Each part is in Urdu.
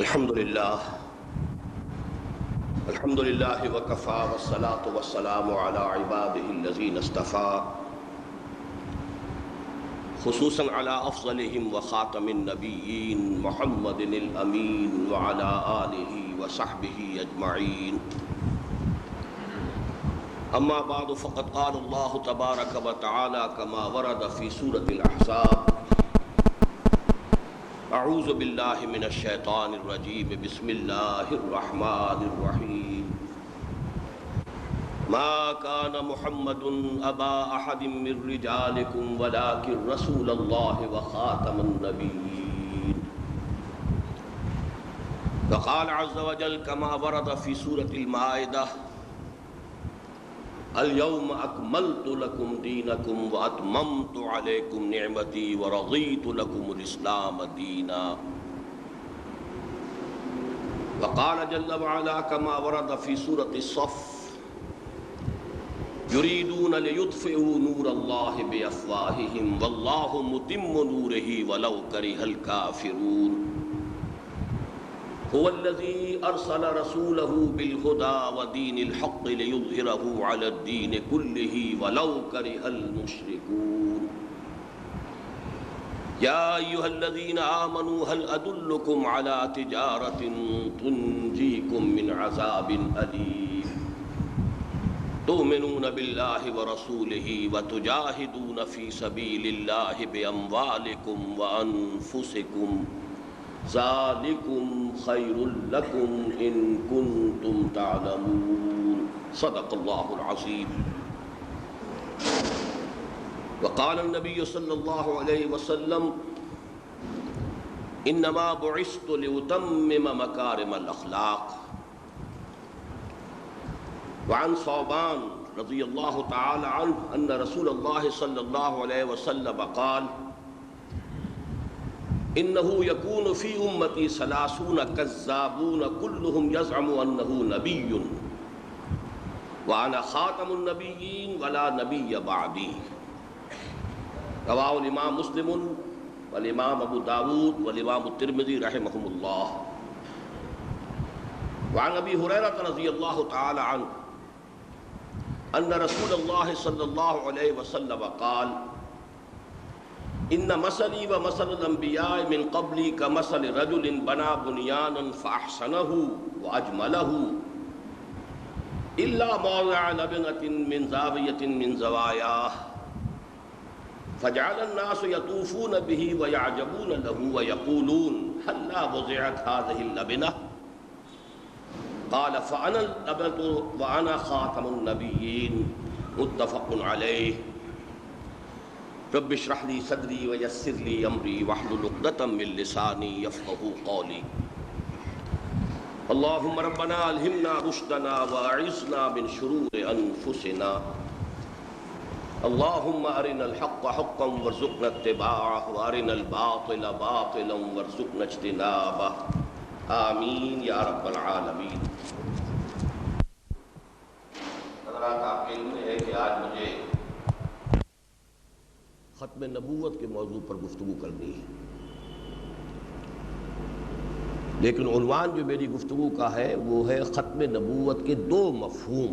الحمد لله وكفى والصلاة والسلام على عباده الذين اصطفى خصوصا على أفضلهم وخاتم النبيين محمد الأمين وعلى آله وصحبه أجمعين. أما بعد فقد قال الله تبارك وتعالى كما ورد في سورة الأحزاب: اعوذ باللہ من الشیطان الرجیم بسم اللہ الرحمن الرحیم ما كان محمد ابا احد من رجالکم ولكن رسول اللہ وخاتم النبیین. وقال عز وجل كما ورد في سورة المائدہ: اليوم اکملت لکم دینکم واتممت علیکم نعمتی ورضیت لکم الاسلام دینا. وقال جل وعلا كما ورد في سورة الصف: یریدون لیطفئوا نور اللہ بافواہہم واللہ متم نورہ ولو کرہ الکافرون. هو الذي أرسل رسوله بالهدى ودين الحق ليظهره على الدين كله ولو كره المشركون. يا أيها الذين آمنوا هل أدلكم على تجارة تنجيكم من عذاب أليم تؤمنون بالله ورسوله وتجاهدون في سبيل الله بأموالكم وأنفسكم ذالکم خیر لکم ان کنتم تعلمون. صدق اللہ العظیم. وقال النبی صلی اللہ علیہ وسلم: انما بعثت لأتمم مکارم الاخلاق. وعن ثوبان رضی اللہ تعالی عنہ ان رسول اللہ صلی اللہ علیہ وسلم قال: انه يكون في امتي 30 كذابون كلهم يزعم انه نبي وانا خاتم النبيين ولا نبي بعدي. رواه الامام مسلم والامام ابو داود والامام الترمذي رحمهم الله. وعن ابي هريرة رضي الله تعالى عنه ان رسول الله صلى الله عليه وسلم قال: ان مثلی و مثل الانبیاء من قبلی کمثل رجل بنا بنیانا فاحسنه واجمله الا موضع لبنة من زاویة من زوایاه فجعل الناس يطوفون به ويعجبون له ويقولون هلا وضعت هذه اللبنة قال فأنا اللبنة وأنا خاتم النبيين. متفق عليه. رب اشرح لي صدري ويسر لي امري واحلل عقدة من لساني يفقهوا قولي. اللهم ربنا الهمنا رشدنا واعصمنا من شرور انفسنا. اللهم ارنا الحق حقا وارزقنا اتباعه وارنا الباطل باطلا وارزقنا اجتنابه. آمین یا رب العالمین. حضرات، آپ کے علم میں ہے کہ آج مجھے ختم نبوت کے موضوع پر گفتگو کرنی ہے، لیکن عنوان جو میری گفتگو کا ہے وہ ہے ختم نبوت کے 2 مفہوم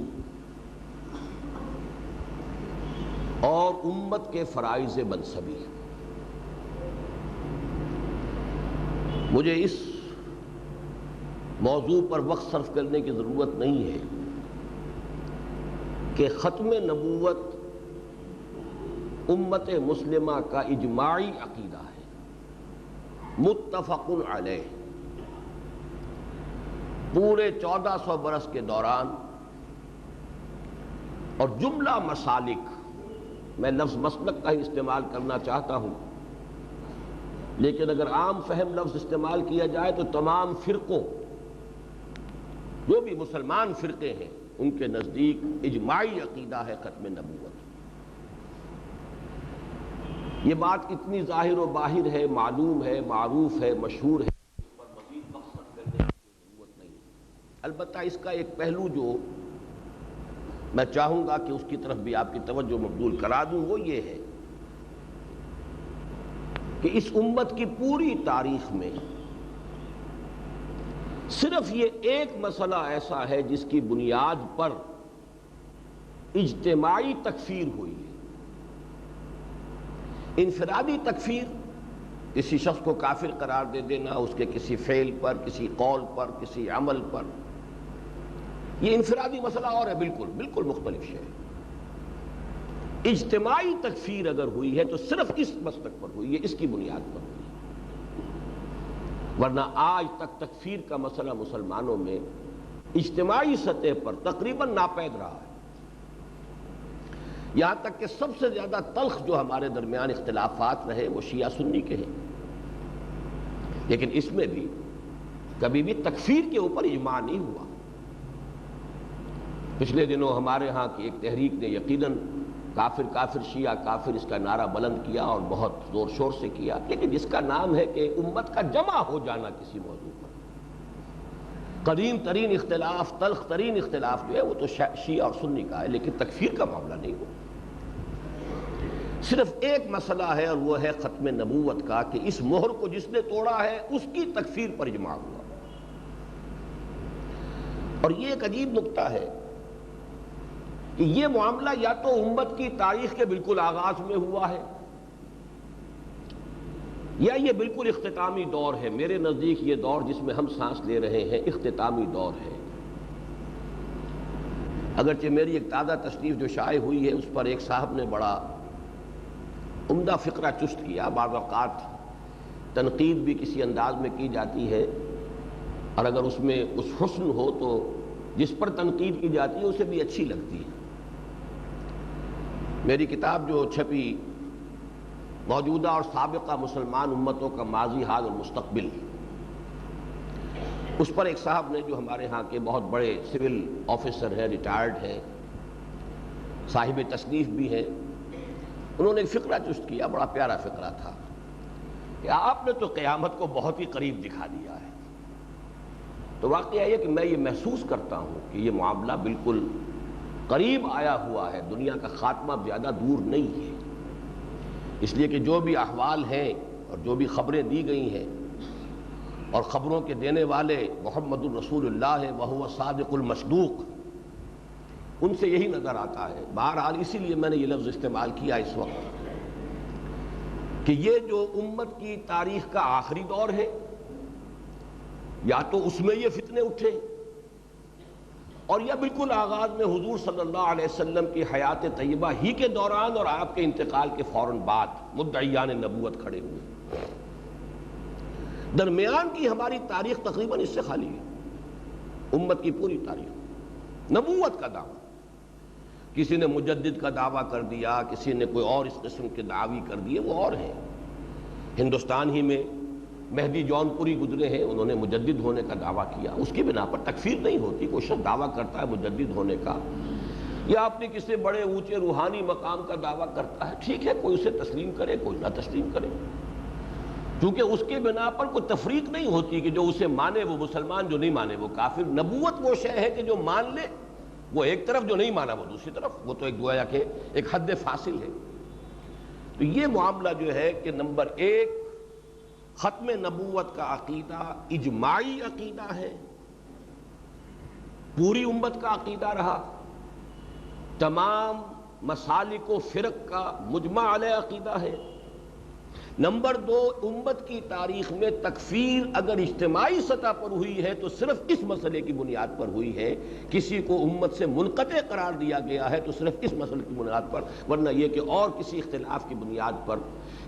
اور امت کے فرائض منصبی. مجھے اس موضوع پر وقت صرف کرنے کی ضرورت نہیں ہے کہ ختم نبوت امت مسلمہ کا اجماعی عقیدہ ہے، متفق علیہ. پورے 1400 برس کے دوران اور جملہ مسالک، میں لفظ مسلک کا ہی استعمال کرنا چاہتا ہوں، لیکن اگر عام فہم لفظ استعمال کیا جائے تو تمام فرقوں، جو بھی مسلمان فرقے ہیں، ان کے نزدیک اجماعی عقیدہ ہے ختم نبوت. یہ بات اتنی ظاہر و باہر ہے، معلوم ہے، معروف ہے، مشہور ہے، اس پر مزید مقصد کرنے کی ضرورت نہیں. البتہ اس کا ایک پہلو جو میں چاہوں گا کہ اس کی طرف بھی آپ کی توجہ مبذول کرا دوں، وہ یہ ہے کہ اس امت کی پوری تاریخ میں صرف یہ ایک مسئلہ ایسا ہے جس کی بنیاد پر اجتماعی تکفیر ہوئی ہے۔ انفرادی تکفیر، کسی شخص کو کافر قرار دے دینا اس کے کسی فعل پر، کسی قول پر، کسی عمل پر، یہ انفرادی مسئلہ اور ہے، بالکل مختلف شے ہے۔ اجتماعی تکفیر اگر ہوئی ہے تو صرف اس مسلک پر ہوئی ہے، اس کی بنیاد پر ہوئی ہے، ورنہ آج تک تکفیر کا مسئلہ مسلمانوں میں اجتماعی سطح پر تقریباً ناپید رہا ہے۔ یہاں تک کہ سب سے زیادہ تلخ جو ہمارے درمیان اختلافات رہے وہ شیعہ سنی کے ہیں، لیکن اس میں بھی کبھی بھی تکفیر کے اوپر اجماع نہیں ہوا۔ پچھلے دنوں ہمارے ہاں کی ایک تحریک نے یقیناً کافر کافر شیعہ کافر اس کا نعرہ بلند کیا اور بہت زور شور سے کیا، لیکن جس کا نام ہے کہ امت کا جمع ہو جانا کسی موضوع پر، قدیم ترین اختلاف، تلخ ترین اختلاف جو ہے وہ تو شیعہ اور سنی کا ہے، لیکن تکفیر کا معاملہ نہیں ہوا۔ صرف ایک مسئلہ ہے اور وہ ہے ختم نبوت کا، کہ اس مہر کو جس نے توڑا ہے اس کی تکفیر پر اجماع ہوا۔ اور یہ ایک عجیب نکتہ ہے کہ یہ معاملہ یا تو امت کی تاریخ کے بالکل آغاز میں ہوا ہے یا یہ بالکل اختتامی دور ہے۔ میرے نزدیک یہ دور جس میں ہم سانس لے رہے ہیں اختتامی دور ہے، اگرچہ میری ایک تازہ تصنیف جو شائع ہوئی ہے اس پر ایک صاحب نے بڑا عمدہ فقرہ چست کیا۔ بعض اوقات تنقید بھی کسی انداز میں کی جاتی ہے، اور اگر اس میں اس حسن ہو تو جس پر تنقید کی جاتی ہے اسے بھی اچھی لگتی ہے۔ میری کتاب جو چھپی موجودہ اور سابقہ مسلمان امتوں کا ماضی، حال اور مستقبل، اس پر ایک صاحب نے جو ہمارے ہاں کے بہت بڑے سول آفیسر ہیں، ریٹائرڈ ہیں، صاحب تصنیف بھی ہیں، انہوں نے ایک فقرہ چست کیا، بڑا پیارا فقرہ تھا کہ آپ نے تو قیامت کو بہت ہی قریب دکھا دیا ہے۔ تو واقعہ یہ کہ میں یہ محسوس کرتا ہوں کہ یہ معاملہ بالکل قریب آیا ہوا ہے، دنیا کا خاتمہ زیادہ دور نہیں ہے، اس لیے کہ جو بھی احوال ہیں اور جو بھی خبریں دی گئی ہیں اور خبروں کے دینے والے محمد الرسول اللہ ہے وہو صادق المصدوق، ان سے یہی نظر آتا ہے۔ بہرحال اسی لیے میں نے یہ لفظ استعمال کیا اس وقت کہ یہ جو امت کی تاریخ کا آخری دور ہے، یا تو اس میں یہ فتنے اٹھے اور یا بالکل آغاز میں حضور صلی اللہ علیہ وسلم کی حیات طیبہ ہی کے دوران اور آپ کے انتقال کے فوراً بعد مدعیان نبوت کھڑے ہوئے۔ درمیان کی ہماری تاریخ تقریباً اس سے خالی ہے، امت کی پوری تاریخ نبوت کا دعویٰ، کسی نے مجدد کا دعویٰ کر دیا، کسی نے کوئی اور اس قسم کے دعوی کر دیے، وہ اور ہیں۔ ہندوستان ہی میں مہدی جون پوری گزرے ہیں، انہوں نے مجدد ہونے کا دعویٰ کیا، اس کی بنا پر تکفیر نہیں ہوتی۔ کوئی شخص دعویٰ کرتا ہے مجدد ہونے کا یا اپنے کسی بڑے اونچے روحانی مقام کا دعویٰ کرتا ہے، ٹھیک ہے، کوئی اسے تسلیم کرے کوئی نہ تسلیم کرے، کیونکہ اس کے بنا پر کوئی تفریق نہیں ہوتی کہ جو اسے مانے وہ مسلمان، جو نہیں مانے وہ کافر۔ نبوت وہ شے ہے کہ جو مان لے وہ ایک طرف، جو نہیں مانا وہ دوسری طرف، وہ تو ایک گویا کہ ایک حد فاصل ہے۔ تو یہ معاملہ جو ہے کہ نمبر ایک، ختم نبوت کا عقیدہ اجماعی عقیدہ ہے، پوری امت کا عقیدہ رہا، تمام مسالک و فرق کا مجمع علیہ عقیدہ ہے۔ نمبر دو، امت کی تاریخ میں تکفیر اگر اجتماعی سطح پر ہوئی ہے تو صرف اس مسئلے کی بنیاد پر ہوئی ہے، کسی کو امت سے منقطع قرار دیا گیا ہے تو صرف اس مسئلے کی بنیاد پر، ورنہ یہ کہ اور کسی اختلاف کی بنیاد پر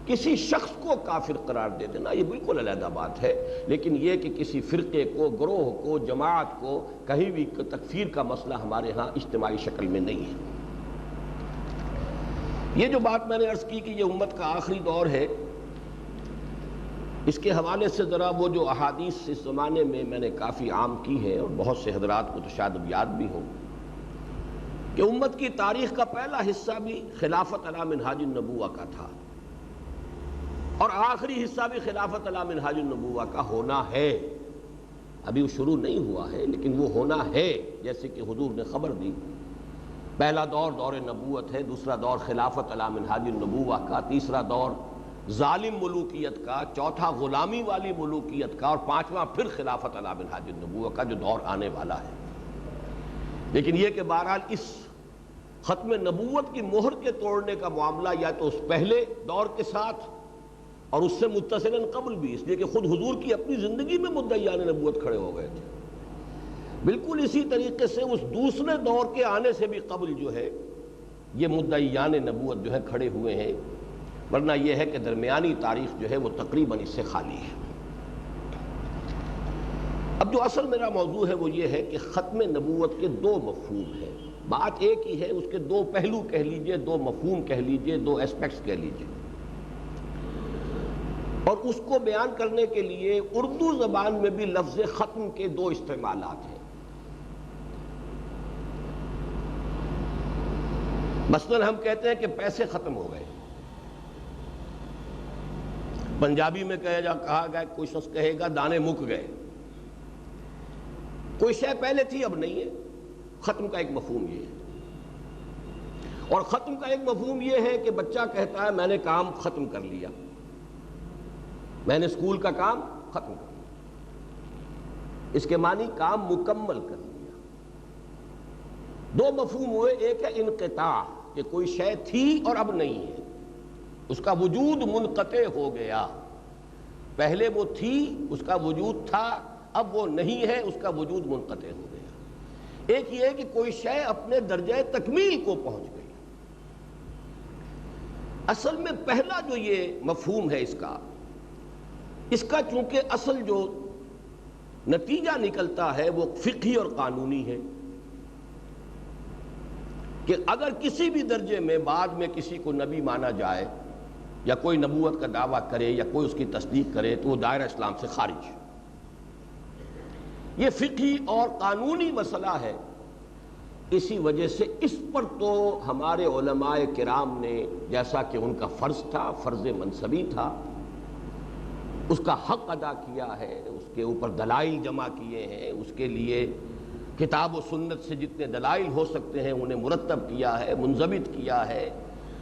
کسی شخص کو کافر قرار دے دینا یہ بالکل علیحدہ بات ہے، لیکن یہ کہ کسی فرقے کو، گروہ کو، جماعت کو کہیں بھی تکفیر کا مسئلہ ہمارے ہاں اجتماعی شکل میں نہیں ہے۔ یہ جو بات میں نے عرض کی کہ یہ امت کا آخری دور ہے، اس کے حوالے سے ذرا وہ جو احادیث اس زمانے میں نے کافی عام کی ہے اور بہت سے حضرات کو تو شاید اب یاد بھی ہو کہ امت کی تاریخ کا پہلا حصہ بھی خلافت علی منہاج النبوہ کا تھا اور آخری حصہ بھی خلافت علی منہاج النبوہ کا ہونا ہے۔ ابھی وہ شروع نہیں ہوا ہے لیکن وہ ہونا ہے، جیسے کہ حضور نے خبر دی۔ پہلا دور دور نبوت ہے، دوسرا دور خلافت علی منہاج النبوہ کا، تیسرا دور ظالم ملوکیت کا، چوتھا غلامی والی ملوکیت کا، اور پانچواں پھر خلافت علی منہاج النبوہ کا جو دور آنے والا ہے۔ لیکن یہ کہ بہرحال اس ختم نبوت کی مہر کے توڑنے کا معاملہ یا تو اس پہلے دور کے ساتھ اور اس سے متصلاً قبل بھی، اس لیے کہ خود حضور کی اپنی زندگی میں مدعیان نبوت کھڑے ہو گئے تھے، بالکل اسی طریقے سے اس دوسرے دور کے آنے سے بھی قبل جو ہے یہ مدعیان نبوت جو ہے کھڑے ہوئے ہیں، ورنہ یہ ہے کہ درمیانی تاریخ جو ہے وہ تقریباً اس سے خالی ہے۔ اب جو اصل میرا موضوع ہے وہ یہ ہے کہ ختم نبوت کے دو مفہوم ہیں، بات ایک ہی ہے، اس کے دو پہلو کہہ لیجئے، دو مفہوم کہہ لیجئے، دو ایسپیکٹس کہہ لیجئے، اور اس کو بیان کرنے کے لیے اردو زبان میں بھی لفظ ختم کے دو استعمالات ہیں۔ مثلا ہم کہتے ہیں کہ پیسے ختم ہو گئے، پنجابی میں کہا گیا، کوئی شخص کہے گا دانے مک گئے، کوئی شے پہلے تھی اب نہیں ہے۔ ختم کا ایک مفہوم یہ ہے، اور ختم کا ایک مفہوم یہ ہے کہ بچہ کہتا ہے میں نے کام ختم کر لیا، میں نے اسکول کا کام ختم کر لیا، اس کے معنی کام مکمل کر لیا۔ دو مفہوم ہوئے، ایک ہے انقطاع کہ کوئی شے تھی اور اب نہیں ہے، اس کا وجود منقطع ہو گیا، پہلے وہ تھی، اس کا وجود تھا، اب وہ نہیں ہے، اس کا وجود منقطع ہو گیا۔ ایک یہ ہے کہ کوئی شے اپنے درجہ تکمیل کو پہنچ گئی۔ اصل میں پہلا جو یہ مفہوم ہے اس کا چونکہ اصل جو نتیجہ نکلتا ہے وہ فقہی اور قانونی ہے، کہ اگر کسی بھی درجے میں بعد میں کسی کو نبی مانا جائے یا کوئی نبوت کا دعویٰ کرے یا کوئی اس کی تصدیق کرے تو وہ دائرہ اسلام سے خارج ہے۔ یہ فقہی اور قانونی مسئلہ ہے، اسی وجہ سے اس پر تو ہمارے علماء کرام نے جیسا کہ ان کا فرض تھا، فرض منصبی تھا، اس کا حق ادا کیا ہے، اس کے اوپر دلائل جمع کیے ہیں، اس کے لیے کتاب و سنت سے جتنے دلائل ہو سکتے ہیں انہیں مرتب کیا ہے، منضبط کیا ہے،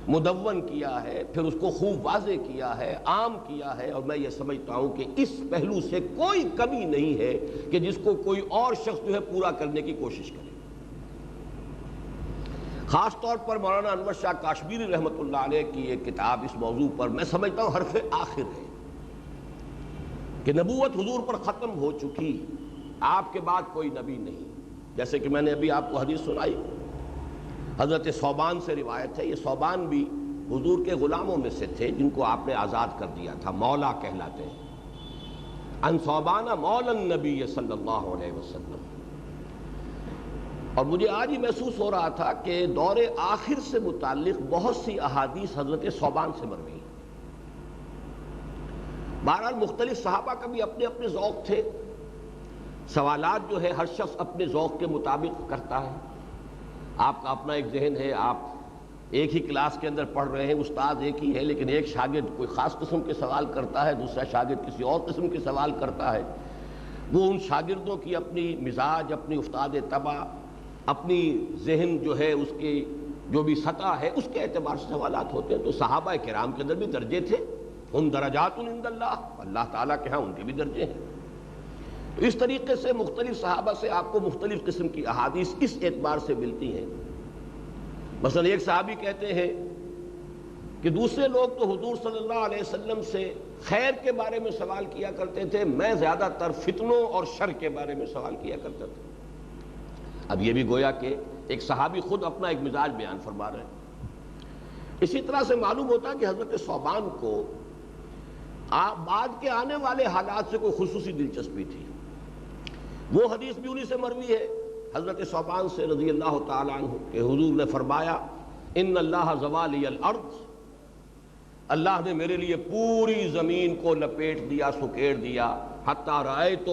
مدون کیا ہے، پھر اس کو خوب واضح کیا ہے، عام کیا ہے، اور میں یہ سمجھتا ہوں کہ اس پہلو سے کوئی کمی نہیں ہے کہ جس کو کوئی اور شخص جو ہے پورا کرنے کی کوشش کرے۔ خاص طور پر مولانا انور شاہ کاشمیری رحمۃ اللہ علیہ کی ایک کتاب اس موضوع پر میں سمجھتا ہوں حرف آخر ہے کہ نبوت حضور پر ختم ہو چکی، آپ کے بعد کوئی نبی نہیں۔ جیسے کہ میں نے ابھی آپ کو حدیث سنائی، حضرت ثوبان سے روایت ہے، یہ ثوبان بھی حضور کے غلاموں میں سے تھے جن کو آپ نے آزاد کر دیا تھا، مولا کہلاتے ہیں، ان ثوبان مولا النبی صلی اللہ علیہ وسلم۔ اور مجھے آج ہی محسوس ہو رہا تھا کہ دور آخر سے متعلق بہت سی احادیث حضرت ثوبان سے مروی ہیں۔ بہرحال مختلف صحابہ کا بھی اپنے اپنے ذوق تھے، سوالات جو ہے ہر شخص اپنے ذوق کے مطابق کرتا ہے، آپ کا اپنا ایک ذہن ہے، آپ ایک ہی کلاس کے اندر پڑھ رہے ہیں، استاد ایک ہی ہے، لیکن ایک شاگرد کوئی خاص قسم کے سوال کرتا ہے، دوسرا شاگرد کسی اور قسم کے سوال کرتا ہے۔ وہ ان شاگردوں کی اپنی مزاج، اپنی استاد طبع، اپنی ذہن جو ہے اس کی جو بھی سطح ہے اس کے اعتبار سے سوالات ہوتے ہیں۔ تو صحابہ کرام کے اندر بھی درجے تھے، ہم درجات عند اللہ، اللہ تعالیٰ کے ہاں ان کے بھی درجے ہیں۔ تو اس طریقے سے مختلف صحابہ سے آپ کو مختلف قسم کی احادیث اس اعتبار سے ملتی ہیں۔ مثلا ایک صحابی کہتے ہیں کہ دوسرے لوگ تو حضور صلی اللہ علیہ وسلم سے خیر کے بارے میں سوال کیا کرتے تھے، میں زیادہ تر فتنوں اور شر کے بارے میں سوال کیا کرتا تھا۔ اب یہ بھی گویا کہ ایک صحابی خود اپنا ایک مزاج بیان فرما رہے ہیں۔ اسی طرح سے معلوم ہوتا ہے کہ حضرت ثوبان کو بعد کے آنے والے حالات سے کوئی خصوصی دلچسپی تھی۔ وہ حدیث بھی انہی سے مروی ہے حضرت ثوبان سے رضی اللہ تعالیٰ عنہ کہ حضور نے فرمایا ان اللہ زوالی الارض، اللہ نے میرے لیے پوری زمین کو لپیٹ دیا، سکیڑ دیا، حتی رأیت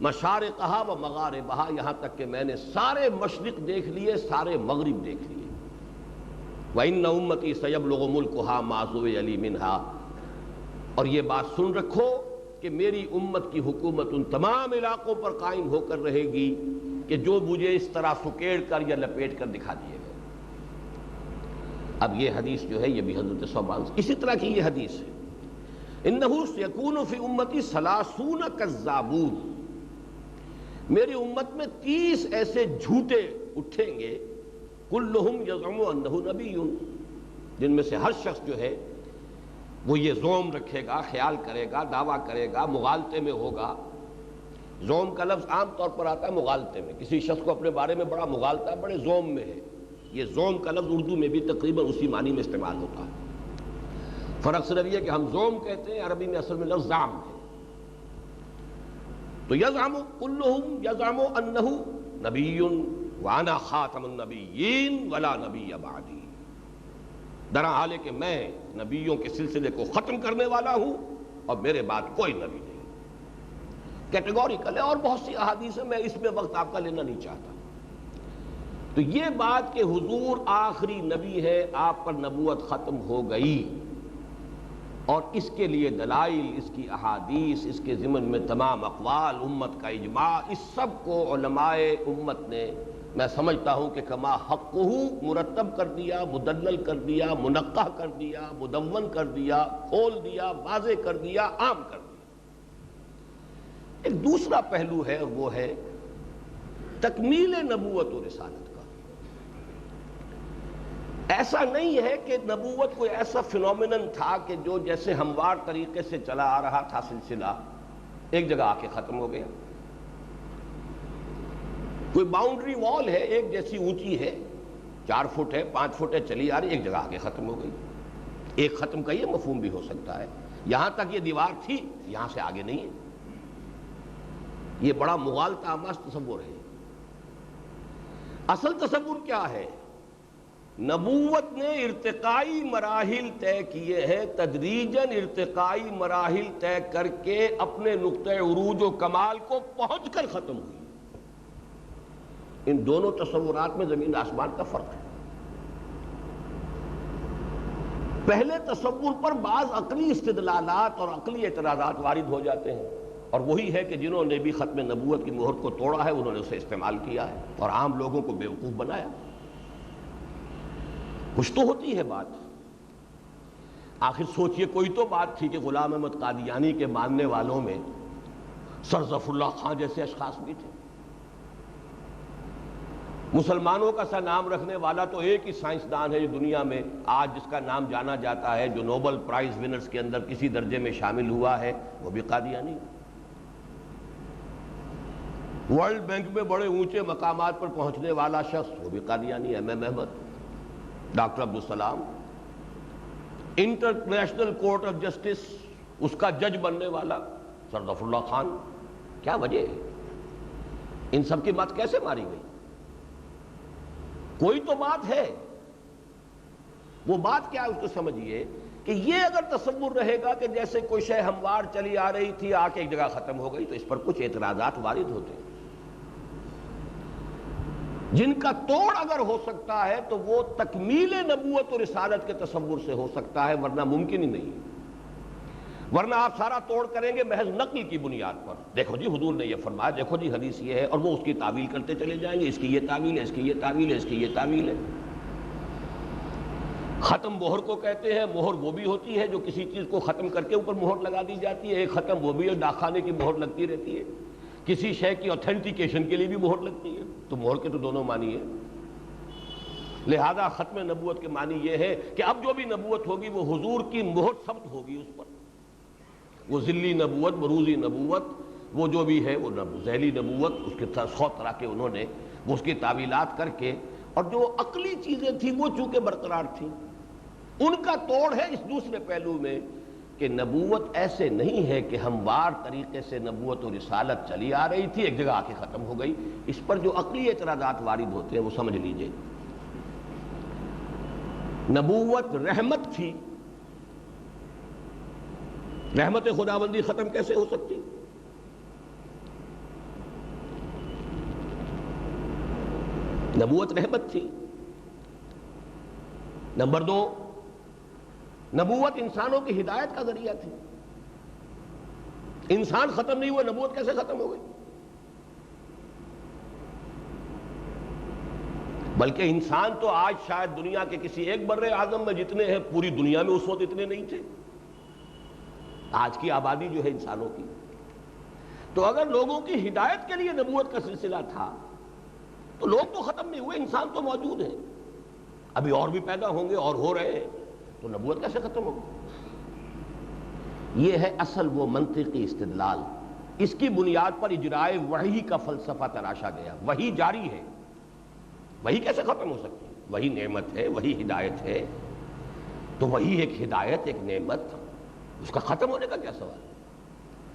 مشارقہا و مغاربہا، یہاں تک کہ میں نے سارے مشرق دیکھ لیے، سارے مغرب دیکھ لیے۔ وَإِنَّ أُمَّتِي سَيَبْلُغُ مُلْكُهَا مَا زُوِيَ لِي مِنْهَا، اور یہ بات سن رکھو کہ میری امت کی حکومت ان تمام علاقوں پر قائم ہو کر رہے گی کہ جو مجھے اس طرح سکیڑ کر یا لپیٹ کر دکھا دیے گئے۔ اب یہ حدیث جو ہے یہ بھی حضرت ثوبان سے اسی طرح کی یہ حدیث ہے، انہ سیکون فی امتی ثلاثون کذابون، میری امت میں 30 ایسے جھوٹے اٹھیں گے، کلہم یزعم انہ نبی، جن میں سے ہر شخص جو ہے وہ یہ زوم رکھے گا، خیال کرے گا، دعویٰ کرے گا، مغالطے میں ہوگا۔ زوم کا لفظ عام طور پر آتا ہے مغالطے میں، کسی شخص کو اپنے بارے میں بڑا مغالطہ ہے، بڑے زوم میں ہے۔ یہ زوم کا لفظ اردو میں بھی تقریباً اسی معنی میں استعمال ہوتا ہے، فرق صرف یہ کہ ہم زوم کہتے ہیں، عربی میں اصل میں لفظ زعم ہے۔ تو یزعم کلہم یزعم انہ نبی وانا خاتم النبیین ولا نبی بعدی، درا حال ہے کہ میں نبیوں کے سلسلے کو ختم کرنے والا ہوں اور میرے بعد کوئی نبی نہیں۔ کیٹیگوریکل ہے، اور بہت سی احادیث ہیں، میں اس میں وقت آپ کا لینا نہیں چاہتا۔ تو یہ بات کہ حضور آخری نبی ہے، آپ پر نبوت ختم ہو گئی، اور اس کے لیے دلائل، اس کی احادیث، اس کے ضمن میں تمام اقوال، امت کا اجماع، اس سب کو علماء امت نے میں سمجھتا ہوں کہ کما حقہ مرتب کر دیا، مدلل کر دیا، منقح کر دیا، مدون کر دیا، کھول دیا، واضح کر دیا، عام کر دیا۔ ایک دوسرا پہلو ہے، وہ ہے تکمیل نبوت و رسالت کا۔ ایسا نہیں ہے کہ نبوت کوئی ایسا فینومینن تھا کہ جو جیسے ہموار طریقے سے چلا آ رہا تھا سلسلہ، ایک جگہ آ کے ختم ہو گیا۔ کوئی باؤنڈری وال ہے، ایک جیسی اونچی ہے، 4 فٹ ہے، 5 فٹ ہے، چلی آ رہی، ایک جگہ آ کے ختم ہو گئی۔ ایک ختم کا یہ مفہوم بھی ہو سکتا ہے، یہاں تک یہ دیوار تھی، یہاں سے آگے نہیں ہے۔ یہ بڑا مغالطہ آمیز تصور ہے۔ اصل تصور کیا ہے؟ نبوت نے ارتقائی مراحل طے کیے ہیں، تدریجاً ارتقائی مراحل طے کر کے اپنے نقطۂ عروج و کمال کو پہنچ کر ختم ہوئی۔ ان دونوں تصورات میں زمین آسمان کا فرق ہے۔ پہلے تصور پر بعض عقلی استدلالات اور عقلی اعتراضات وارد ہو جاتے ہیں، اور وہی ہے کہ جنہوں نے بھی ختم نبوت کی مہر کو توڑا ہے انہوں نے اسے استعمال کیا ہے اور عام لوگوں کو بیوقوف بنایا۔ کچھ تو ہوتی ہے بات، آخر سوچئے کوئی تو بات تھی کہ غلام احمد قادیانی کے ماننے والوں میں سر ظفر اللہ خان جیسے اشخاص بھی تھے۔ مسلمانوں کا سا نام رکھنے والا تو ایک ہی سائنسدان ہے جو دنیا میں آج جس کا نام جانا جاتا ہے، جو نوبل پرائز ونرز کے اندر کسی درجے میں شامل ہوا ہے، وہ بھی قادیانی۔ ورلڈ بینک میں بڑے اونچے مقامات پر پہنچنے والا شخص، وہ بھی Qadiani, M M Ahmad, doctor Abdul Salam. International court of justice اس کا جج بننے والا سر ظفر اللہ خان۔ کیا وجہ ہے؟ ان سب کی بات کیسے ماری گئی؟ کوئی تو بات ہے، وہ بات کیا ہے اس کو سمجھیے کہ یہ اگر تصور رہے گا کہ جیسے کوئی شے ہموار چلی آ رہی تھی، آ کے ایک جگہ ختم ہو گئی، تو اس پر کچھ اعتراضات وارد ہوتے ہیں، جن کا توڑ اگر ہو سکتا ہے تو وہ تکمیل نبوت اور رسالت کے تصور سے ہو سکتا ہے، ورنہ ممکن ہی نہیں۔ ورنہ آپ سارا توڑ کریں گے محض نقل کی بنیاد پر، دیکھو جی حضور نے یہ فرمایا، دیکھو جی حدیث یہ ہے، اور وہ اس کی تعویل کرتے چلے جائیں گے، اس کی یہ تعویل ہے، اس کی یہ تعویل ہے، اس کی یہ تعویل ہے۔ ختم مہر کو کہتے ہیں، مہر وہ بھی ہوتی ہے جو کسی چیز کو ختم کر کے اوپر مہر لگا دی جاتی ہے، ایک ختم وہ بھی ہے ڈاکخانے کی مہر لگتی رہتی ہے، کسی شے کی اوتھینٹیکیشن کے لیے بھی مہر لگتی ہے، تو مہر کے تو دونوں معنی ہیں۔ لہذا ختم نبوت کے معنی یہ ہے کہ اب جو بھی نبوت ہوگی وہ حضور کی مہر ثبت ہوگی اس پر، وہ ذلی نبوت، بروزی نبوت، وہ جو بھی ہے، وہ ذیلی نبوت، اس کے 100 طرح کے انہوں نے وہ اس کی تعویلات کر کے، اور جو عقلی چیزیں تھیں وہ چونکہ برقرار تھیں، ان کا توڑ ہے اس دوسرے پہلو میں کہ نبوت ایسے نہیں ہے کہ ہموار طریقے سے نبوت و رسالت چلی آ رہی تھی، ایک جگہ آ کے ختم ہو گئی۔ اس پر جو عقلی اعتراضات وارد ہوتے ہیں وہ سمجھ لیجئے۔ نبوت رحمت تھی، رحمت خداوندی ختم کیسے ہو سکتی؟ نبوت رحمت تھی۔ نمبر 2، نبوت انسانوں کی ہدایت کا ذریعہ تھی۔ انسان ختم نہیں ہوئے، نبوت کیسے ختم ہو گئی؟ بلکہ انسان تو آج شاید دنیا کے کسی ایک بر اعظم میں جتنے ہیں پوری دنیا میں اس وقت اتنے نہیں تھے، آج کی آبادی جو ہے انسانوں کی۔ تو اگر لوگوں کی ہدایت کے لیے نبوت کا سلسلہ تھا تو لوگ تو ختم نہیں ہوئے، انسان تو موجود ہیں، ابھی اور بھی پیدا ہوں گے اور ہو رہے ہیں، تو نبوت کیسے ختم ہوگی؟ یہ ہے اصل وہ منطقی استدلال، اس کی بنیاد پر اجرائے وحی کا فلسفہ تراشا گیا۔ وحی جاری ہے، وحی کیسے ختم ہو سکتی ہے؟ وہی نعمت ہے، وہی ہدایت ہے، تو وہی ایک ہدایت، ایک نعمت، اس کا ختم ہونے کا کیا سوال ہے؟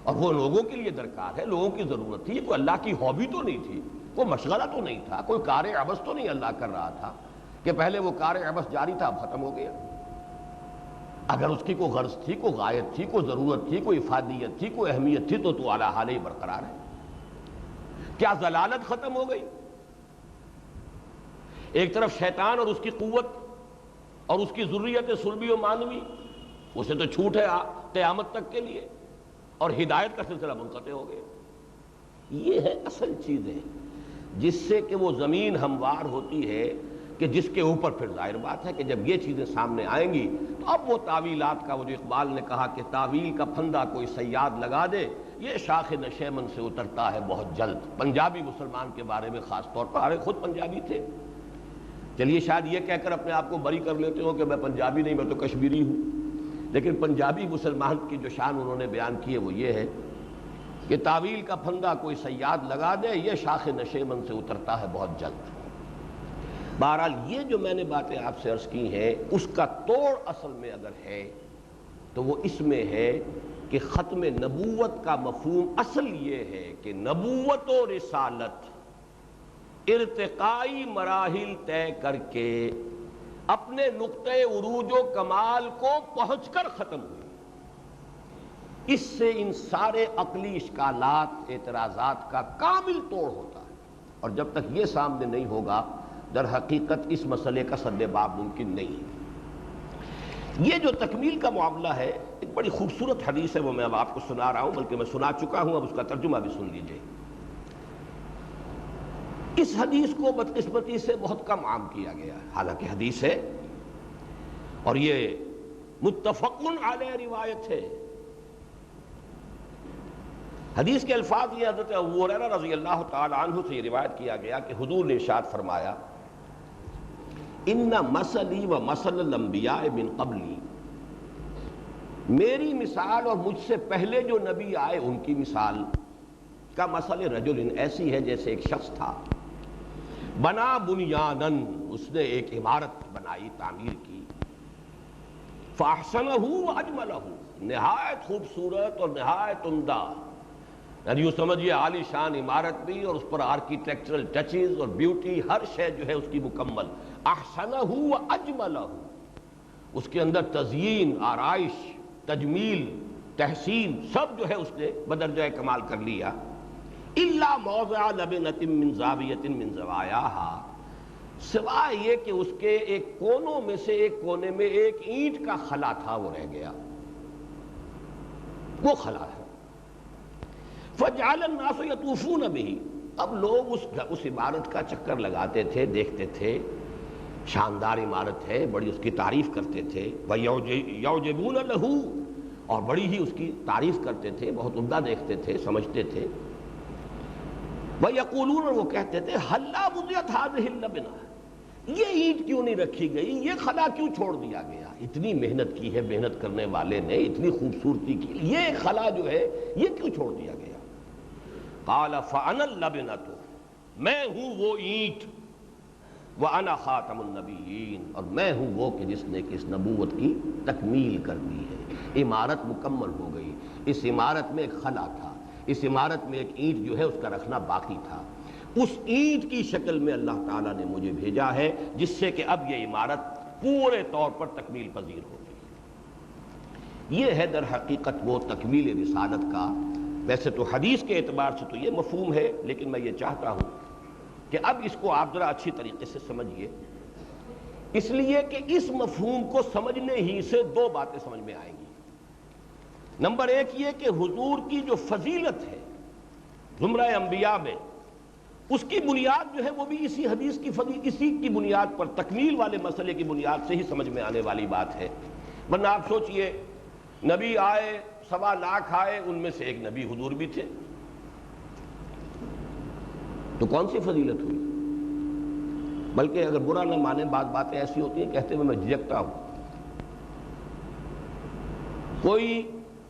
اور وہ لوگوں کے لیے درکار ہے، لوگوں کی ضرورت تھی، کوئی اللہ کی ہابی تو نہیں تھی، کوئی مشغلہ تو نہیں تھا، کوئی کار عبث تو نہیں اللہ کر رہا تھا کہ پہلے وہ کار عبث جاری تھا اب ختم ہو گیا۔ اگر اس کی کوئی غرض تھی، کوئی غایت تھی، کوئی ضرورت تھی، کوئی افادیت تھی، کوئی اہمیت تھی تو اعلیٰ حال ہی برقرار ہے۔ کیا ضلالت ختم ہو گئی؟ ایک طرف شیطان اور اس کی قوت اور اس کی ذریت صلبی و مانوی، اسے تو چھوٹ ہے قیامت تک کے لیے، اور ہدایت کا سلسلہ منقطع ہو گیا۔ یہ ہے اصل چیزیں جس سے کہ وہ زمین ہموار ہوتی ہے، کہ جس کے اوپر پھر ظاہر بات ہے کہ جب یہ چیزیں سامنے آئیں گی تو اب وہ تعویلات کا، وہ جو اقبال نے کہا کہ تعویل کا پھندا کوئی صیاد لگا دے، یہ شاخ نشیمن سے اترتا ہے بہت جلد۔ پنجابی مسلمان کے بارے میں خاص طور پر، ارے خود پنجابی تھے، چلیے شاید یہ کہہ کر اپنے آپ کو بری کر لیتے ہو کہ میں پنجابی نہیں، میں تو کشمیری ہوں، لیکن پنجابی مسلمان کی جو شان انہوں نے بیان کی ہے وہ یہ ہے کہ تعویل کا پھندا کوئی صیاد لگا دے، یہ شاخ نشیمن سے اترتا ہے بہت جلد۔ بہرحال یہ جو میں نے باتیں آپ سے عرض کی ہیں، اس کا توڑ اصل میں اگر ہے تو وہ اس میں ہے کہ ختم نبوت کا مفہوم اصل یہ ہے کہ نبوت و رسالت ارتقائی مراحل طے کر کے اپنے نقطۂ عروج و کمال کو پہنچ کر ختم ہوئی۔ اس سے ان سارے عقلی اشکالات، اعتراضات کا کامل توڑ ہوتا ہے، اور جب تک یہ سامنے نہیں ہوگا در حقیقت اس مسئلے کا سد باب ممکن نہیں ہے۔ یہ جو تکمیل کا معاملہ ہے، ایک بڑی خوبصورت حدیث ہے، وہ میں اب آپ کو سنا رہا ہوں، بلکہ میں سنا چکا ہوں، اب اس کا ترجمہ بھی سن لیجئے۔ اس حدیث کو بدقسمتی سے بہت کم عام کیا گیا ہے، حالانکہ حدیث ہے اور یہ متفق علیہ روایت ہے۔ حدیث کے الفاظ یہ حضرت ابو ہریرہ رضی اللہ تعالی عنہ سے یہ روایت کیا گیا کہ حضور نے ارشاد فرمایا، ان مثلی و مثل الانبیاء من قبلی، میری مثال اور مجھ سے پہلے جو نبی آئے ان کی مثال کا مثل رجل ایسی ہے جیسے ایک شخص تھا، بنا بنیانن، اس نے ایک عمارت بنائی، تعمیر کی، فاحسنہ واجملہ، نہایت خوبصورت اور نہایت عمدہ، یعنی یوں سمجھیے عالی شان عمارت بھی اور اس پر آرکیٹیکچرل ٹچز اور بیوٹی، ہر شے جو ہے اس کی مکمل، احسنہ واجملہ، اس کے اندر تزیین، آرائش، تجمیل، تحسین سب جو ہے اس نے بدرجہ کمال کر لیا۔ الا موضع لبنۃ من زاویۃ من زوایاها، سوائے یہ کہ اس کے ایک کونوں میں سے ایک کونے میں ایک اینٹ کا خلا تھا، وہ رہ گیا، وہ خلا ہے۔ فجعل الناس یطوفون به، اب لوگ اس عمارت کا چکر لگاتے تھے، دیکھتے تھے، شاندار عمارت ہے، بڑی اس کی تعریف کرتے تھے، وَيَعْجَبُونَ لَهُ، اور بڑی ہی اس کی تعریف کرتے تھے، بہت عمدہ دیکھتے تھے، سمجھتے تھے۔ وَيَقُولُونَ، وہ کہتے تھے، هَلَّا بُنِيَتْ هَذِهِ اللَّبْنَةُ، یہ اینٹ کیوں نہیں رکھی گئی، یہ خلا کیوں چھوڑ دیا گیا، اتنی محنت کی ہے محنت کرنے والے نے، اتنی خوبصورتی کی، یہ خلا جو ہے یہ کیوں چھوڑ دیا گیا؟ قَالَ فَأَنَا اللَّبْنَةُ، میں ہوں وہ اینٹ، وَأَنَا خَاتَمُ النَّبِيِّينَ، اور میں ہوں وہ کہ جس نے کہ اس نبوت کی تکمیل کر دی ہے، عمارت مکمل ہو گئی، اس عمارت میں ایک خلا تھا، اس عمارت میں ایک اینٹ جو ہے اس کا رکھنا باقی تھا، اس اینٹ کی شکل میں اللہ تعالیٰ نے مجھے بھیجا ہے جس سے کہ اب یہ عمارت پورے طور پر تکمیل پذیر ہو گئی۔ یہ ہے در حقیقت وہ تکمیل رسالت کا۔ ویسے تو حدیث کے اعتبار سے تو یہ مفہوم ہے، لیکن میں یہ چاہتا ہوں کہ اب اس کو آپ ذرا اچھی طریقے سے سمجھیے، اس لیے کہ اس مفہوم کو سمجھنے ہی سے دو باتیں سمجھ میں آئیں گی۔ نمبر ایک یہ کہ حضور کی جو فضیلت ہے زمرہ انبیاء میں، اس کی بنیاد جو ہے وہ بھی اسی حدیث کی اسی کی بنیاد پر، تکمیل والے مسئلے کی بنیاد سے ہی سمجھ میں آنے والی بات ہے۔ ورنہ آپ سوچئے، نبی آئے، 1.25 لاکھ آئے، ان میں سے ایک نبی حضور بھی تھے، تو کون سی فضیلت ہوئی؟ بلکہ اگر برا نہ مانے، بعض باتیں ایسی ہوتی ہیں کہتے ہوئے میں جھجکتا ہوں۔ کوئی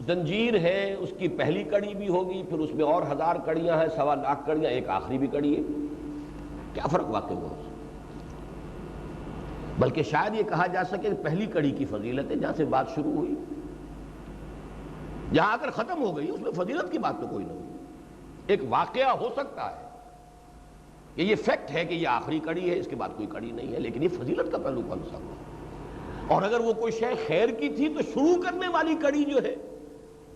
زنجیر ہے، اس کی پہلی کڑی بھی ہوگی، پھر اس میں اور 1000 کڑیاں ہیں، 1.25 لاکھ کڑیاں، ایک آخری بھی کڑی ہے، کیا فرق واقع ہوا؟ بلکہ شاید یہ کہا جا سکے کہ پہلی کڑی کی فضیلت ہے، جہاں سے بات شروع ہوئی، جہاں اگر ختم ہو گئی اس میں فضیلت کی بات تو کوئی نہ ہوئی۔ ایک واقعہ ہو سکتا ہے کہ یہ فیکٹ ہے کہ یہ آخری کڑی ہے، اس کے بعد کوئی کڑی نہیں ہے، لیکن یہ فضیلت کا پہلو کون سا ہوا؟ اور اگر وہ کوئی شے خیر کی تھی تو شروع کرنے والی کڑی جو ہے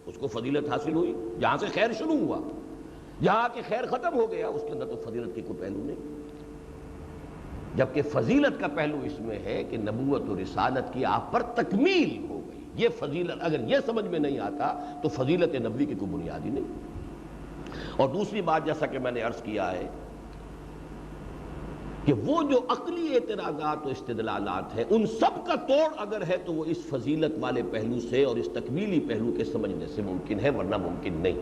اس کو فضیلت حاصل ہوئی، جہاں سے خیر شروع ہوا، جہاں کہ خیر ختم ہو گیا اس کے اندر تو فضیلت کی کوئی پہلو نہیں۔ جبکہ فضیلت کا پہلو اس میں ہے کہ نبوت و رسالت کی آپ پر تکمیل ہو گئی۔ یہ فضیلت اگر یہ سمجھ میں نہیں آتا تو فضیلت نبوی کی کوئی بنیاد ہی نہیں۔ اور دوسری بات، جیسا کہ میں نے عرض کیا ہے کہ وہ جو عقلی اعتراضات و استدلالات ہیں، ان سب کا توڑ اگر ہے تو وہ اس فضیلت والے پہلو سے اور اس تکمیلی پہلو کے سمجھنے سے ممکن ہے، ورنہ ممکن نہیں۔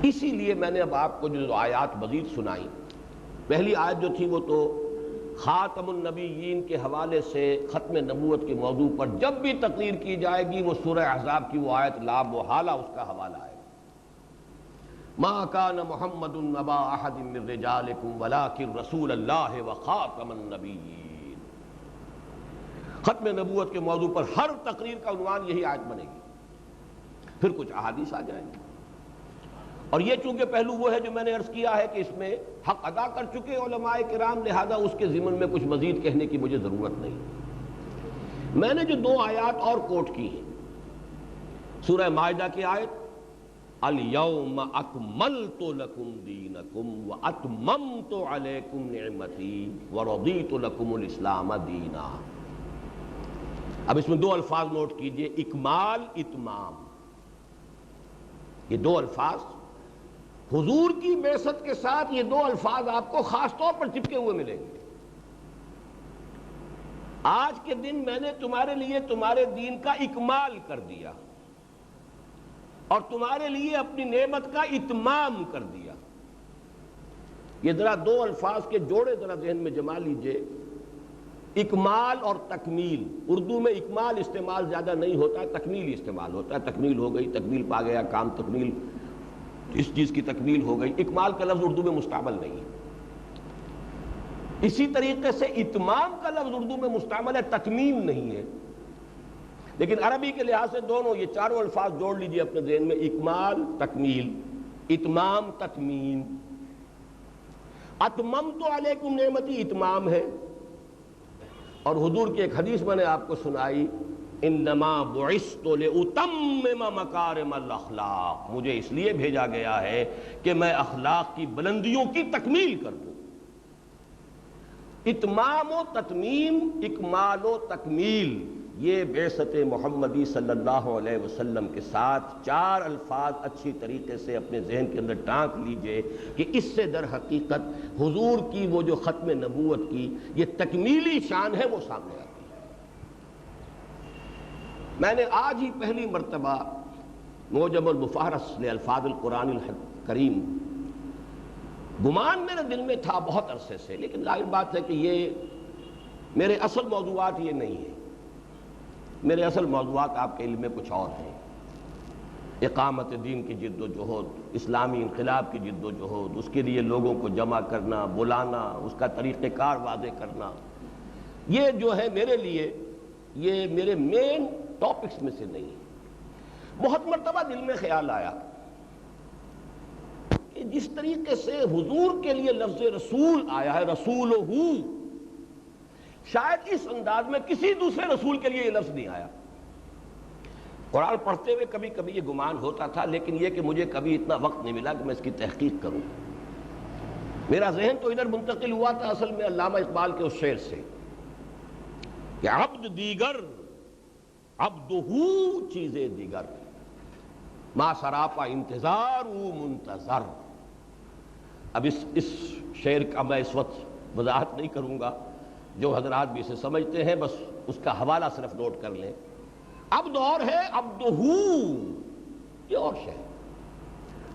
اسی لیے میں نے اب آپ کو جو آیات مزید سنائی، پہلی آیت جو تھی وہ تو خاتم النبیین کے حوالے سے ختم نبوت کے موضوع پر جب بھی تقریر کی جائے گی وہ سورہ احزاب کی وہ آیت لا محالہ اس کا حوالہ ہے۔ ما کان محمد ابا احد من رجالکم ولکن رسول اللہ وخاتم النبیین۔ ختم نبوت کے موضوع پر ہر تقریر کا عنوان یہی آیت بنے گی، پھر کچھ احادیث آ جائیں گی۔ اور یہ چونکہ پہلو وہ ہے جو میں نے عرض کیا ہے کہ اس میں حق ادا کر چکے علماء کرام، لہذا اس کے ضمن میں کچھ مزید کہنے کی مجھے ضرورت نہیں۔ میں نے جو 2 آیات اور کوٹ کی ہیں، سورہ مائدہ کی آیت الیوم اکملت لکم دینکم واتممت علیکم نعمتی ورضیت لکم الاسلام دینا۔ اب اس میں 2 الفاظ نوٹ کیجئے، اکمال، اتمام۔ یہ 2 الفاظ حضور کی بعثت کے ساتھ، یہ 2 الفاظ آپ کو خاص طور پر چپکے ہوئے ملیں گے۔ آج کے دن میں نے تمہارے لیے تمہارے دین کا اکمال کر دیا اور تمہارے لیے اپنی نعمت کا اتمام کر دیا۔ یہ ذرا 2 الفاظ کے جوڑے ذرا ذہن میں جما لیجئے، اکمال اور تکمیل۔ اردو میں اکمال استعمال زیادہ نہیں ہوتا ہے، تکمیل استعمال ہوتا ہے۔ تکمیل ہو گئی، تکمیل پا گیا کام، تکمیل، اس چیز کی تکمیل ہو گئی۔ اکمال کا لفظ اردو میں مستعمل نہیں ہے۔ اسی طریقے سے اتمام کا لفظ اردو میں مستعمل ہے، تتمیم نہیں ہے۔ لیکن عربی کے لحاظ سے دونوں یہ چاروں الفاظ جوڑ لیجئے اپنے ذہن میں، اکمال تکمیل، اتمام تتمیم۔ اتممت علیکم نعمتی اتمام ہے، اور حضور کی ایک حدیث میں نے آپ کو سنائی، انما بعثت لاتمم مکارم الاخلاق، مجھے اس لیے بھیجا گیا ہے کہ میں اخلاق کی بلندیوں کی تکمیل کر دوں۔ اتمام و تتمیم، اکمال و تکمیل، یہ بعثت محمدی صلی اللہ علیہ وسلم کے ساتھ 4 الفاظ اچھی طریقے سے اپنے ذہن کے اندر ٹانک لیجئے کہ اس سے در حقیقت حضور کی وہ جو ختم نبوت کی یہ تکمیلی شان ہے وہ سامنے آتی ہے۔ میں نے آج ہی پہلی مرتبہ موجم المفہرس لالفاظ القرآن الکریم، گمان میرے دل میں تھا بہت عرصے سے، لیکن ظاہر بات ہے کہ یہ میرے اصل موضوعات یہ نہیں ہیں۔ میرے اصل موضوعات آپ کے علم میں کچھ اور ہیں، اقامت دین کی جد و جہد، اسلامی انقلاب کی جد و جہد، اس کے لیے لوگوں کو جمع کرنا، بلانا، اس کا طریقہ کار واضح کرنا، یہ جو ہے میرے لیے یہ میرے مین ٹاپکس میں سے نہیں ہے۔ بہت مرتبہ دل میں خیال آیا کہ جس طریقے سے حضور کے لیے لفظ رسول آیا ہے، رسولہ، شاید اس انداز میں کسی دوسرے رسول کے لیے یہ لفظ نہیں آیا۔ قرآن پڑھتے ہوئے کبھی کبھی یہ گمان ہوتا تھا، لیکن یہ کہ مجھے کبھی اتنا وقت نہیں ملا کہ میں اس کی تحقیق کروں۔ میرا ذہن تو ادھر منتقل ہوا تھا اصل میں علامہ اقبال کے اس شعر سے کہ عبد دیگر عبدہو چیزیں دیگر، ما سراپا انتظار او منتظر۔ اب اس شعر کا میں اس وقت وضاحت نہیں کروں گا، جو حضرات بھی اسے سمجھتے ہیں بس اس کا حوالہ صرف نوٹ کر لیں۔ عبد اور ہے، عبدہ یہ اور شے ہے،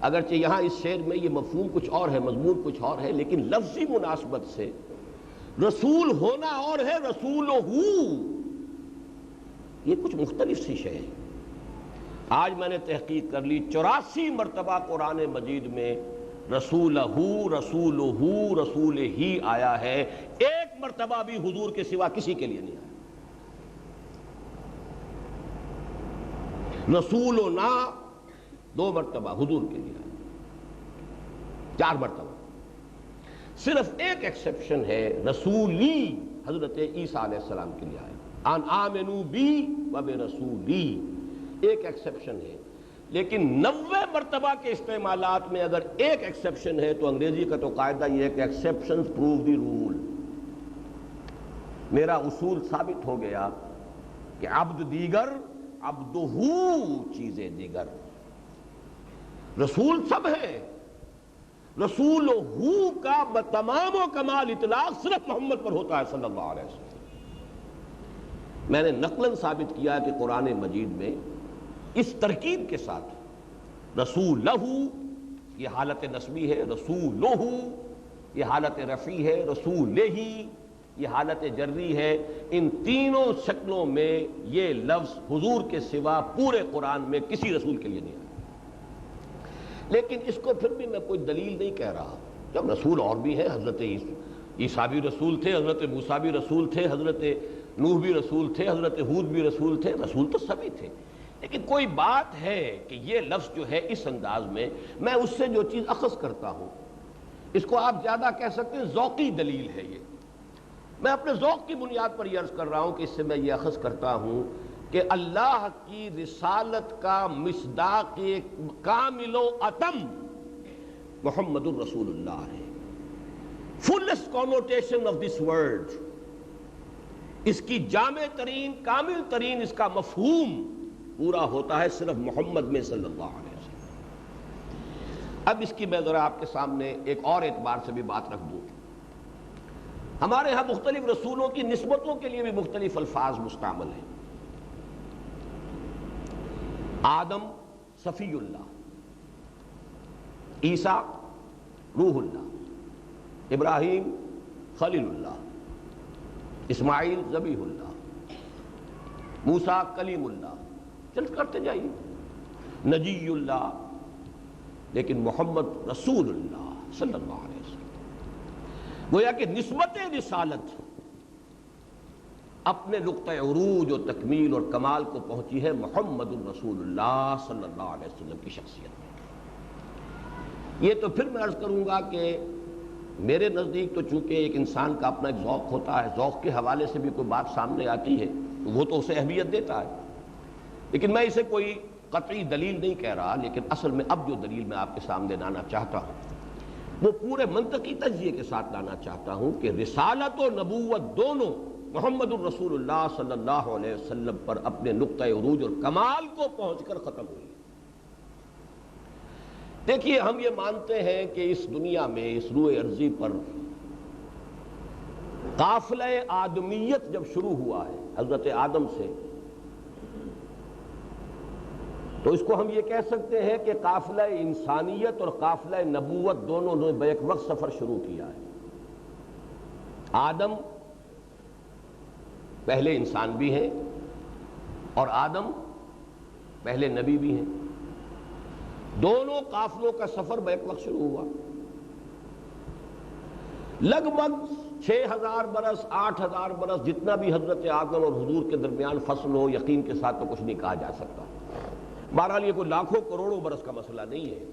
اگرچہ یہاں اس شعر میں یہ مفہوم کچھ اور ہے، مضمون کچھ اور ہے، لیکن لفظی مناسبت سے رسول ہونا اور ہے، رسولہ یہ کچھ مختلف سی شے ہے۔ آج میں نے تحقیق کر لی 84 مرتبہ قرآن مجید میں رسولہ رسولہ رسول ہی آیا ہے، ایک مرتبہ بھی حضور کے سوا کسی کے لیے نہیں آیا۔ رسولنا 2 مرتبہ حضور کے لیے آیا، 4 مرتبہ۔ صرف ایک ایکسیپشن ہے، رسولی حضرت عیسیٰ علیہ السلام کے لیے آیا، ان آمنوا بی و برسولی، ایک ایکسیپشن ہے۔ لیکن 90 مرتبہ کے استعمالات میں اگر ایک ایکسیپشن ہے تو انگریزی کا تو قاعدہ یہ ہے کہ ایکسیپشنز پروو دی رول۔ میرا اصول ثابت ہو گیا کہ عبد دیگر، عبدہ چیزیں دیگر۔ رسول سب ہے، رسول کا تمام و کمال اطلاق صرف محمد پر ہوتا ہے صلی اللہ علیہ وسلم۔ میں نے نقلاً ثابت کیا کہ قرآن مجید میں اس ترکیب کے ساتھ رسولہ یہ حالت نسبی ہے، رسولہ یہ حالت رفعی ہے، رسولہ یہ حالت جری ہے، ان تینوں شکلوں میں یہ لفظ حضور کے سوا پورے قرآن میں کسی رسول کے لیے نہیں آیا۔ لیکن اس کو پھر بھی میں کوئی دلیل نہیں کہہ رہا، جب رسول اور بھی ہیں، حضرت عیسیٰ بھی رسول تھے، حضرت موسیٰ بھی رسول تھے، حضرت نوح بھی رسول تھے، حضرت ہود بھی رسول تھے، رسول تو سبھی تھے۔ لیکن کوئی بات ہے کہ یہ لفظ جو ہے اس انداز میں اس سے جو چیز اخذ کرتا ہوں، اس کو آپ زیادہ کہہ سکتے ہیں ذوقی دلیل ہے۔ یہ میں اپنے ذوق کی بنیاد پر یہ عرض کر رہا ہوں کہ اس سے میں یہ اخذ کرتا ہوں کہ اللہ کی رسالت کا مصداق کامل و اتم محمد الرسول اللہ ہے۔ فلسٹ کنوٹیشن آف دس ورڈ، اس کی جامع ترین، کامل ترین اس کا مفہوم پورا ہوتا ہے صرف محمد میں صلی اللہ علیہ وسلم۔ اب اس کی میں ذرا آپ کے سامنے ایک اور اعتبار سے بھی بات رکھ دوں۔ ہمارے ہاں مختلف رسولوں کی نسبتوں کے لیے بھی مختلف الفاظ مستعمل ہیں۔ آدم صفی اللہ، عیسیٰ روح اللہ، ابراہیم خلیل اللہ، اسماعیل ذبیح اللہ، موسیٰ کلیم اللہ، چل کرتے جائیے، نجی اللہ، لیکن محمد رسول اللہ صلی اللہ علیہ وسلم۔ گویا کہ نسبت رسالت اپنے نقطہ عروج و تکمیل اور کمال کو پہنچی ہے محمد الرسول اللہ صلی اللہ علیہ وسلم کی شخصیت میں۔ یہ تو پھر میں عرض کروں گا کہ میرے نزدیک تو چونکہ ایک انسان کا اپنا ایک ذوق ہوتا ہے، ذوق کے حوالے سے بھی کوئی بات سامنے آتی ہے وہ تو اسے اہمیت دیتا ہے، لیکن میں اسے کوئی قطعی دلیل نہیں کہہ رہا۔ لیکن اصل میں اب جو دلیل میں آپ کے سامنے لانا چاہتا ہوں وہ پورے منطقی تجزیے کے ساتھ لانا چاہتا ہوں کہ رسالت و نبوت دونوں محمد الرسول اللہ صلی اللہ علیہ وسلم پر اپنے نقطہ عروج اور کمال کو پہنچ کر ختم ہوئی۔ دیکھیے، ہم یہ مانتے ہیں کہ اس دنیا میں، اس روئے ارضی پر قافلہ آدمیت جب شروع ہوا ہے حضرت آدم سے، تو اس کو ہم یہ کہہ سکتے ہیں کہ قافلہ انسانیت اور قافلہ نبوت دونوں نے بیک وقت سفر شروع کیا ہے۔ آدم پہلے انسان بھی ہیں اور آدم پہلے نبی بھی ہیں، دونوں قافلوں کا سفر بیک وقت شروع ہوا۔ لگ بھگ 6000 برس 8000 برس جتنا بھی حضرت آدم اور حضور کے درمیان فصل ہو، یقین کے ساتھ تو کچھ نہیں کہا جا سکتا۔ بہرحال یہ کوئی لاکھوں کروڑوں برس کا مسئلہ نہیں ہے۔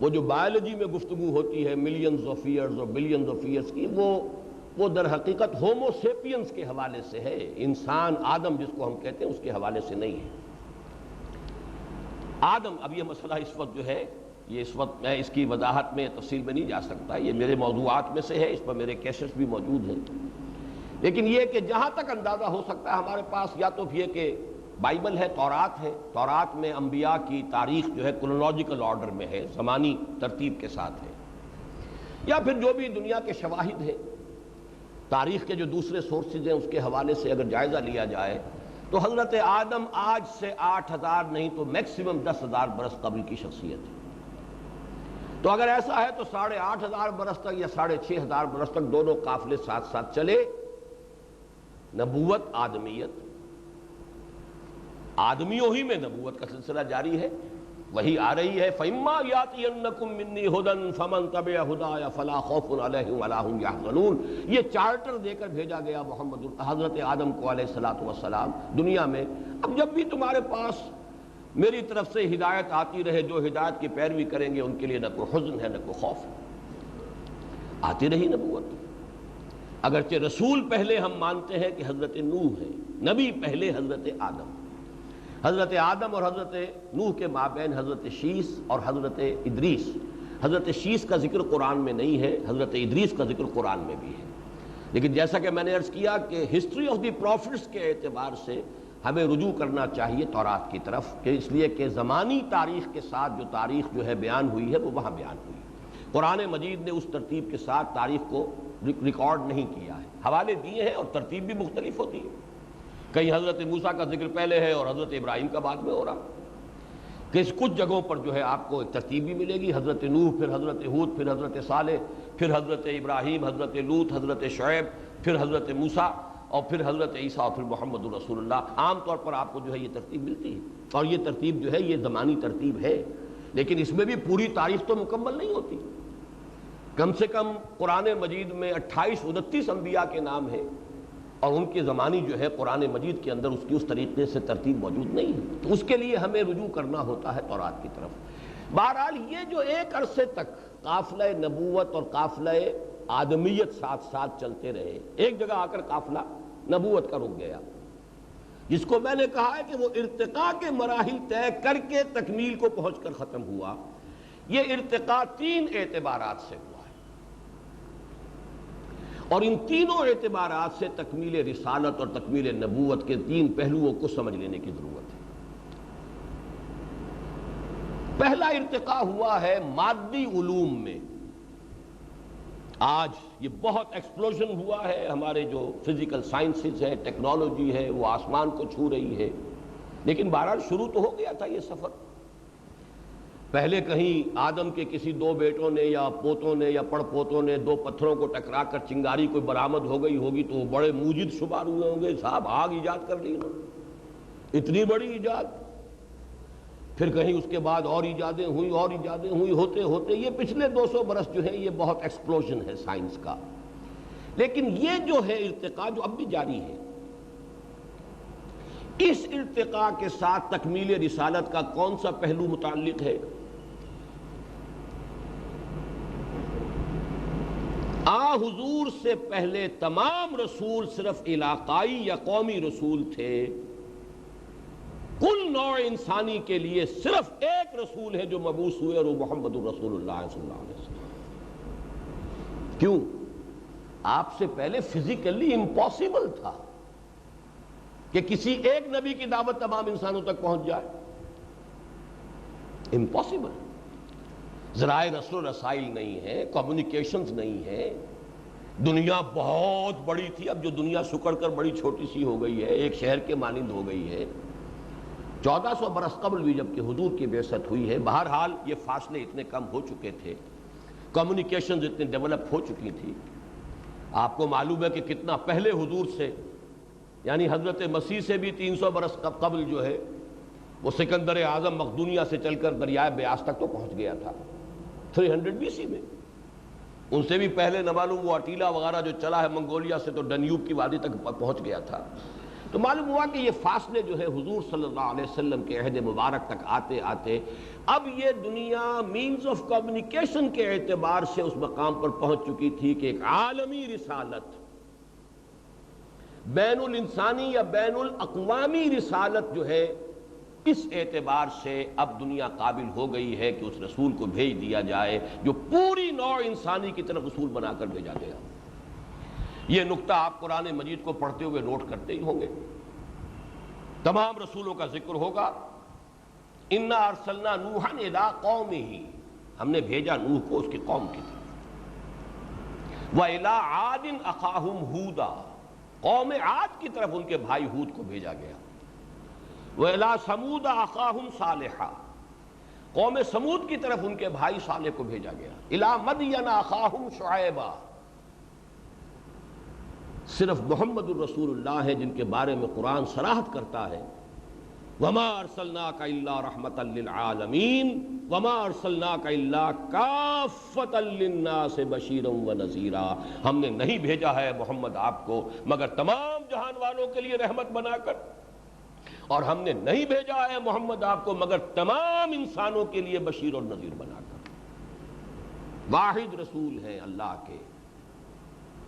وہ جو بایولوجی میں گفتگو ہوتی ہے ملینز آف ایئرز اور بلینز آف ایئرز کی، وہ در حقیقت ہومو سیپینز کے حوالے سے ہے، انسان آدم جس کو ہم کہتے ہیں اس کے حوالے سے نہیں ہے۔ آدم، اب یہ مسئلہ اس وقت جو ہے، یہ اس وقت میں اس کی وضاحت میں تفصیل میں نہیں جا سکتا، یہ میرے موضوعات میں سے ہے، اس پر میرے کیسٹس بھی موجود ہیں، لیکن یہ کہ جہاں تک اندازہ ہو سکتا ہے ہمارے پاس، یا تو یہ کہ بائبل ہے، تورات ہے، تورات میں انبیاء کی تاریخ جو ہے کرونالوجیکل آرڈر میں ہے، زمانی ترتیب کے ساتھ ہے، یا پھر جو بھی دنیا کے شواہد ہیں، تاریخ کے جو دوسرے سورسز ہیں اس کے حوالے سے اگر جائزہ لیا جائے تو حضرت آدم آج سے 8,000 نہیں تو میکسیمم 10,000 برس قبل کی شخصیت ہے۔ تو اگر ایسا ہے تو 8,500 برس تک یا 6,500 برس تک دونوں قافلے ساتھ ساتھ چلے، نبوت آدمیت، آدمیوں ہی میں نبوت کا سلسلہ جاری ہے، وہی آ رہی ہے فَإِمَّا يَأْتِيَنَّكُم مِّنِّي هُدًى فَمَن تَبِعَ هُدَايَ فَلَا خَوْفٌ عَلَيْهِمْ وَلَا هُمْ يَحْزَنُونَ۔ یہ چارٹر دے کر بھیجا گیا حضرت آدم کو علیہ السلام دنیا میں، اب جب بھی تمہارے پاس میری طرف سے ہدایت آتی رہے، جو ہدایت کی پیروی کریں گے ان کے لیے نہ کوئی حزن ہے نہ کوئی خوف ہے۔ آتی رہی نبوت، اگرچہ رسول پہلے ہم مانتے ہیں کہ حضرت نوح ہے، نبی پہلے حضرت آدم، حضرت آدم اور حضرت نوح کے مابین حضرت شیس اور حضرت ادریس۔ حضرت شیس کا ذکر قرآن میں نہیں ہے، حضرت ادریس کا ذکر قرآن میں بھی ہے، لیکن جیسا کہ میں نے عرض کیا کہ ہسٹری آف دی پروفٹس کے اعتبار سے ہمیں رجوع کرنا چاہیے تورات کی طرف، کہ اس لیے کہ زمانی تاریخ کے ساتھ جو تاریخ جو ہے بیان ہوئی ہے وہ وہاں بیان ہوئی ہے۔ قرآن مجید نے اس ترتیب کے ساتھ تاریخ کو ریکارڈ نہیں کیا ہے، حوالے دیے ہیں اور ترتیب بھی مختلف ہوتی ہے، کہیں حضرت موسیٰ کا ذکر پہلے ہے اور حضرت ابراہیم کا بعد میں ہو رہا، کہ کچھ جگہوں پر جو ہے آپ کو ایک ترتیب بھی ملے گی، حضرت نوح، پھر حضرت ہود، پھر حضرت صالح، پھر حضرت ابراہیم، حضرت لوط، حضرت شعیب، پھر حضرت موسیٰ، اور پھر حضرت عیسیٰ، اور پھر محمد رسول اللہ۔ عام طور پر آپ کو جو ہے یہ ترتیب ملتی ہے، اور یہ ترتیب جو ہے یہ زمانی ترتیب ہے، لیکن اس میں بھی پوری تاریخ تو مکمل نہیں ہوتی۔ کم سے کم قرآن مجید میں 28-29 انبیاء کے نام ہیں، اور ان کی زمانی جو ہے قرآن مجید کے اندر اس کی اس طریقے سے ترتیب موجود نہیں ہے، تو اس کے لیے ہمیں رجوع کرنا ہوتا ہے تورات کی طرف۔ بہرحال یہ جو ایک عرصے تک قافلہ نبوت اور قافلہ آدمیت ساتھ ساتھ چلتے رہے، ایک جگہ آ کر قافلہ نبوت کا رک گیا، جس کو میں نے کہا ہے کہ وہ ارتقاء کے مراحل طے کر کے تکمیل کو پہنچ کر ختم ہوا۔ یہ ارتقاء 3 اعتبارات سے ہوا ہے، اور ان تینوں اعتبارات سے تکمیل رسالت اور تکمیل نبوت کے 3 پہلوؤں کو سمجھ لینے کی ضرورت ہے۔ پہلا ارتقاء ہوا ہے مادی علوم میں۔ آج یہ بہت ایکسپلوژن ہوا ہے، ہمارے جو فزیکل سائنسز ہے، ٹیکنالوجی ہے، وہ آسمان کو چھو رہی ہے، لیکن بہرحال شروع تو ہو گیا تھا یہ سفر۔ پہلے کہیں آدم کے کسی 2 بیٹوں نے یا پوتوں نے یا پڑ پوتوں نے 2 پتھروں کو ٹکرا کر چنگاری کوئی برآمد ہو گئی ہوگی تو وہ بڑے موجد شمار ہوئے ہوں گے، صاحب آگ ایجاد کر لی انہوں نے، اتنی بڑی ایجاد۔ پھر کہیں اس کے بعد اور ایجادیں ہوئی، ہوتے ہوتے یہ پچھلے 200 برس جو ہے یہ بہت ایکسپلوژن ہے سائنس کا۔ لیکن یہ جو ہے ارتقاء جو اب بھی جاری ہے، اس ارتقاء کے ساتھ تکمیل رسالت کا کون سا پہلو متعلق ہے؟ حضور سے پہلے تمام رسول صرف علاقائی یا قومی رسول تھے، کل نوع انسانی کے لیے صرف ایک رسول ہے جو مبعوث ہوئے، اور وہ محمد رسول اللہ صلی اللہ علیہ وسلم۔ کیوں؟ آپ سے پہلے فزیکلی امپاسبل تھا کہ کسی ایک نبی کی دعوت تمام انسانوں تک پہنچ جائے، امپاسبل۔ ذرائع نشر و رسائل نہیں ہے، کمیونیکیشنز نہیں ہے، دنیا بہت بڑی تھی، اب جو دنیا سکڑ کر بڑی چھوٹی سی ہو گئی ہے، ایک شہر کے مانند ہو گئی ہے۔ 1400 برس قبل بھی جب کہ حضور کی بعثت ہوئی ہے، بہرحال یہ فاصلے اتنے کم ہو چکے تھے، کمیونیکیشنز اتنے ڈیولپ ہو چکی تھی۔ آپ کو معلوم ہے کہ کتنا پہلے حضور سے، یعنی حضرت مسیح سے بھی 300 برس قبل جو ہے وہ سکندر اعظم مقدونیہ سے چل کر دریائے بیاس تک تو پہنچ گیا تھا 300 BC میں۔ ان سے بھی پہلے نہ معلوم وہ اٹیلا وغیرہ جو چلا ہے منگولیا سے تو ڈنیوب کی وادی تک پہنچ گیا تھا۔ تو معلوم ہوا کہ یہ فاصلے جو ہے حضور صلی اللہ علیہ وسلم کے عہد مبارک تک آتے آتے اب یہ دنیا مینز آف کمیونیکیشن کے اعتبار سے اس مقام پر پہنچ چکی تھی کہ ایک عالمی رسالت، بین الانسانی یا بین الاقوامی رسالت جو ہے، اس اعتبار سے اب دنیا قابل ہو گئی ہے کہ اس رسول کو بھیج دیا جائے جو پوری نوع انسانی کی طرف رسول بنا کر بھیجا گیا۔ یہ نقطہ آپ قرآن مجید کو پڑھتے ہوئے نوٹ کرتے ہی ہوں گے۔ تمام رسولوں کا ذکر ہوگا. انا ارسلنا نوحا الی قومہ، ہم نے بھیجا نوح کو اس کی قوم کی طرف. وَإِلَىٰ عَادٍ أَخَاهُمْ هُودًا، قوم عاد کی طرف ان کے بھائی ہود کو بھیجا گیا. وَإِلَىٰ ثَمُودَ أَخَاهُمْ صَالِحًا، قوم سمود کی طرف ان کے بھائی صالح کو بھیجا گیا. إِلَىٰ مَدْيَنَ أَخَاهُمْ شُعَيْبًا، صرف محمد الرسول اللہ ہے جن کے بارے میں قرآن صراحت کرتا ہے وَمَا أَرْسَلْنَاكَ إِلَّا رَحْمَةً لِّلْعَالَمِينَ وَمَا أَرْسَلْنَاكَ إِلَّا كَافَّةً لِّلنَّاسِ بَشِيرًا وَنَذِيرًا، ہم نے نہیں بھیجا ہے محمد آپ کو مگر تمام جہان والوں کے لیے رحمت بنا کر، اور ہم نے نہیں بھیجا ہے محمد آپ کو مگر تمام انسانوں کے لیے بشیر اور نذیر بنا کر. واحد رسول ہیں اللہ کے،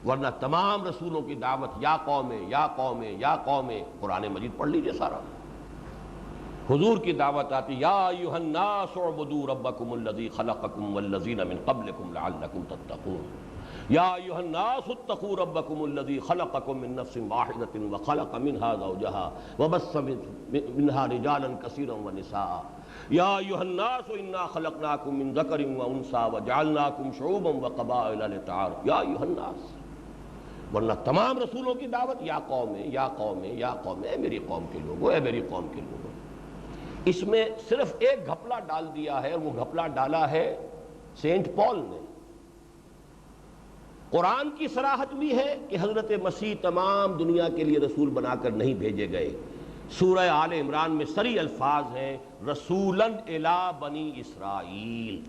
ورنہ تمام رسولوں کی دعوت یا قوم یا قوم یا قوم. قرآن مجید پڑھ لیجئے سارا. حضور کی دعوت آتی یا ایھا الناس اعبدوا ربکم الذی خلقکم والذین من قبلکم لعلکم تتقون. یا ایھا الناس اتقوا ربکم الذی خلقکم من نفس واحدۃ وخلق منها زوجها وبث منها رجالا کثیرا ونساء. یا ایھا الناس انا خلقناکم من ذکر وانثی وجعلناکم شعوبا وقبائل لتعارفوا. یا ایھا الناس، ورنہ تمام رسولوں کی دعوت یا قوم یا قوم یا قوم، اے میری قوم کے لوگوں، اے میری قوم کے لوگوں. اس میں صرف ایک گھپلا ڈال دیا ہے، اور وہ گھپلا ڈالا ہے سینٹ پال نے. قرآن کی صراحت بھی ہے کہ حضرت مسیح تمام دنیا کے لیے رسول بنا کر نہیں بھیجے گئے. سورہ آل عمران میں صریح الفاظ ہیں رسولاً الی بنی اسرائیل،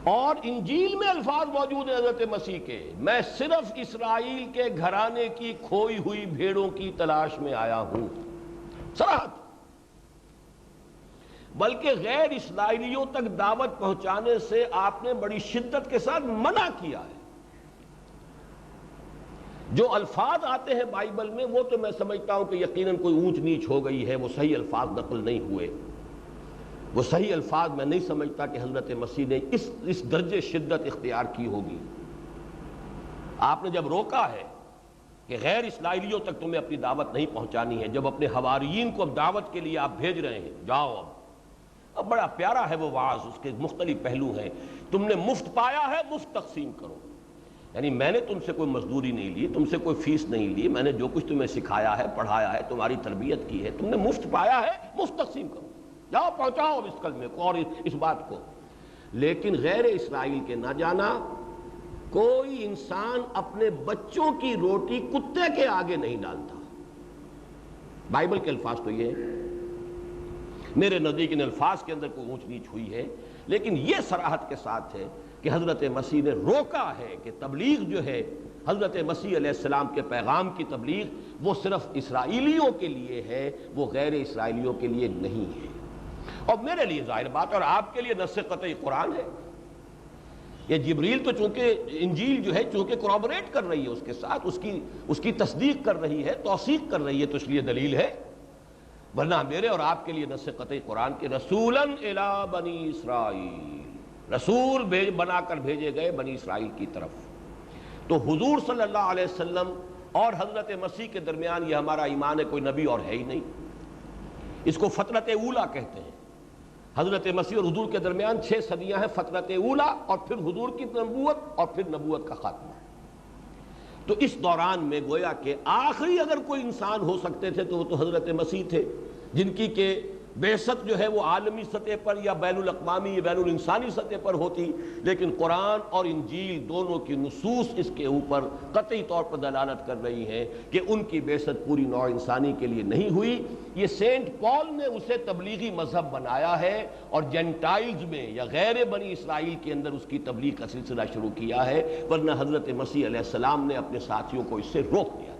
اور انجیل میں الفاظ موجود ہیں حضرت مسیح کے، میں صرف اسرائیل کے گھرانے کی کھوئی ہوئی بھیڑوں کی تلاش میں آیا ہوں. صراحت. بلکہ غیر اسرائیلیوں تک دعوت پہنچانے سے آپ نے بڑی شدت کے ساتھ منع کیا ہے. جو الفاظ آتے ہیں بائبل میں وہ تو میں سمجھتا ہوں کہ یقیناً کوئی اونچ نیچ ہو گئی ہے، وہ صحیح الفاظ نقل نہیں ہوئے. وہ صحیح الفاظ میں نہیں سمجھتا کہ حضرت مسیح نے اس درجے شدت اختیار کی ہوگی. آپ نے جب روکا ہے کہ غیر اسرائیلیوں تک تمہیں اپنی دعوت نہیں پہنچانی ہے، جب اپنے حواریین کو اب دعوت کے لیے آپ بھیج رہے ہیں، جاؤ اب بڑا پیارا ہے وہ وعظ، اس کے مختلف پہلو ہیں. تم نے مفت پایا ہے، مفت تقسیم کرو. یعنی میں نے تم سے کوئی مزدوری نہیں لی، تم سے کوئی فیس نہیں لی، میں نے جو کچھ تمہیں سکھایا ہے، پڑھایا ہے، تمہاری تربیت کی ہے، تم نے مفت پایا ہے، مفت تقسیم کرو. جاؤ پہنچاؤ اس کلمے کو اور اس بات کو. لیکن غیر اسرائیل کے نہ جانا، کوئی انسان اپنے بچوں کی روٹی کتے کے آگے نہیں ڈالتا. بائبل کے الفاظ تو یہ ہیں. میرے نزدیک ان الفاظ کے اندر کوئی اونچ نیچ ہوئی ہے، لیکن یہ صراحت کے ساتھ ہے کہ حضرت مسیح نے روکا ہے کہ تبلیغ جو ہے، حضرت مسیح علیہ السلام کے پیغام کی تبلیغ وہ صرف اسرائیلیوں کے لیے ہے، وہ غیر اسرائیلیوں کے لیے نہیں ہے. اور میرے لیے ظاہر بات اور آپ کے لیے نص قطعی قرآن ہے. یہ جبریل تو چونکہ انجیل جو ہے چونکہ کورابوریٹ کر رہی ہے اس کے ساتھ، اس کی تصدیق کر رہی ہے، توثیق کر رہی ہے، تو اس لیے دلیل ہے. ورنہ میرے اور آپ کے لیے نص قطعی قرآن کے رسولاً الی بنی اسرائیل، رسول بنا کر بھیجے گئے بنی اسرائیل کی طرف. تو حضور صلی اللہ علیہ وسلم اور حضرت مسیح کے درمیان یہ ہمارا ایمان ہے، کوئی نبی اور ہے ہی نہیں. اس کو فترت اولا کہتے ہیں. حضرت مسیح اور حضور کے درمیان 6 صدیاں ہیں، فترت اولا، اور پھر حضور کی نبوت، اور پھر نبوت کا خاتمہ. تو اس دوران میں گویا کہ آخری اگر کوئی انسان ہو سکتے تھے تو وہ تو حضرت مسیح تھے، جن کی کہ بعثت جو ہے وہ عالمی سطح پر یا بین الاقوامی یا بین الانسانی سطح پر ہوتی. لیکن قرآن اور انجیل دونوں کی نصوص اس کے اوپر قطعی طور پر دلالت کر رہی ہیں کہ ان کی بعثت پوری نوع انسانی کے لیے نہیں ہوئی. یہ سینٹ پال نے اسے تبلیغی مذہب بنایا ہے اور جینٹائلز میں یا غیر بنی اسرائیل کے اندر اس کی تبلیغ کا سلسلہ شروع کیا ہے، ورنہ حضرت مسیح علیہ السلام نے اپنے ساتھیوں کو اس سے روک دیا.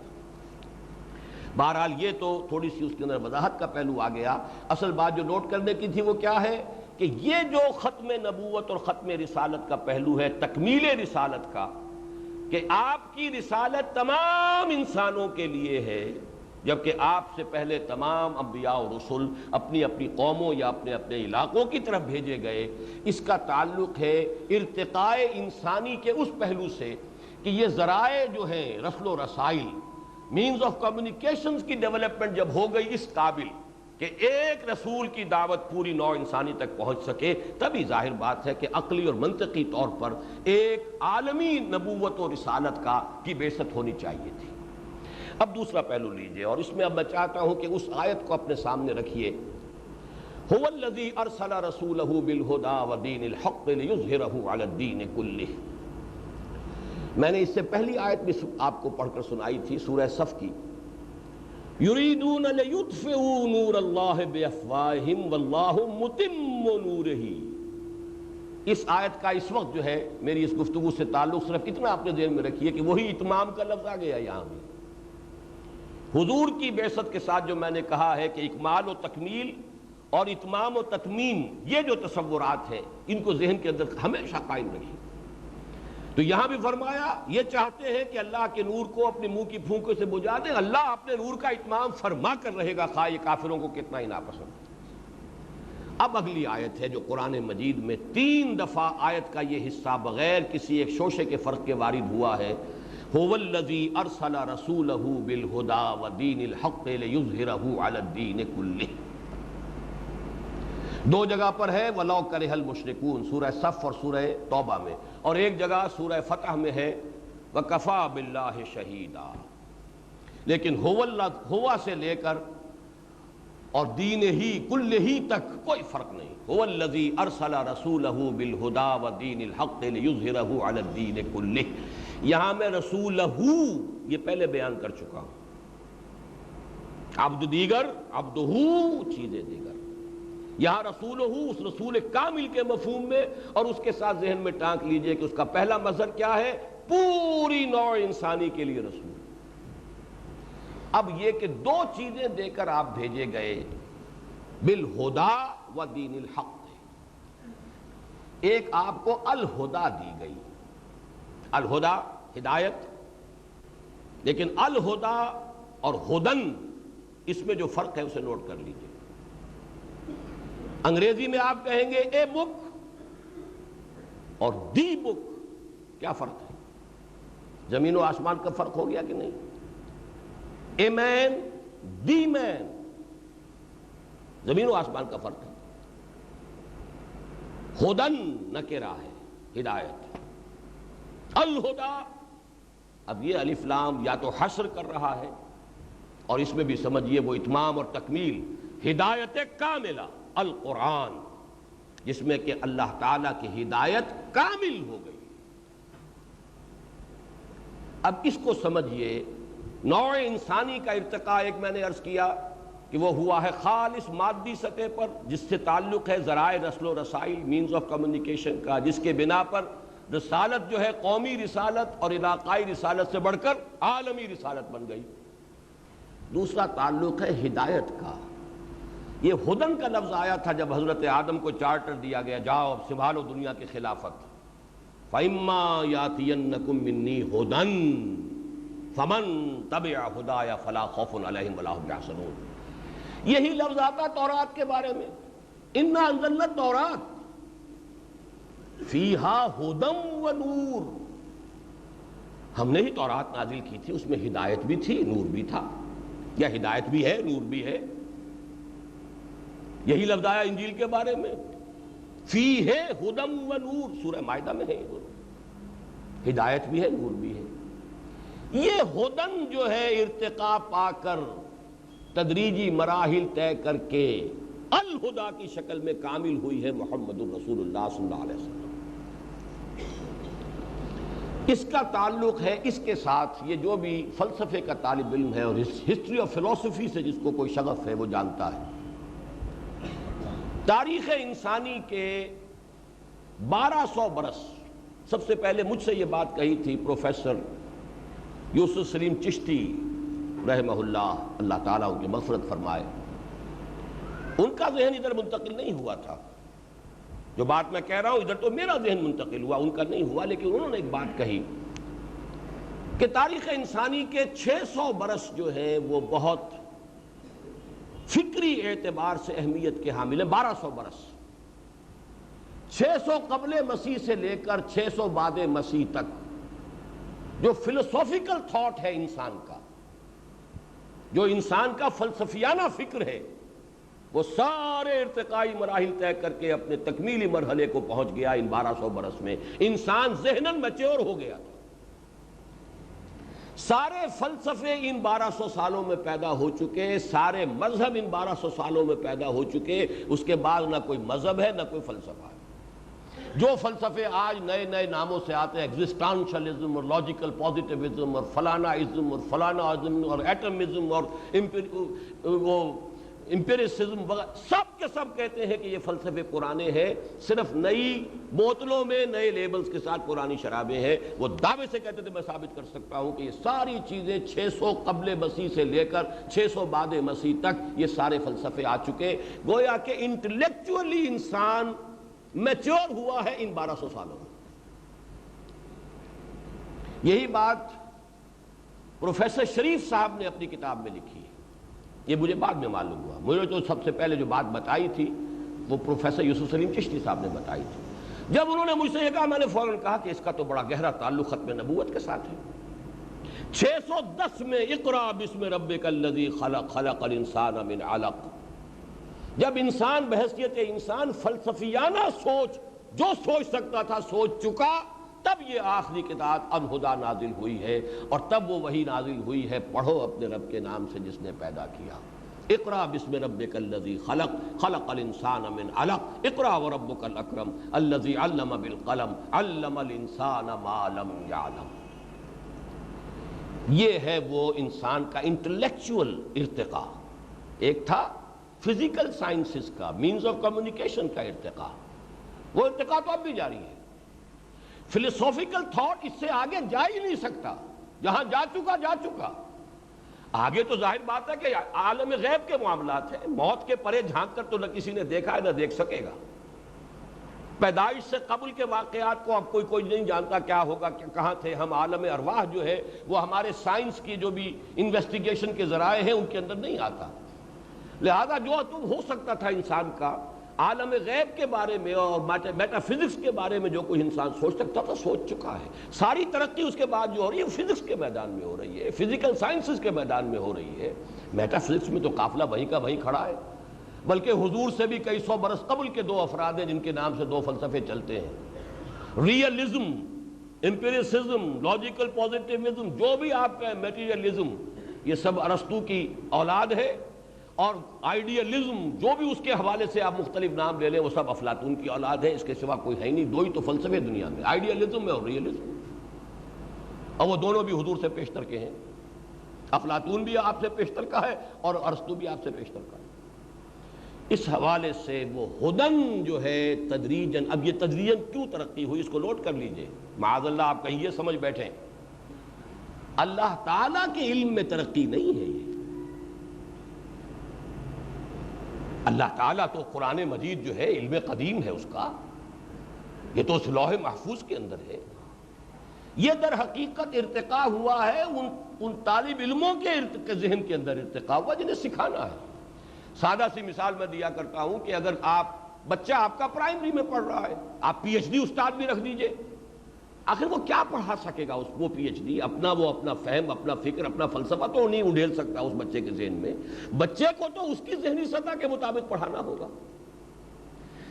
بہرحال یہ تو تھوڑی سی اس کے اندر وضاحت کا پہلو آ گیا. اصل بات جو نوٹ کرنے کی تھی وہ کیا ہے کہ یہ جو ختم نبوت اور ختم رسالت کا پہلو ہے، تکمیل رسالت کا، کہ آپ کی رسالت تمام انسانوں کے لیے ہے، جبکہ آپ سے پہلے تمام انبیاء اور رسل اپنی اپنی قوموں یا اپنے اپنے علاقوں کی طرف بھیجے گئے. اس کا تعلق ہے ارتقاء انسانی کے اس پہلو سے کہ یہ ذرائع جو ہیں رسل و رسائل، مینز آف کمیونیکیشنز کی ڈیولپمنٹ جب ہو گئی اس قابل کہ ایک رسول کی دعوت پوری نوع انسانی تک پہنچ سکے، تبھی ظاہر بات ہے کہ عقلی اور منطقی طور پر ایک عالمی نبوت و رسالت کی بعثت ہونی چاہیے تھی۔ اب دوسرا پہلو لیجئے، اور اس میں اب میں چاہتا ہوں کہ اس آیت کو اپنے سامنے رکھیے، هو الذی ارسل رسولہ بالہدی ودین الحق لیظہرہ علی الدین کلہ۔ میں نے اس سے پہلی آیت بھی آپ کو پڑھ کر سنائی تھی، سورہ صف کی، یریدون لیطفئوا نور اللہ بافواہہم واللہ متم نورہ۔ اس آیت کا اس وقت جو ہے میری اس گفتگو سے تعلق صرف اتنا اپنے ذہن میں رکھیے کہ وہی اتمام کا لفظ آ گیا یہاں بھی۔ حضور کی بعثت کے ساتھ جو میں نے کہا ہے کہ اکمال و تکمیل اور اتمام و تتمیم، یہ جو تصورات ہیں ان کو ذہن کے اندر ہمیشہ قائم رکھیے۔ تو یہاں بھی فرمایا یہ چاہتے ہیں کہ اللہ کے نور کو اپنے منہ کی پھونکوں سے بجھا دیں، اللہ اپنے نور کا اتمام فرما کر رہے گا، خواہ یہ کافروں کو کتنا ہی ناپسند۔ اب اگلی آیت ہے جو قرآن مجید میں 3 دفعہ آیت کا یہ حصہ بغیر کسی ایک شوشے کے فرق کے وارد ہوا ہے، هو الذی ارسل رسولہ بالہدی ودین الحق لیظہرہ علی الدین کلہ۔ 2 جگہ پر ہے وَلَوْ كَرِهَ الْمُشْرِكُونَ، سورہ صف اور سورہ توبہ میں، اور ایک جگہ سورہ فتح میں ہے وَكَفَى بِاللَّهِ شَهِيدًا۔ لیکن ہوا سے لے کر اور دین ہی کل ہی تک کوئی فرق نہیں۔ هو الذی ارسل رسولہ بالہدی ودین الحق لیظہرہ علی الدین کلہ۔ یہاں میں رسولہ یہ پہلے بیان کر چکا ہوں، عبد دیگر، عبدہ چیزیں دیگر۔ یہاں رسولہ اس رسول کامل کے مفہوم میں، اور اس کے ساتھ ذہن میں ٹانک لیجئے کہ اس کا پہلا مظہر کیا ہے، پوری نوع انسانی کے لیے رسول۔ اب یہ کہ 2 چیزیں دے کر آپ بھیجے گئے، بالہدی و دین الحق۔ ایک آپ کو الہدی دی گئی، الہدی ہدایت، لیکن الہدی اور ہدن اس میں جو فرق ہے اسے نوٹ کر لیجئے۔ انگریزی میں آپ کہیں گے اے بک اور دی بک، کیا فرق ہے؟ زمین و آسمان کا فرق ہو گیا کہ نہیں؟ اے مین، دی مین، زمین و آسمان کا فرق ہے۔ ہدن نکرہ ہے، ہدایت۔ الہدی، اب یہ الف لام یا تو حصر کر رہا ہے، اور اس میں بھی سمجھیے وہ اتمام اور تکمیل، ہدایت کاملہ القرآن، جس میں کہ اللہ تعالیٰ کی ہدایت کامل ہو گئی۔ اب اس کو سمجھیے، نوع انسانی کا ارتقاء ایک میں نے عرض کیا کہ وہ ہوا ہے خالص مادی سطح پر، جس سے تعلق ہے ذرائع رسل و رسائل، مینز آف کمیونیکیشن کا، جس کے بنا پر رسالت جو ہے قومی رسالت اور علاقائی رسالت سے بڑھ کر عالمی رسالت بن گئی۔ دوسرا تعلق ہے ہدایت کا۔ یہ ہدن کا لفظ آیا تھا جب حضرت آدم کو چارٹر دیا گیا، جاؤ اب سنبھالو دنیا کی خلافت۔ فَإِمَّا يَأْتِيَنَّكُم مِّنِّي هُدًى فَمَن تَبِعَ هُدَايَ فَلَا خَوْفٌ عَلَيْهِمْ وَلَا هُمْ يَحْزَنُونَ۔ یہی لفظ آتا تورات کے بارے میں، اِنَّا أَنزَلْنَا التَّوْرَاةَ فِيهَا هُدًى وَنُورٌ۔ ہم نے ہی تورات نازل کی تھی، اس میں ہدایت بھی تھی، نور بھی تھا، یا ہدایت بھی ہے، نور بھی ہے۔ یہی لفظ آیا انجیل کے بارے میں، فیہ ہدی و نور، سورہ مائدہ میں ہے، ہدایت بھی ہے، نور بھی ہے۔ یہ ہدن جو ہے ارتقاء پا کر تدریجی مراحل طے کر کے الہدی کی شکل میں کامل ہوئی ہے محمد الرسول اللہ صلی اللہ علیہ وسلم۔ اس کا تعلق ہے اس کے ساتھ، یہ جو بھی فلسفے کا طالب علم ہے اور ہسٹری آف فلسفی سے جس کو کوئی شغف ہے وہ جانتا ہے، تاریخ انسانی کے 1200 برس، سب سے پہلے مجھ سے یہ بات کہی تھی پروفیسر یوسف سلیم چشتی رحمہ اللہ، اللہ تعالیٰ ان کی مغفرت فرمائے۔ ان کا ذہن ادھر منتقل نہیں ہوا تھا، جو بات میں کہہ رہا ہوں ادھر تو میرا ذہن منتقل ہوا، ان کا نہیں ہوا، لیکن انہوں نے ایک بات کہی کہ تاریخ انسانی کے 600 برس جو ہیں وہ بہت فکری اعتبار سے اہمیت کے حامل ہیں۔ 1200 برس، 600 قبل مسیح سے لے کر 600 بعد مسیح تک جو فلسافیکل تھاٹ ہے انسان کا، جو انسان کا فلسفیانہ فکر ہے وہ سارے ارتقائی مراحل طے کر کے اپنے تکمیلی مرحلے کو پہنچ گیا ان 1200 برس میں. انسان ذہناً میچور ہو گیا تھا. سارے فلسفے ان 1200 سالوں میں پیدا ہو چکے، سارے مذہب ان 1200 سالوں میں پیدا ہو چکے. اس کے بعد نہ کوئی مذہب ہے نہ کوئی فلسفہ ہے. جو فلسفے آج نئے نئے ناموں سے آتے ہیں، ایگزسٹانشلزم اور لاجیکل پازیٹیوزم اور فلانا ازم اور فلانا ازم اور ایٹمزم اور امپیریسزم وغیرہ، سب کے سب کہتے ہیں کہ یہ فلسفے پرانے ہیں، صرف نئی بوتلوں میں نئے لیبلز کے ساتھ پرانی شرابیں ہیں. وہ دعوے سے کہتے تھے، میں ثابت کر سکتا ہوں کہ یہ ساری چیزیں 600 قبل مسیح سے لے کر 600 بعد مسیح تک یہ سارے فلسفے آ چکے. گویا کہ انٹلیکچولی انسان میچور ہوا ہے ان 1200 سالوں میں. یہی بات پروفیسر شریف صاحب نے اپنی کتاب میں لکھی ہے. یہ مجھے بعد میں معلوم ہوا. مجھے تو سب سے پہلے جو بات بتائی تھی وہ پروفیسر یوسف سلیم چشتی صاحب نے بتائی تھی. جب انہوں نے مجھ سے یہ کہا، میں نے فوراً کہا کہ اس کا تو بڑا گہرا تعلق ختم نبوت کے ساتھ ہے. 610 میں اقرا بسم ربک الذی خلق خلق الانسان من علق. جب انسان بحیثیت انسان فلسفیانہ سوچ جو سوچ سکتا تھا سوچ چکا، تب یہ آخری کتاب الہدیٰ نازل ہوئی ہے. اور تب وہ وحی نازل ہوئی ہے، پڑھو اپنے رب کے نام سے جس نے پیدا کیا. اقرا بسم ربک الذی خلق خلق الانسان من علق اقرا وربک الاکرم الذی علم بالقلم علم الانسان ما لم یعلم. یہ ہے وہ انسان کا انٹلیکچول ارتقاء. ایک تھا فزیکل سائنسز کا، مینز آف کمیونیکیشن کا ارتقاء. وہ ارتقاء تو اب بھی جاری ہے. فلسافیکل تھاٹ اس سے آگے جا ہی نہیں سکتا. جہاں جا چکا. آگے تو ظاہر بات ہے کہ عالم غیب کے معاملات ہیں. موت کے پرے جھانک کر تو نہ کسی نے دیکھا ہے نہ دیکھ سکے گا. پیدائش سے قبل کے واقعات کو اب کوئی نہیں جانتا کیا ہوگا، کہاں تھے ہم. عالم ارواح جو ہے وہ ہمارے سائنس کی جو بھی انویسٹیگیشن کے ذرائع ہیں ان کے اندر نہیں آتا. لہذا جو ہو سکتا تھا انسان کا عالم غیب کے بارے میں اور میٹا فزکس کے بارے میں جو کوئی انسان سوچ سکتا تھا سوچ چکا ہے. ساری ترقی اس کے بعد جو ہو رہی ہے فزکس کے میدان میں ہو رہی ہے، فزیکل سائنسز کے میدان میں ہو رہی ہے. میٹا فزکس میں تو قافلہ وہیں کا وہیں کھڑا ہے. بلکہ حضور سے بھی کئی سو برس قبل کے 2 افراد ہیں جن کے نام سے 2 فلسفے چلتے ہیں. ریئلزم، امپیریسزم، لاجیکل پازیٹیوزم، جو بھی آپ کا میٹیریلزم، یہ سب ارسطو کی اولاد ہے. اور آئیڈیالزم جو بھی اس کے حوالے سے آپ مختلف نام لے لیں وہ سب افلاطون کی اولاد ہے. اس کے سوا کوئی ہے نہیں. 2 ہی تو فلسفے دنیا میں، آئیڈیالزم اور ریئلزم. اور وہ دونوں بھی حضور سے پیشتر کے ہیں. افلاطون بھی آپ سے پیشتر کا ہے اور ارسطو بھی آپ سے پیشتر کا ہے. اس حوالے سے وہ ہدن جو ہے تدریجاً، اب یہ تدریجاً کیوں ترقی ہوئی اس کو نوٹ کر لیجئے. معاذ اللہ آپ کہیں یہ سمجھ بیٹھیں اللہ تعالیٰ کے علم میں ترقی نہیں ہے. یہ اللہ تعالیٰ تو قرآن مجید جو ہے علم قدیم ہے اس کا، یہ تو اس لوح محفوظ کے اندر ہے. یہ در حقیقت ارتقاء ہوا ہے ان طالب علموں کے ذہن کے اندر ارتقاء ہوا جنہیں سکھانا ہے. سادہ سی مثال میں دیا کرتا ہوں کہ اگر بچہ آپ کا پرائمری میں پڑھ رہا ہے، آپ پی ایچ ڈی استاد بھی رکھ دیجئے، آخر وہ کیا پڑھا سکے گا؟ وہ پی ایچ ڈی اپنا فہم، اپنا فکر، اپنا فلسفہ تو نہیں انڈیل سکتا اس بچے کے ذہن میں. بچے کو تو اس کی ذہنی سطح کے مطابق پڑھانا ہوگا.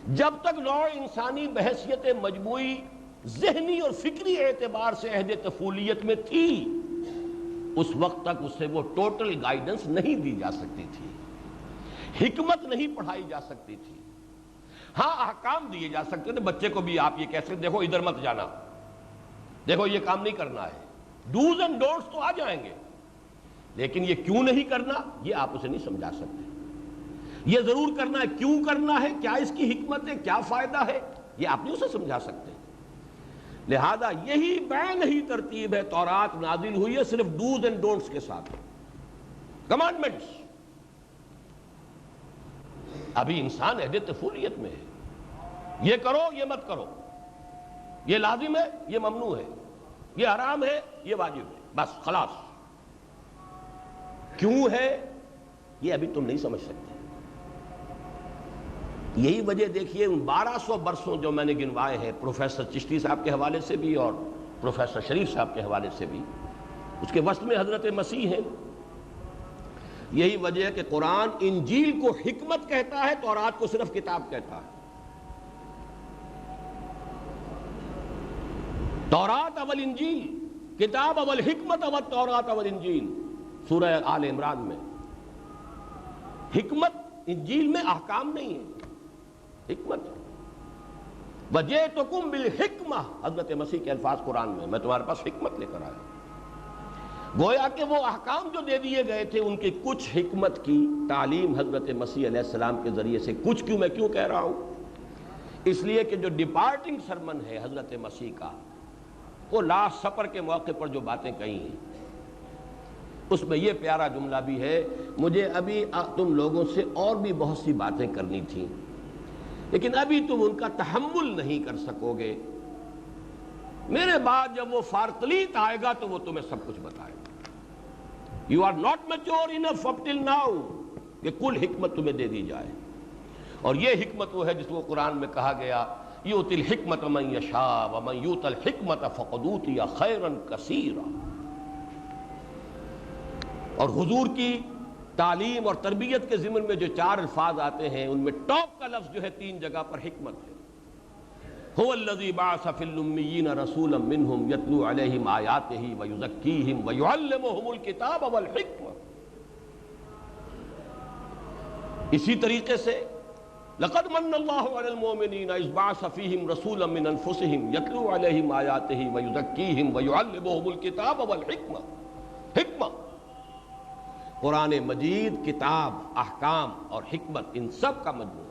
جب تک نوع انسانی بحیثیت مجموعی ذہنی اور فکری اعتبار سے عہد طفولیت میں تھی، اس وقت تک اسے وہ ٹوٹل گائیڈنس نہیں دی جا سکتی تھی، حکمت نہیں پڑھائی جا سکتی تھی. ہاں احکام دیے جا سکتے تھے. بچے کو بھی آپ یہ کہہ سکتے دیکھو ادھر مت جانا، دیکھو یہ کام نہیں کرنا ہے. ڈوز اینڈ ڈونٹس تو آ جائیں گے، لیکن یہ کیوں نہیں کرنا یہ آپ اسے نہیں سمجھا سکتے. یہ ضرور کرنا ہے، کیوں کرنا ہے، کیا اس کی حکمت ہے، کیا فائدہ ہے، یہ آپ نہیں اسے سمجھا سکتے. لہذا یہی بین ہی ترتیب ہے. تورات نازل ہوئی ہے صرف ڈوز اینڈ ڈونٹس کے ساتھ، کمانڈمنٹس. ابھی انسان عہد طفولیت میں ہے. یہ کرو، یہ مت کرو، یہ لازم ہے، یہ ممنوع ہے، یہ حرام ہے، یہ واجب ہے، بس خلاص. کیوں ہے یہ ابھی تم نہیں سمجھ سکتے. یہی وجہ دیکھیے ان 1200 برسوں جو میں نے گنوائے ہیں پروفیسر چشتی صاحب کے حوالے سے بھی اور پروفیسر شریف صاحب کے حوالے سے بھی، اس کے وسط میں حضرت مسیح ہیں. یہی وجہ ہے کہ قرآن انجیل کو حکمت کہتا ہے، تورات کو صرف کتاب کہتا ہے۔ تورات اول انجیل، کتاب اول حکمت اول تورات اول انجیل، سورہ آل عمران میں۔ حکمت انجیل میں احکام نہیں ہے، حکمت۔ وَجِئْتُكُمْ بِالْحِکْمَہ، حضرت مسیح کے الفاظ قرآن میں تمہارے پاس حکمت لے کر آیا۔ گویا کہ وہ احکام جو دے دیے گئے تھے ان کی کچھ حکمت کی تعلیم حضرت مسیح علیہ السلام کے ذریعے سے، کچھ کیوں، میں کیوں کہہ رہا ہوں؟ اس لیے کہ جو ڈپارٹنگ سرمن ہے حضرت مسیح کا، وہ لاسٹ سپر کے موقع پر جو باتیں کہی ہیں، اس میں یہ پیارا جملہ بھی ہے، مجھے ابھی تم لوگوں سے اور بھی بہت سی باتیں کرنی تھیں، لیکن ابھی تم ان کا تحمل نہیں کر سکو گے، میرے بعد جب وہ فارتلیت آئے گا تو وہ تمہیں سب کچھ بتائے گا۔ You are not mature enough up till now کہ کل حکمت تمہیں دے دی جائے، اور یہ حکمت وہ ہے جس کو قرآن میں کہا گیا یؤتی الحکمت من یشاء ومن یؤت الحکمت فقد اوتی خیرا کثیرا۔ اور حضور کی تعلیم اور تربیت کے ضمن میں جو 4 الفاظ آتے ہیں ان میں ٹاپ کا لفظ جو ہے 3 جگہ پر حکمت ہے۔ هو الذی بعث فی الامیین رسولا منہم یتلو علیہم آیاتہ ویزکیہم ویعلمہم الکتاب والحکمہ۔ اسی طریقے سے لقد من اللہ علی المؤمنین اذ بعث فیہم رسولا من انفسہم یتلو علیہم آیاتہ ویزکیہم ویعلمہم الکتاب والحکمہ۔ حکمہ، قرآن مجید کتاب، احکام اور حکمت، ان سب کا مجموعہ۔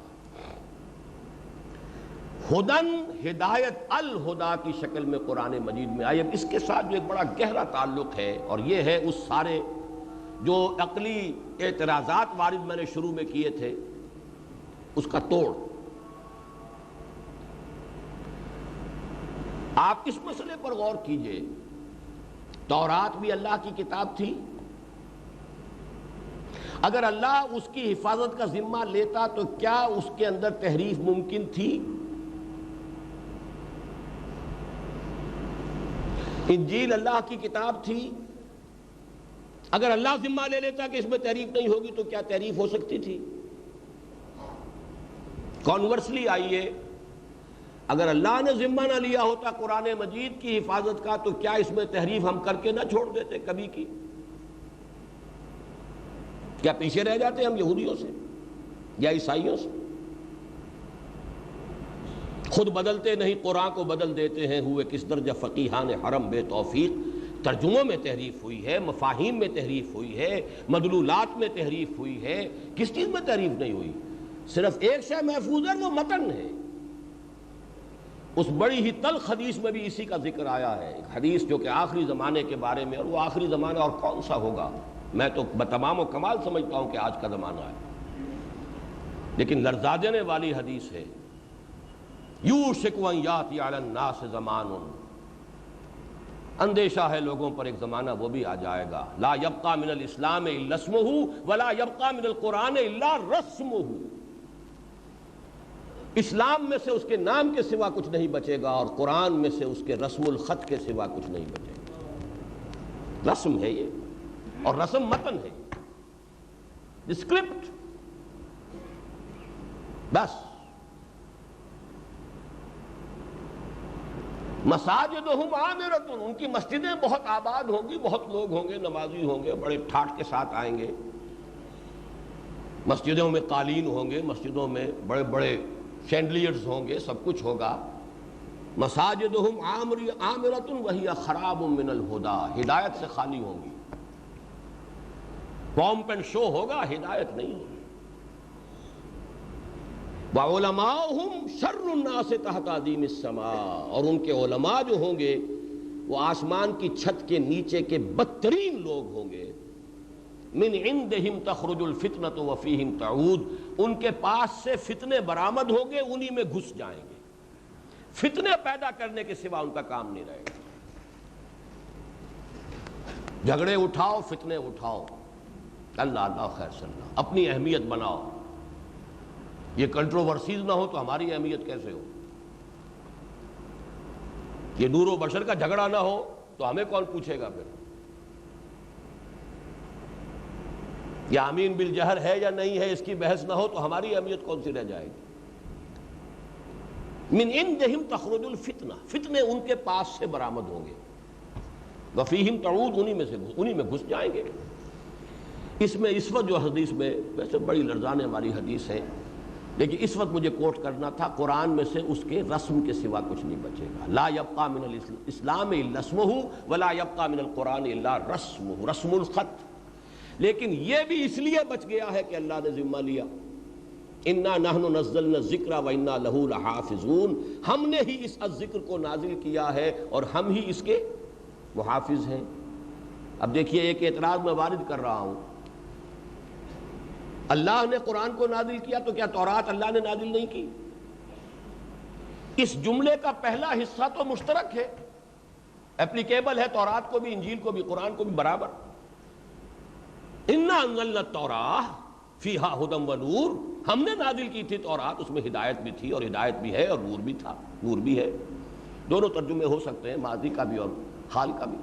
ہدن، ہدایت، الہدا کی شکل میں قرآن مجید میں آئی۔ اب اس کے ساتھ جو ایک بڑا گہرا تعلق ہے، اور یہ ہے اس سارے جو عقلی اعتراضات وارد میں نے شروع میں کیے تھے اس کا توڑ۔ آپ اس مسئلے پر غور کیجئے، تورات بھی اللہ کی کتاب تھی، اگر اللہ اس کی حفاظت کا ذمہ لیتا تو کیا اس کے اندر تحریف ممکن تھی؟ انجیل اللہ کی کتاب تھی، اگر اللہ ذمہ لے لیتا کہ اس میں تحریف نہیں ہوگی تو کیا تحریف ہو سکتی تھی؟ کانورسلی آئیے، اگر اللہ نے ذمہ نہ لیا ہوتا قرآن مجید کی حفاظت کا تو کیا اس میں تحریف ہم کر کے نہ چھوڑ دیتے کبھی کی؟ کیا پیچھے رہ جاتے ہم یہودیوں سے یا عیسائیوں سے؟ خود بدلتے نہیں، قرآن کو بدل دیتے ہیں، ہوئے کس درجہ فقیہان حرم بے توفیق۔ ترجموں میں تحریف ہوئی ہے، مفاہیم میں تحریف ہوئی ہے، مدلولات میں تحریف ہوئی ہے، کس چیز میں تحریف نہیں ہوئی؟ صرف ایک شے محفوظ ہے، وہ متن ہے۔ اس بڑی ہی تلخ حدیث میں بھی اسی کا ذکر آیا ہے، ایک حدیث جو کہ آخری زمانے کے بارے میں، اور وہ آخری زمانہ اور کون سا ہوگا؟ میں تو بتمام و کمال سمجھتا ہوں کہ آج کا زمانہ ہے، لیکن لرزا دینے والی حدیث ہے۔ یوشک ان یاتی علی الناس زمان، اندیشہ ہے لوگوں پر ایک زمانہ وہ بھی آ جائے گا، لا یبقى من الاسلام الا اسمہ ولا یبقى من القرآن الا رسمہ، اسلام میں سے اس کے نام کے سوا کچھ نہیں بچے گا، اور قرآن میں سے اس کے رسم الخط کے سوا کچھ نہیں بچے گا۔ رسم ہے یہ، اور رسم متن ہے، اسکرپٹ، بس۔ مساجدہم عامرۃ، ان کی مسجدیں بہت آباد ہوں گی، بہت لوگ ہوں گے، نمازی ہوں گے، بڑے ٹھاٹ کے ساتھ آئیں گے، مسجدوں میں قالین ہوں گے، مسجدوں میں بڑے بڑے شینڈلیئرز ہوں گے، سب کچھ ہوگا۔ مساجدہم عامرۃ وہی خراب من الہدی، ہدایت سے خالی ہوں گی، پومپ اینڈ شو ہوگا، ہدایت نہیں ہوگی۔ وعلماؤہم شر الناس تحت عظیم السماء، اور ان کے علماء جو ہوں گے وہ آسمان کی چھت کے نیچے کے بدترین لوگ ہوں گے۔ من عندہم تخرج الفتنۃ وفیہم تعود، ان کے پاس سے فتنے برآمد ہوں گے، انہی میں گھس جائیں گے، فتنے پیدا کرنے کے سوا ان کا کام نہیں رہے گا۔ جھگڑے اٹھاؤ، فتنے اٹھاؤ، اللہ اللہ خیر صلی اللہ، اپنی اہمیت بناؤ۔ یہ کنٹروورسیز نہ ہو تو ہماری اہمیت کیسے ہو؟ یہ نور و بشر کا جھگڑا نہ ہو تو ہمیں کون پوچھے گا پھر؟ یہ آمین بالجہر ہے یا نہیں ہے اس کی بحث نہ ہو تو ہماری اہمیت کون سی رہ جائے گی؟ من عندہم تخرج الفتنہ، فتنے ان کے پاس سے برآمد ہوں گے، وفیہم تعود، انہی میں گھس جائیں گے۔ اس میں اس وقت جو حدیث میں، ویسے بڑی لرزانے والی حدیث ہے لیکن اس وقت مجھے کوٹ کرنا تھا، قرآن میں سے اس کے رسم کے سوا کچھ نہیں بچے گا۔ لا یبقى من الاسلام الا اسمہ ولا یبقى من القرآن الا رسمہ، رسم الخط۔ لیکن یہ بھی اس لیے بچ گیا ہے کہ اللہ نے ذمہ لیا، انا نحن نزلنا الذکر وانا لہ لحافظون، ہم نے ہی اس ذکر کو نازل کیا ہے اور ہم ہی اس کے محافظ ہیں۔ اب دیکھیے ایک اعتراض میں وارد کر رہا ہوں، اللہ نے قرآن کو نازل کیا تو کیا تورات اللہ نے نازل نہیں کی؟ اس جملے کا پہلا حصہ تو مشترک ہے، اپلیکیبل ہے تورات کو بھی، انجیل کو بھی، قرآن کو بھی برابر۔ انا انزلنا التوراۃ فیہا ھدی ونور، ہم نے نازل کی تھی تورات، اس میں ہدایت بھی تھی اور ہدایت بھی ہے اور نور بھی تھا، نور بھی ہے، دونوں ترجمے ہو سکتے ہیں، ماضی کا بھی اور حال کا بھی۔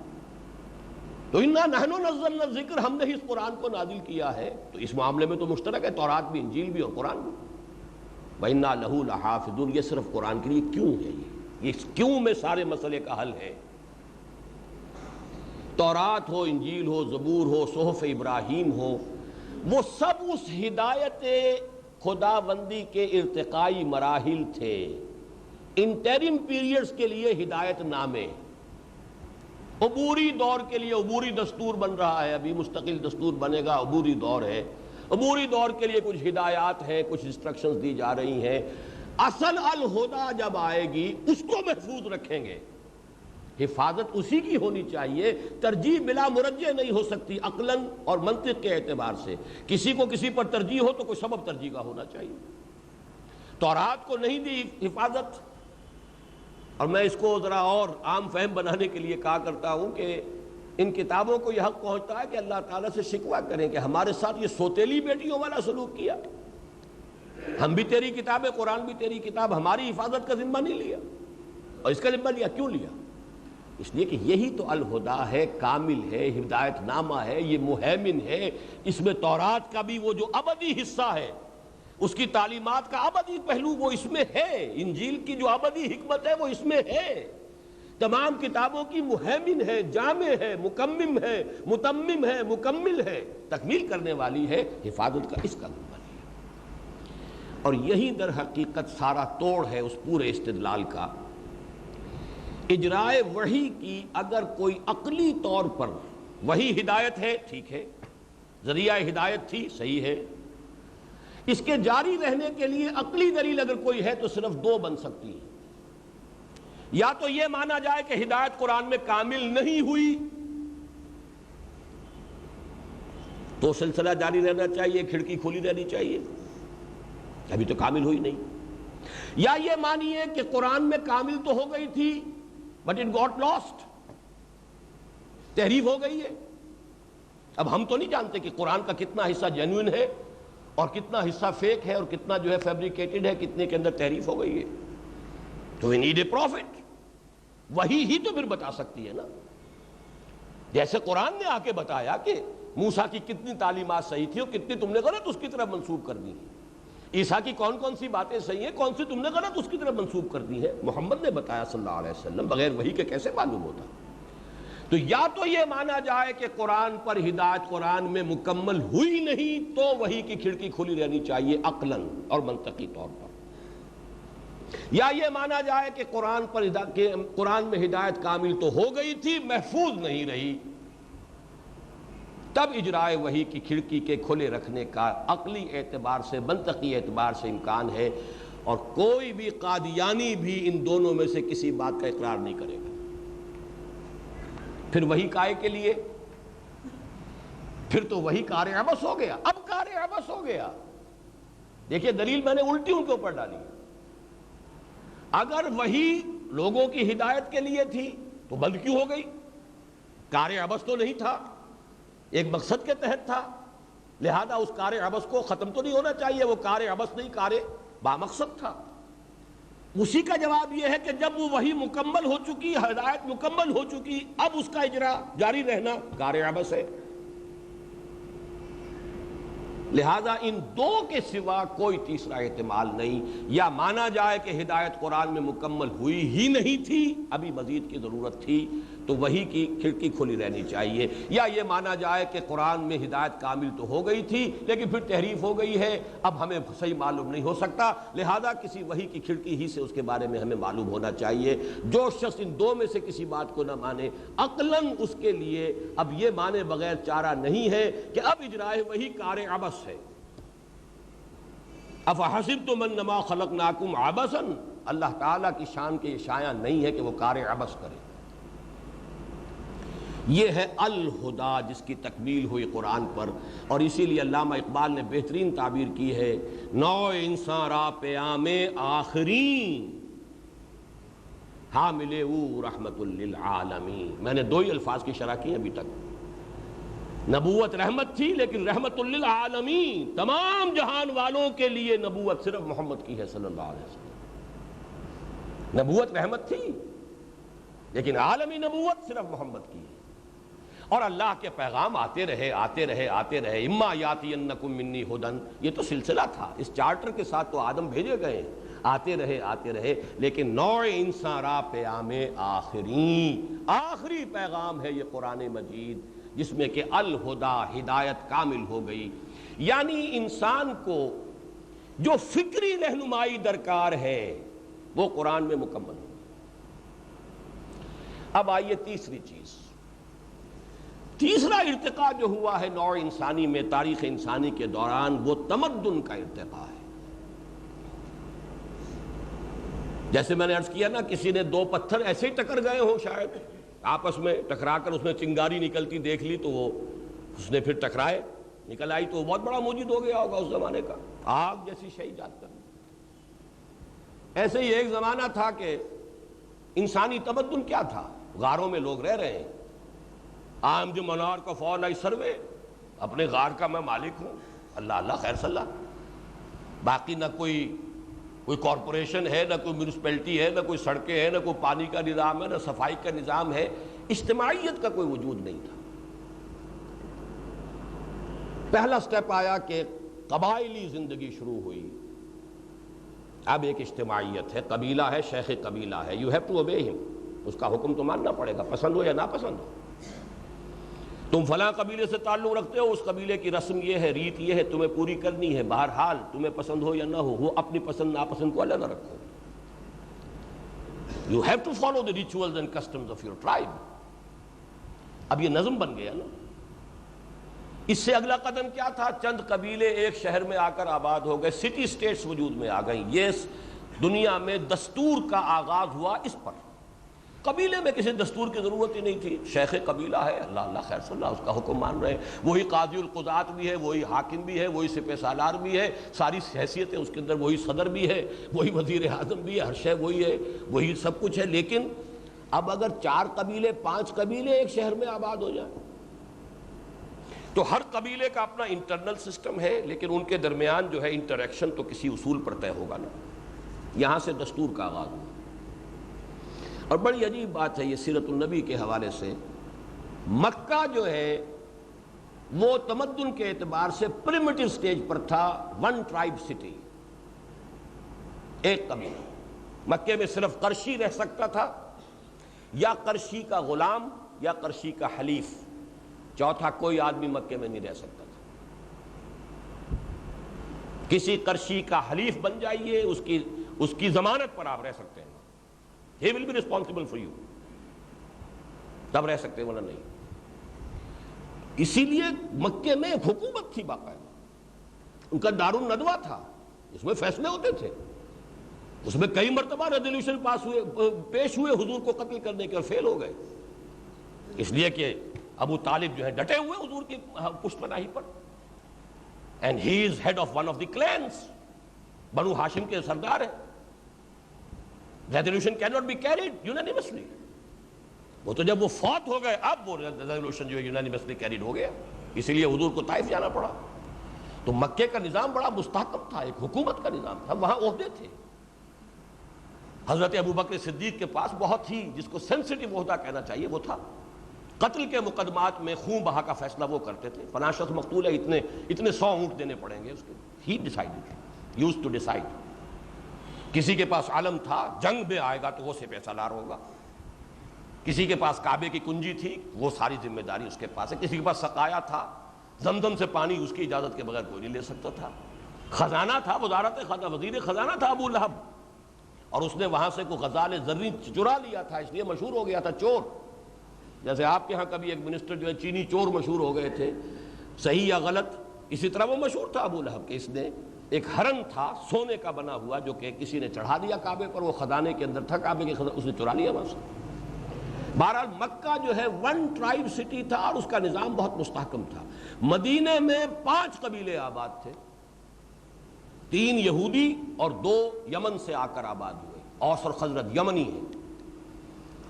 تو انا نحن نزلنا الذکر، ہم نے ہی اس قرآن کو نازل کیا ہے، تو اس معاملے میں تو مشترک ہے، تورات بھی، انجیل بھی اور قرآن بھی۔ وَإِنَّا لَهُ لَحَافِظُونَ، یہ صرف قرآن کے لیے کیوں ہے، یہ کیوں میں سارے مسئلے کا حل ہے۔ تورات ہو، انجیل ہو، زبور ہو، صحف ابراہیم ہو، وہ سب اس ہدایت خداوندی کے ارتقائی مراحل تھے، انٹرم پیریڈز کے لیے ہدایت نامے، عبوری دور کے لیے عبوری دستور بن رہا ہے، ابھی مستقل دستور بنے گا، عبوری دور ہے، عبوری دور کے لیے کچھ ہدایات ہیں، کچھ انسٹرکشنز دی جا رہی ہیں۔ اصل الہدیٰ جب آئے گی اس کو محفوظ رکھیں گے، حفاظت اسی کی ہونی چاہیے، ترجیح بلا مرجح نہیں ہو سکتی عقلاً اور منطق کے اعتبار سے، کسی کو کسی پر ترجیح ہو تو کوئی سبب ترجیح کا ہونا چاہیے۔ تورات کو نہیں دی حفاظت، اور میں اس کو ذرا اور عام فہم بنانے کے لیے کہا کرتا ہوں کہ ان کتابوں کو یہ حق پہنچتا ہے کہ اللہ تعالیٰ سے شکوہ کریں کہ ہمارے ساتھ یہ سوتیلی بیٹیوں والا سلوک کیا، ہم بھی تیری کتاب ہے، قرآن بھی تیری کتاب، ہماری حفاظت کا ذمہ نہیں لیا، اور اس کا ذمہ لیا کیوں لیا؟ اس لیے کہ یہی تو الہدیٰ ہے، کامل ہے، ہدایت نامہ ہے، یہ مہیمن ہے، اس میں تورات کا بھی وہ جو ابدی حصہ ہے، اس کی تعلیمات کا ابدی پہلو وہ اس میں ہے، انجیل کی جو ابدی حکمت ہے وہ اس میں ہے، تمام کتابوں کی مہیمن ہے، جامع ہے، مکمم ہے، متمم ہے، مکمل ہے، تکمیل کرنے والی ہے، حفاظت کا اس کا ذمہ لیا۔ اور یہی در حقیقت سارا توڑ ہے اس پورے استدلال کا۔ اجرائے وحی کی اگر کوئی عقلی طور پر وہی ہدایت ہے، ٹھیک ہے، ذریعہ ہدایت تھی، صحیح ہے، اس کے جاری رہنے کے لیے عقلی دلیل اگر کوئی ہے تو صرف دو بن سکتی ہے، یا تو یہ مانا جائے کہ ہدایت قرآن میں کامل نہیں ہوئی تو سلسلہ جاری رہنا چاہیے، کھڑکی کھلی رہنی چاہیے، ابھی تو کامل ہوئی نہیں، یا یہ مانیے کہ قرآن میں کامل تو ہو گئی تھی بٹ اٹ گاٹ لاسٹ، تحریف ہو گئی ہے۔ اب ہم تو نہیں جانتے کہ قرآن کا کتنا حصہ جینوئن ہے اور کتنا حصہ فیک ہے اور کتنا جو ہے فیبریکیٹڈ ہے، کتنے کے اندر تحریف ہو گئی ہے، تو وی نیڈ اے پروفٹ، وہی ہی تو پھر بتا سکتی ہے نا۔ جیسے قرآن نے آ کے بتایا کہ موسیٰ کی کتنی تعلیمات صحیح تھی اور کتنی تم نے غلط اس کی طرف منسوب کر دی، عیسیٰ کی کون کون سی باتیں صحیح ہیں، کون سی تم نے غلط اس کی طرف منسوب کر دی ہے، محمد نے بتایا صلی اللہ علیہ وسلم، بغیر وحی کے کیسے معلوم ہوتا؟ تو یا تو یہ مانا جائے کہ قرآن پر ہدایت قرآن میں مکمل ہوئی نہیں تو وحی کی کھڑکی کھلی رہنی چاہیے عقلاً اور منطقی طور پر، یا یہ مانا جائے کہ قرآن میں ہدایت کامل تو ہو گئی تھی، محفوظ نہیں رہی، تب اجرائے وحی کی کھڑکی کے کھلے رکھنے کا عقلی اعتبار سے، منطقی اعتبار سے امکان ہے، اور کوئی بھی قادیانی بھی ان دونوں میں سے کسی بات کا اقرار نہیں کرے گا۔ پھر وہی کائے کے لیے، پھر تو وہی کار عبث ہو گیا، اب کار عبث ہو گیا۔ دیکھیے دلیل میں نے الٹی ان کے اوپر ڈالی، اگر وہی لوگوں کی ہدایت کے لیے تھی تو بند کیوں ہو گئی؟ کار عبث تو نہیں تھا، ایک مقصد کے تحت تھا، لہذا اس کار عبث کو ختم تو نہیں ہونا چاہیے، وہ کار عبث نہیں، کار بامقصد تھا۔ اسی کا جواب یہ ہے کہ جب وہ وحی مکمل ہو چکی، ہدایت مکمل ہو چکی، اب اس کا اجرا جاری رہنا کار عبث ہے۔ لہذا ان دو کے سوا کوئی تیسرا احتمال نہیں. یا مانا جائے کہ ہدایت قرآن میں مکمل ہوئی ہی نہیں تھی، ابھی مزید کی ضرورت تھی تو وہی کی کھڑکی کھلی رہنی چاہیے، یا یہ مانا جائے کہ قرآن میں ہدایت کامل تو ہو گئی تھی لیکن پھر تحریف ہو گئی ہے، اب ہمیں صحیح معلوم نہیں ہو سکتا، لہذا کسی وحی کی کھڑکی ہی سے اس کے بارے میں ہمیں معلوم ہونا چاہیے. جو شخص ان دو میں سے کسی بات کو نہ مانے، عقلاً اس کے لیے اب یہ مانے بغیر چارہ نہیں ہے کہ اب اجرائے وحی کار عبث ہے. افحسبتم انما خلقناکم عبثا، اللہ تعالیٰ کی شان کے یہ شایع نہیں ہے کہ وہ کار عبث کرے. یہ ہے الہدا جس کی تکمیل ہوئی قرآن پر، اور اسی لیے علامہ اقبال نے بہترین تعبیر کی ہے، نوع انسان را پیام آخرین حامل او رحمت للعالمین. میں نے دو ہی الفاظ کی شرح کی ابھی تک. نبوت رحمت تھی لیکن رحمت للعالمین، تمام جہان والوں کے لیے نبوت صرف محمد کی ہے صلی اللہ علیہ وسلم. نبوت رحمت تھی لیکن عالمی نبوت صرف محمد کی ہے. اور اللہ کے پیغام آتے رہے آتے رہے آتے رہے. اما یاتینکم منی ہدن، یہ تو سلسلہ تھا، اس چارٹر کے ساتھ تو آدم بھیجے گئے، آتے رہے، لیکن نوع انسان را پیام آخری پیغام ہے یہ قرآن مجید، جس میں کہ الہدا ہدایت کامل ہو گئی. یعنی انسان کو جو فکری رہنمائی درکار ہے وہ قرآن میں مکمل ہو. اب آئیے تیسری چیز، تیسرا ارتقاء جو ہوا ہے نوع انسانی میں تاریخ انسانی کے دوران، وہ تمدن کا ارتقاء ہے. جیسے میں نے عرض کیا نا، کسی نے دو پتھر ایسے ہی ٹکر گئے ہوں، شاید آپس میں ٹکرا کر اس میں چنگاری نکلتی دیکھ لی تو وہ اس نے پھر ٹکرائے، نکل آئی تو وہ بہت بڑا موجود ہو گیا ہوگا اس زمانے کا، آگ جیسی شے ایجاد کر. ایسے ہی ایک زمانہ تھا کہ انسانی تمدن کیا تھا، غاروں میں لوگ رہ رہے ہیں. آم جو منار کا فون آئی سروے، اپنے غار کا میں مالک ہوں، اللہ اللہ خیر صلاح. باقی نہ کوئی کارپوریشن ہے، نہ کوئی میونسپلٹی ہے، نہ کوئی سڑکیں ہیں، نہ کوئی پانی کا نظام ہے، نہ صفائی کا نظام ہے. اجتماعیت کا کوئی وجود نہیں تھا. پہلا سٹیپ آیا کہ قبائلی زندگی شروع ہوئی. اب ایک اجتماعیت ہے، قبیلہ ہے، شیخ قبیلہ ہے، یو ہیو ٹو اوبے ہم، اس کا حکم تو ماننا پڑے گا، پسند ہو یا نہ پسند ہو. تم فلاں قبیلے سے تعلق رکھتے ہو، اس قبیلے کی رسم یہ ہے، ریت یہ ہے، تمہیں پوری کرنی ہے. بہرحال تمہیں پسند ہو یا نہ ہو، وہ اپنی پسند ناپسند کو الگ نہ رکھو. You have to follow the rituals and customs of your tribe. اب یہ نظم بن گیا نا. اس سے اگلا قدم کیا تھا؟ چند قبیلے ایک شہر میں آ کر آباد ہو گئے، سٹی سٹیٹس وجود میں آ گئیں. یہ دنیا میں دستور کا آغاز ہوا اس پر. قبیلے میں کسی دستور کی ضرورت ہی نہیں تھی. شیخ قبیلہ ہے، اللہ اللہ خیر صلی اللہ، اس کا حکم مان رہے ہیں. وہی قاضی القضات بھی ہے، وہی حاکم بھی ہے، وہی سپہ سالار بھی ہے، ساری حیثیتیں اس کے اندر، وہی صدر بھی ہے، وہی وزیر اعظم بھی ہے، ہر شے وہی ہے، وہی سب کچھ ہے. لیکن اب اگر 4 قبیلے 5 قبیلے ایک شہر میں آباد ہو جائیں تو ہر قبیلے کا اپنا انٹرنل سسٹم ہے، لیکن ان کے درمیان جو ہے انٹریکشن تو کسی اصول پر طے ہوگا نا. یہاں سے دستور کا آغاز ہوا. اور بڑی عجیب بات ہے یہ سیرت النبی کے حوالے سے، مکہ جو ہے وہ تمدن کے اعتبار سے پریمیٹو سٹیج پر تھا. 1 ٹرائب سٹی، ایک قبیلہ. مکے میں صرف قرشی رہ سکتا تھا، یا قرشی کا غلام یا قرشی کا حلیف. چوتھا کوئی آدمی مکے میں نہیں رہ سکتا تھا. کسی قرشی کا حلیف بن جائیے، اس کی ضمانت پر آپ رہ سکتے ہیں. He will be responsible for you. تب رہ سکتے ورنہ نہیں. اسی لیے مکے میں ایک حکومت تھی باقاعدہ، ان کا دارالندوہ تھا، اس میں فیصلے ہوتے تھے. اس میں کئی مرتبہ ریزولوشن پیش ہوئے حضور کو قتل کرنے کے، اور فیل ہو گئے. اس لیے کہ ابو طالب جو ہے ڈٹے ہوئے حضور کی پشت پناہی پر. And he is head of one of the clans, Banu Hashim کے سردار ہیں. Resolution can not be carried unanimously. وہ تو جب وہ فوت ہو گئے اب وہ ریزولوشن جو ہے یونانیمسلی کیریڈ ہو گیا. اسی لیے حضور کو طائف جانا پڑا. تو مکے کا نظام بڑا مستحکم تھا، ایک حکومت کا نظام تھا. وہاں عہدے تھے. حضرت ابوبکر صدیق کے پاس بہت ہی، جس کو سینسٹیو عہدہ کہنا چاہیے، وہ تھا. قتل کے مقدمات میں خون بہا کا فیصلہ وہ کرتے تھے. فلاں شخص مقتول ہے، اتنے 100 اونٹ دینے پڑیں گے اس کے. ہی ڈیسائیڈڈ، یوزڈ ٹو ڈیسائیڈ. کسی کے پاس علم تھا، جنگ میں آئے گا تو وہ سپہ سالار ہوگا. کسی کے پاس کعبے کی کنجی تھی، وہ ساری ذمہ داری اس کے پاس ہے. کسی کے پاس سقایا تھا، زمزم سے پانی اس کی اجازت کے بغیر کوئی نہیں لے سکتا تھا. خزانہ تھا، وزیر خزانہ تھا ابو لہب، اور اس نے وہاں سے کوئی غزال زرین چرا لیا تھا، اس لیے مشہور ہو گیا تھا چور. جیسے آپ کے ہاں کبھی ایک منسٹر جو ہے چینی چور مشہور ہو گئے تھے، صحیح یا غلط، اسی طرح وہ مشہور تھا ابو لہب کہ اس نے ایک ہرن تھا سونے کا بنا ہوا جو کہ کسی نے چڑھا دیا کعبے پر، وہ خزانے کے اندر تھا، کعبے کے خزانے اس نے چرا لیا وہاں سے. بہرحال مکہ جو ہے 1 ٹرائب سٹی تھا اور اس کا نظام بہت مستحکم تھا. مدینے میں 5 قبیلے آباد تھے، 3 یہودی اور 2 یمن سے آ کر آباد ہوئے. اوس اور خزرج یمنی ہیں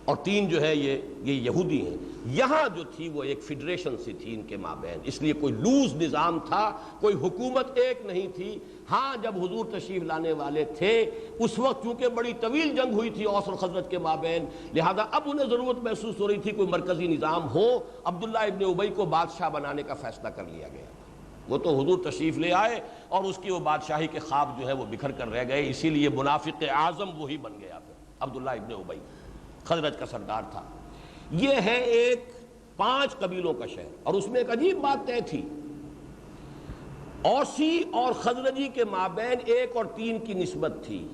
اور 3 جو ہے یہ یہودی ہیں. یہاں جو تھی وہ ایک فیڈریشن سی تھی ان کے مابین، اس لیے کوئی لوز نظام تھا، کوئی حکومت ایک نہیں تھی. ہاں جب حضور تشریف لانے والے تھے اس وقت چونکہ بڑی طویل جنگ ہوئی تھی اوس اور خزرج کے مابین، لہذا اب انہیں ضرورت محسوس ہو رہی تھی کوئی مرکزی نظام ہو. عبداللہ ابن ابی کو بادشاہ بنانے کا فیصلہ کر لیا گیا. وہ تو حضور تشریف لے آئے اور اس کی وہ بادشاہی کے خواب جو ہے وہ بکھر کر رہ گئے. اسی لیے منافق اعظم وہی بن گیا پھر عبداللہ ابن ابی، خزرج کا سردار تھا. یہ ہے ایک 5 قبیلوں کا شہر، اور اس میں ایک عجیب بات طے تھی. اوسی اور خزرجی کے مابین 1 اور 3 کی نسبت تھی.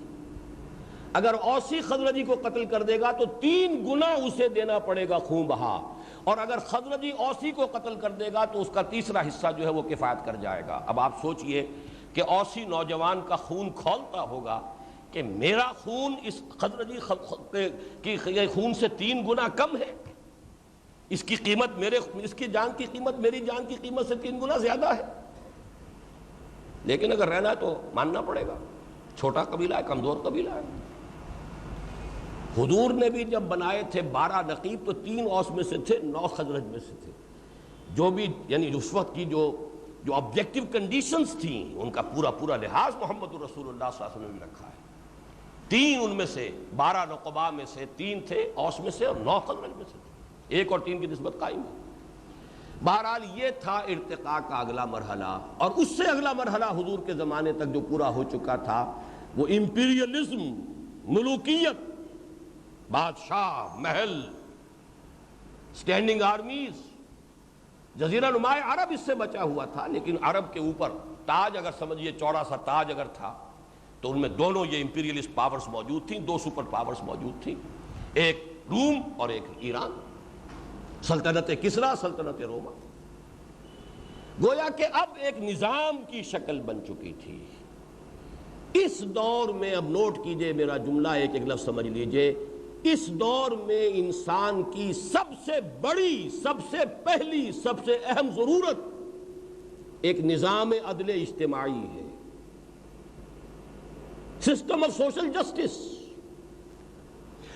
اگر اوسی خزرجی کو قتل کر دے گا تو 3 گنا اسے دینا پڑے گا خون بہا، اور اگر خزرجی اوسی کو قتل کر دے گا تو اس کا تیسرا حصہ جو ہے وہ کفایت کر جائے گا. اب آپ سوچئے کہ اوسی نوجوان کا خون کھولتا ہوگا کہ میرا خون اس خزرجی کی خون سے 3 گنا کم ہے، اس کی قیمت اس کی جان کی قیمت میری جان کی قیمت سے 3 گنا زیادہ ہے. لیکن اگر رہنا ہے تو ماننا پڑے گا، چھوٹا قبیلہ ہے، کمزور قبیلہ ہے. حضور نے بھی جب بنائے تھے 12 نقیب تو 3 اوس میں سے تھے، 9 خزرج میں سے تھے. جو بھی یعنی اس وقت کی جو آبجیکٹو کنڈیشنز تھیں ان کا پورا لحاظ محمد رسول اللہ صلی اللہ علیہ وسلم نے رکھا ہے. 3 ان میں سے 12 نقباء میں سے 3 تھے اوس میں سے اور 9 خزرج میں سے تھے. 1 اور 3 کی نسبت قائم ہے. بہرحال یہ تھا ارتقاء کا اگلا مرحلہ، اور اس سے اگلا مرحلہ حضور کے زمانے تک جو پورا ہو چکا تھا وہ امپیریلزم، ملوکیت، بادشاہ، محل، سٹینڈنگ آرمیز. جزیرہ نماء عرب اس سے بچا ہوا تھا، لیکن عرب کے اوپر تاج اگر سمجھیے چوڑا سا تاج اگر تھا تو ان میں دونوں یہ امپیریلسٹ پاورز موجود تھیں، 2 سپر پاورز موجود تھیں، ایک روم اور ایک ایران، سلطنت کسریٰ، سلطنت روما. گویا کہ اب ایک نظام کی شکل بن چکی تھی. اس دور میں اب نوٹ کیجئے میرا جملہ، ایک لفظ سمجھ لیجئے، اس دور میں انسان کی سب سے بڑی، سب سے پہلی، سب سے اہم ضرورت ایک نظام عدل اجتماعی ہے، سسٹم آف سوشل جسٹس.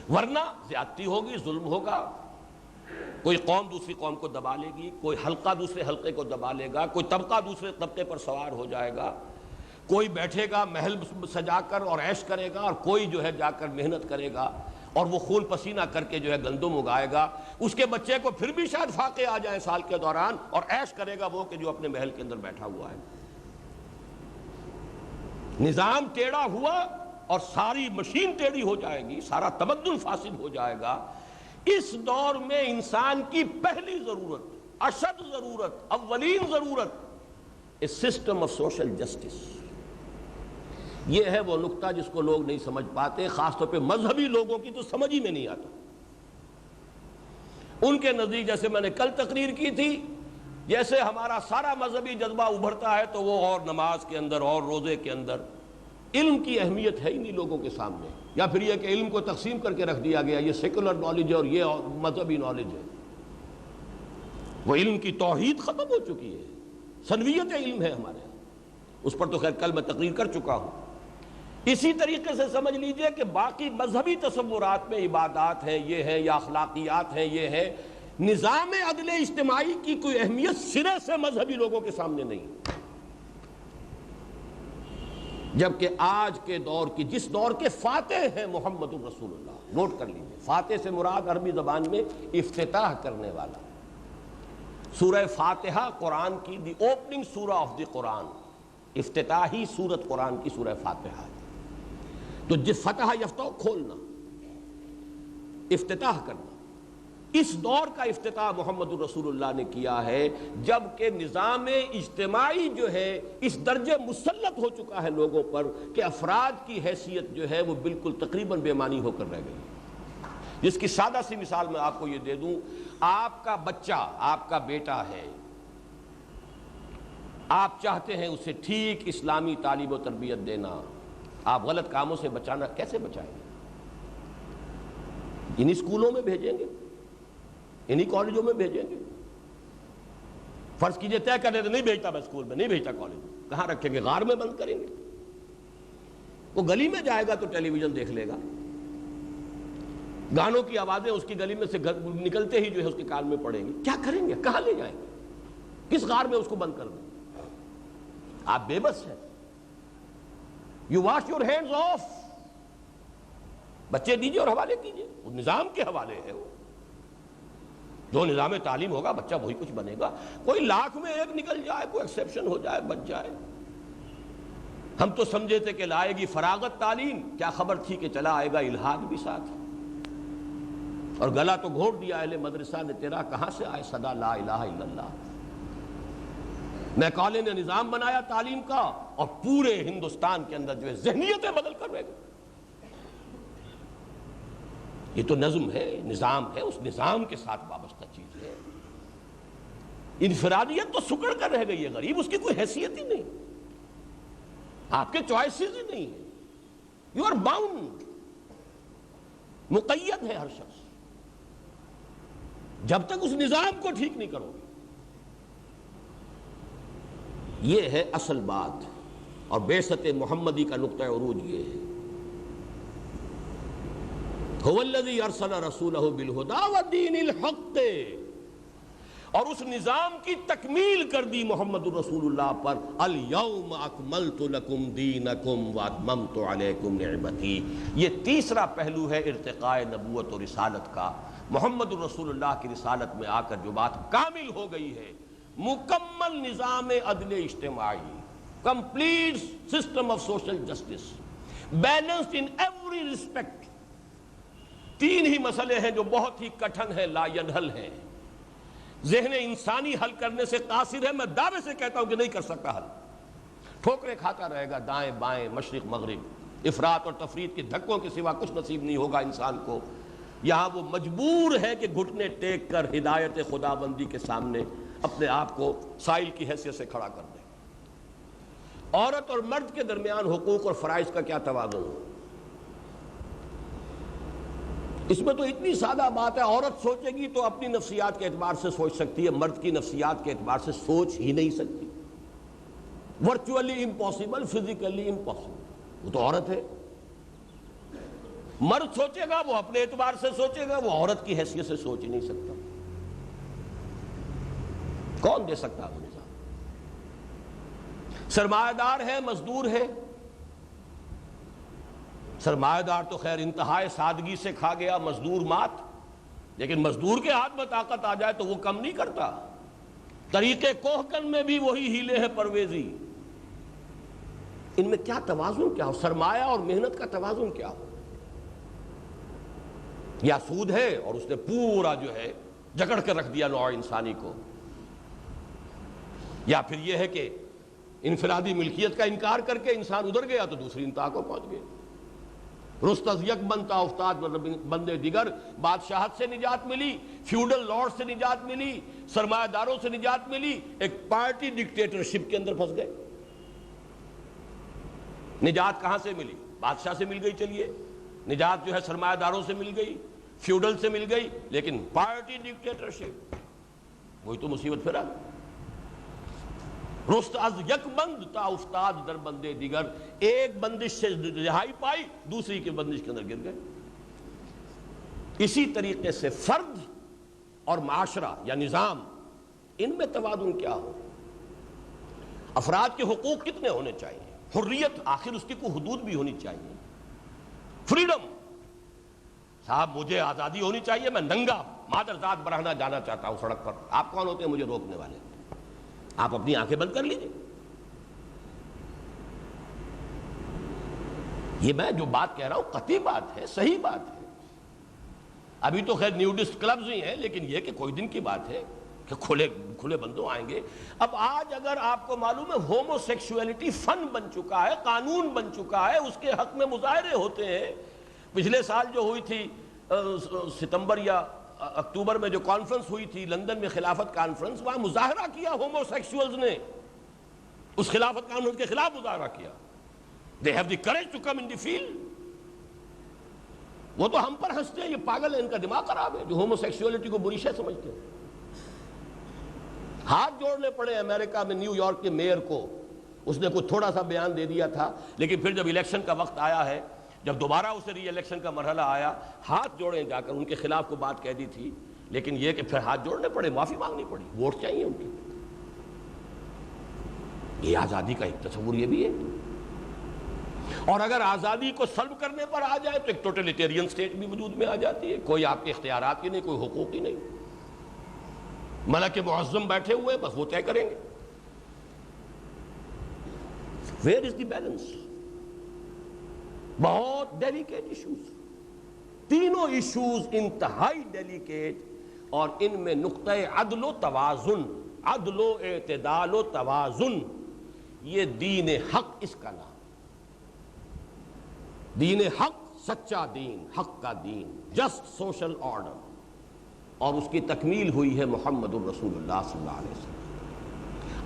ورنہ زیادتی ہوگی، ظلم ہوگا، کوئی قوم دوسری قوم کو دبا لے گی، کوئی حلقہ دوسرے حلقے کو دبا لے گا، کوئی طبقہ دوسرے طبقے پر سوار ہو جائے گا، کوئی بیٹھے گا محل سجا کر اور عیش کرے گا، اور کوئی جو ہے جا کر محنت کرے گا اور وہ خون پسینہ کر کے جو ہے گندم اگائے گا. اس کے بچے کو پھر بھی شاید فاقے آ جائیں سال کے دوران، اور عیش کرے گا وہ کہ جو اپنے محل کے اندر بیٹھا ہوا ہے. نظام ٹیڑھا ہوا اور ساری مشین ٹیڑھی ہو جائے گی، سارا تمدن فاسد ہو جائے گا. اس دور میں انسان کی پہلی ضرورت، اشد ضرورت، اولین ضرورت a system of social justice. یہ ہے وہ نقطہ جس کو لوگ نہیں سمجھ پاتے، خاص طور پہ مذہبی لوگوں کی تو سمجھ ہی میں نہیں آتا. ان کے نزدیک، جیسے میں نے کل تقریر کی تھی، جیسے ہمارا سارا مذہبی جذبہ ابھرتا ہے تو وہ اور نماز کے اندر اور روزے کے اندر علم کی اہمیت ہے ہی نہیں لوگوں کے سامنے، یا پھر یہ کہ علم کو تقسیم کر کے رکھ دیا گیا، یہ سیکولر نالج ہے اور یہ مذہبی نالج ہے. وہ علم کی توحید ختم ہو چکی ہے، سنویت علم ہے ہمارے یہاں. اس پر تو خیر کل میں تقریر کر چکا ہوں. اسی طریقے سے سمجھ لیجئے کہ باقی مذہبی تصورات میں عبادات ہیں، یہ ہیں، یا اخلاقیات ہیں، یہ ہے. نظام عدل اجتماعی کی کوئی اہمیت سرے سے مذہبی لوگوں کے سامنے نہیں، جبکہ آج کے دور کی، جس دور کے فاتح ہیں محمد الرسول اللہ، نوٹ کر لیجئے، فاتح سے مراد عربی زبان میں افتتاح کرنے والا، سورہ فاتحہ قرآن کی دی اوپننگ سورہ آف دی قرآن، افتتاحی سورت قرآن کی سورہ فاتحہ ہے۔ تو جس فتح یفتح کھولنا، افتتاح کرنا، اس دور کا افتتاح محمد الرسول اللہ نے کیا ہے، جبکہ نظام اجتماعی جو ہے اس درجے مسلط ہو چکا ہے لوگوں پر کہ افراد کی حیثیت جو ہے وہ بالکل تقریباً بے معنی ہو کر رہ گئی۔ جس کی سادہ سی مثال میں آپ کو یہ دے دوں، آپ کا بچہ، آپ کا بیٹا ہے، آپ چاہتے ہیں اسے ٹھیک اسلامی تعلیم و تربیت دینا، آپ غلط کاموں سے بچانا کیسے بچائیں گے؟ انہی اسکولوں میں بھیجیں گے، انہی کالجوں میں بھیجیں گے۔ فرض کیجئے طے کر دیں تو نہیں بھیجتا میں اسکول میں، نہیں بھیجتا کالج میں، کہاں رکھیں گے؟ غار میں بند کریں گے۔ وہ گلی میں جائے گا تو ٹیلی ویژن دیکھ لے گا، گانوں کی آوازیں اس کی گلی میں سے نکلتے ہی جو ہے اس کے کان میں پڑیں گی۔ کیا کریں گے؟ کہاں لے جائیں گے؟ کس غار میں اس کو بند کر دیں؟ آپ بے بس ہیں۔ You wash your hands of, بچے دیجئے اور حوالے کیجئے، وہ نظام کے حوالے ہے۔ وہ جو نظام تعلیم ہوگا بچہ وہی کچھ بنے گا۔ کوئی لاکھ میں ایک نکل جائے، کوئی ایکسیپشن ہو جائے، بچ جائے۔ ہم تو سمجھے تھے کہ لائے گی فراغت تعلیم، کیا خبر تھی کہ چلا آئے گا الحاد بھی ساتھ، اور گلا تو گھونٹ دیا اہل مدرسہ نے تیرا، کہاں سے آئے صدا لا الہ الا اللہ۔ میکالے نے نظام بنایا تعلیم کا، اور پورے ہندوستان کے اندر جو ہے ذہنیتیں بدل کر رہ گئی۔ یہ تو نظم ہے، نظام ہے، اس نظام کے ساتھ وابستہ چیز ہے۔ انفرادیت تو سکڑ کر رہ گئی ہے، غریب اس کی کوئی حیثیت ہی نہیں، آپ کے چوائسز ہی نہیں ہیں، یو آر باؤنڈ، مقید ہے ہر شخص۔ جب تک اس نظام کو ٹھیک نہیں کرو گے، یہ ہے اصل بات، اور بعثت محمدی کا نقطہ عروج یہ ہے۔ هو الذی ارسل رسولہ بالہدی ودین الحق، اور اس نظام کی تکمیل کر دی محمد الرسول اللہ پر، الیوم اکملت لکم دینکم واتممت علیکم نعمتی۔ یہ تیسرا پہلو ہے ارتقاء نبوت و رسالت کا۔ محمد الرسول اللہ کی رسالت میں آ کر جو بات کامل ہو گئی ہے، مکمل نظام عدل اجتماعی، complete system of social justice, balanced in every respect. تین ہی مسئلے ہیں جو بہت ہی کٹھن ہیں، لا ینحل ہیں، ذہن انسانی حل کرنے سے قاصر ہے۔ میں دعوے سے کہتا ہوں کہ نہیں کر سکتا حل، ٹھوکریں کھاتا رہے گا دائیں بائیں، مشرق مغرب، افراط اور تفریط کے دھکوں کے سوا کچھ نصیب نہیں ہوگا انسان کو۔ یہاں وہ مجبور ہے کہ گھٹنے ٹیک کر ہدایت خداوندی کے سامنے اپنے آپ کو سائل کی حیثیت سے کھڑا کر دے۔ عورت اور مرد کے درمیان حقوق اور فرائض کا کیا توازن ہو؟ اس میں تو اتنی سادہ بات ہے، عورت سوچے گی تو اپنی نفسیات کے اعتبار سے سوچ سکتی ہے، مرد کی نفسیات کے اعتبار سے سوچ ہی نہیں سکتی۔ Virtually impossible, physically impossible. وہ تو عورت ہے۔ مرد سوچے گا وہ اپنے اعتبار سے سوچے گا، وہ عورت کی حیثیت سے سوچ ہی نہیں سکتا۔ کون دے سکتا ہے وہ نظام؟ سرمایہ دار ہے، مزدور ہے۔ سرمایہ دار تو خیر انتہائی سادگی سے کھا گیا، مزدور مات، لیکن مزدور کے ہاتھ میں طاقت آ جائے تو وہ کم نہیں کرتا۔ طریقے کوہکن میں بھی وہی ہیلے ہیں پرویزی۔ ان میں کیا توازن کیا ہو؟ سرمایہ اور محنت کا توازن کیا ہو؟ یا سود ہے اور اس نے پورا جو ہے جکڑ کر رکھ دیا نوع انسانی کو، یا پھر یہ ہے کہ انفرادی ملکیت کا انکار کر کے انسان ادھر گیا تو دوسری انتہا کو پہنچ گئے۔ رست از یک بنتا افتاد بندے دیگر، بادشاہت سے نجات ملی، فیوڈل لارڈ سے نجات ملی، سرمایہ داروں سے نجات ملی، ایک پارٹی ڈکٹیٹرشپ کے اندر پھنس گئے۔ نجات کہاں سے ملی؟ بادشاہ سے مل گئی، چلیے نجات جو ہے سرمایہ داروں سے مل گئی، فیوڈل سے مل گئی، لیکن پارٹی ڈکٹیٹرشپ وہی تو مصیبت پھر آ گئی۔ رست از یک بند تا افتاد در بندے دیگر، ایک بندش سے رہائی پائی، دوسری کی بندش کے اندر گر گئے۔ اسی طریقے سے فرد اور معاشرہ یا نظام، ان میں توازن کیا ہو؟ افراد کے حقوق کتنے ہونے چاہیے؟ حریت، آخر اس کی کوئی حدود بھی ہونی چاہیے۔ فریڈم، صاحب مجھے آزادی ہونی چاہیے، میں ننگا مادر ذات برہنہ جانا چاہتا ہوں سڑک پر، آپ کون ہوتے ہیں مجھے روکنے والے؟ آپ اپنی آنکھیں بند کر لیجیے. یہ میں جو بات کہہ رہا ہوں قطعی بات ہے، صحیح بات ہے. ابھی تو خیر نیوڈسٹ کلبز ہی ہیں، لیکن یہ کہ کوئی دن کی بات ہے کہ کھلے بندوں آئیں گے. اب آج اگر آپ کو معلوم ہے ہومو سیکشولیٹی فن بن چکا ہے، قانون بن چکا ہے، اس کے حق میں مظاہرے ہوتے ہیں. پچھلے سال جو ہوئی تھی ستمبر یا اکتوبر میں جو کانفرنس ہوئی تھی لندن میں، خلافت کانفرنس، وہاں مظاہرہ کیا ہومو سیکشولز نے، اس خلافت کانفرنس کے خلاف مظاہرہ کیا. They have the courage to come in the field. وہ تو ہم پر ہنستے ہیں، یہ پاگل ہے، ان کا دماغ خراب ہے جو ہومو سیکشولیٹی کو بری شے سمجھتے ہیں. ہاتھ جوڑنے پڑے امریکہ میں نیو یارک کے میئر کو. اس نے کچھ تھوڑا سا بیان دے دیا تھا، لیکن پھر جب الیکشن کا وقت آیا ہے، جب دوبارہ اسے ری الیکشن کا مرحلہ آیا، ہاتھ جوڑے جا کر ان کے خلاف کو بات کہہ دی تھی. لیکن یہ کہ پھر ہاتھ جوڑنے پڑے، معافی مانگنی پڑی، ووٹ چاہیے ان کی. یہ آزادی کا ایک تصور یہ بھی ہے. اور اگر آزادی کو سلب کرنے پر آ جائے تو ایک ٹوٹلیٹیرین سٹیٹ بھی وجود میں آ جاتی ہے. کوئی آپ کے اختیارات ہی نہیں، کوئی حقوق ہی نہیں. ملک معظم بیٹھے ہوئے، بس وہ طے کریں گے. Where is the balance? بہت ڈیلیکیٹ ایشوز، تینوں ایشوز انتہائی ڈیلیکیٹ، اور ان میں نقطہ عدل و توازن، عدل و اعتدال و توازن، یہ دین حق اس کا نام. دین حق سچا دین، حق کا دین، جسٹ سوشل آرڈر، اور اس کی تکمیل ہوئی ہے محمد الرسول اللہ صلی اللہ علیہ وسلم.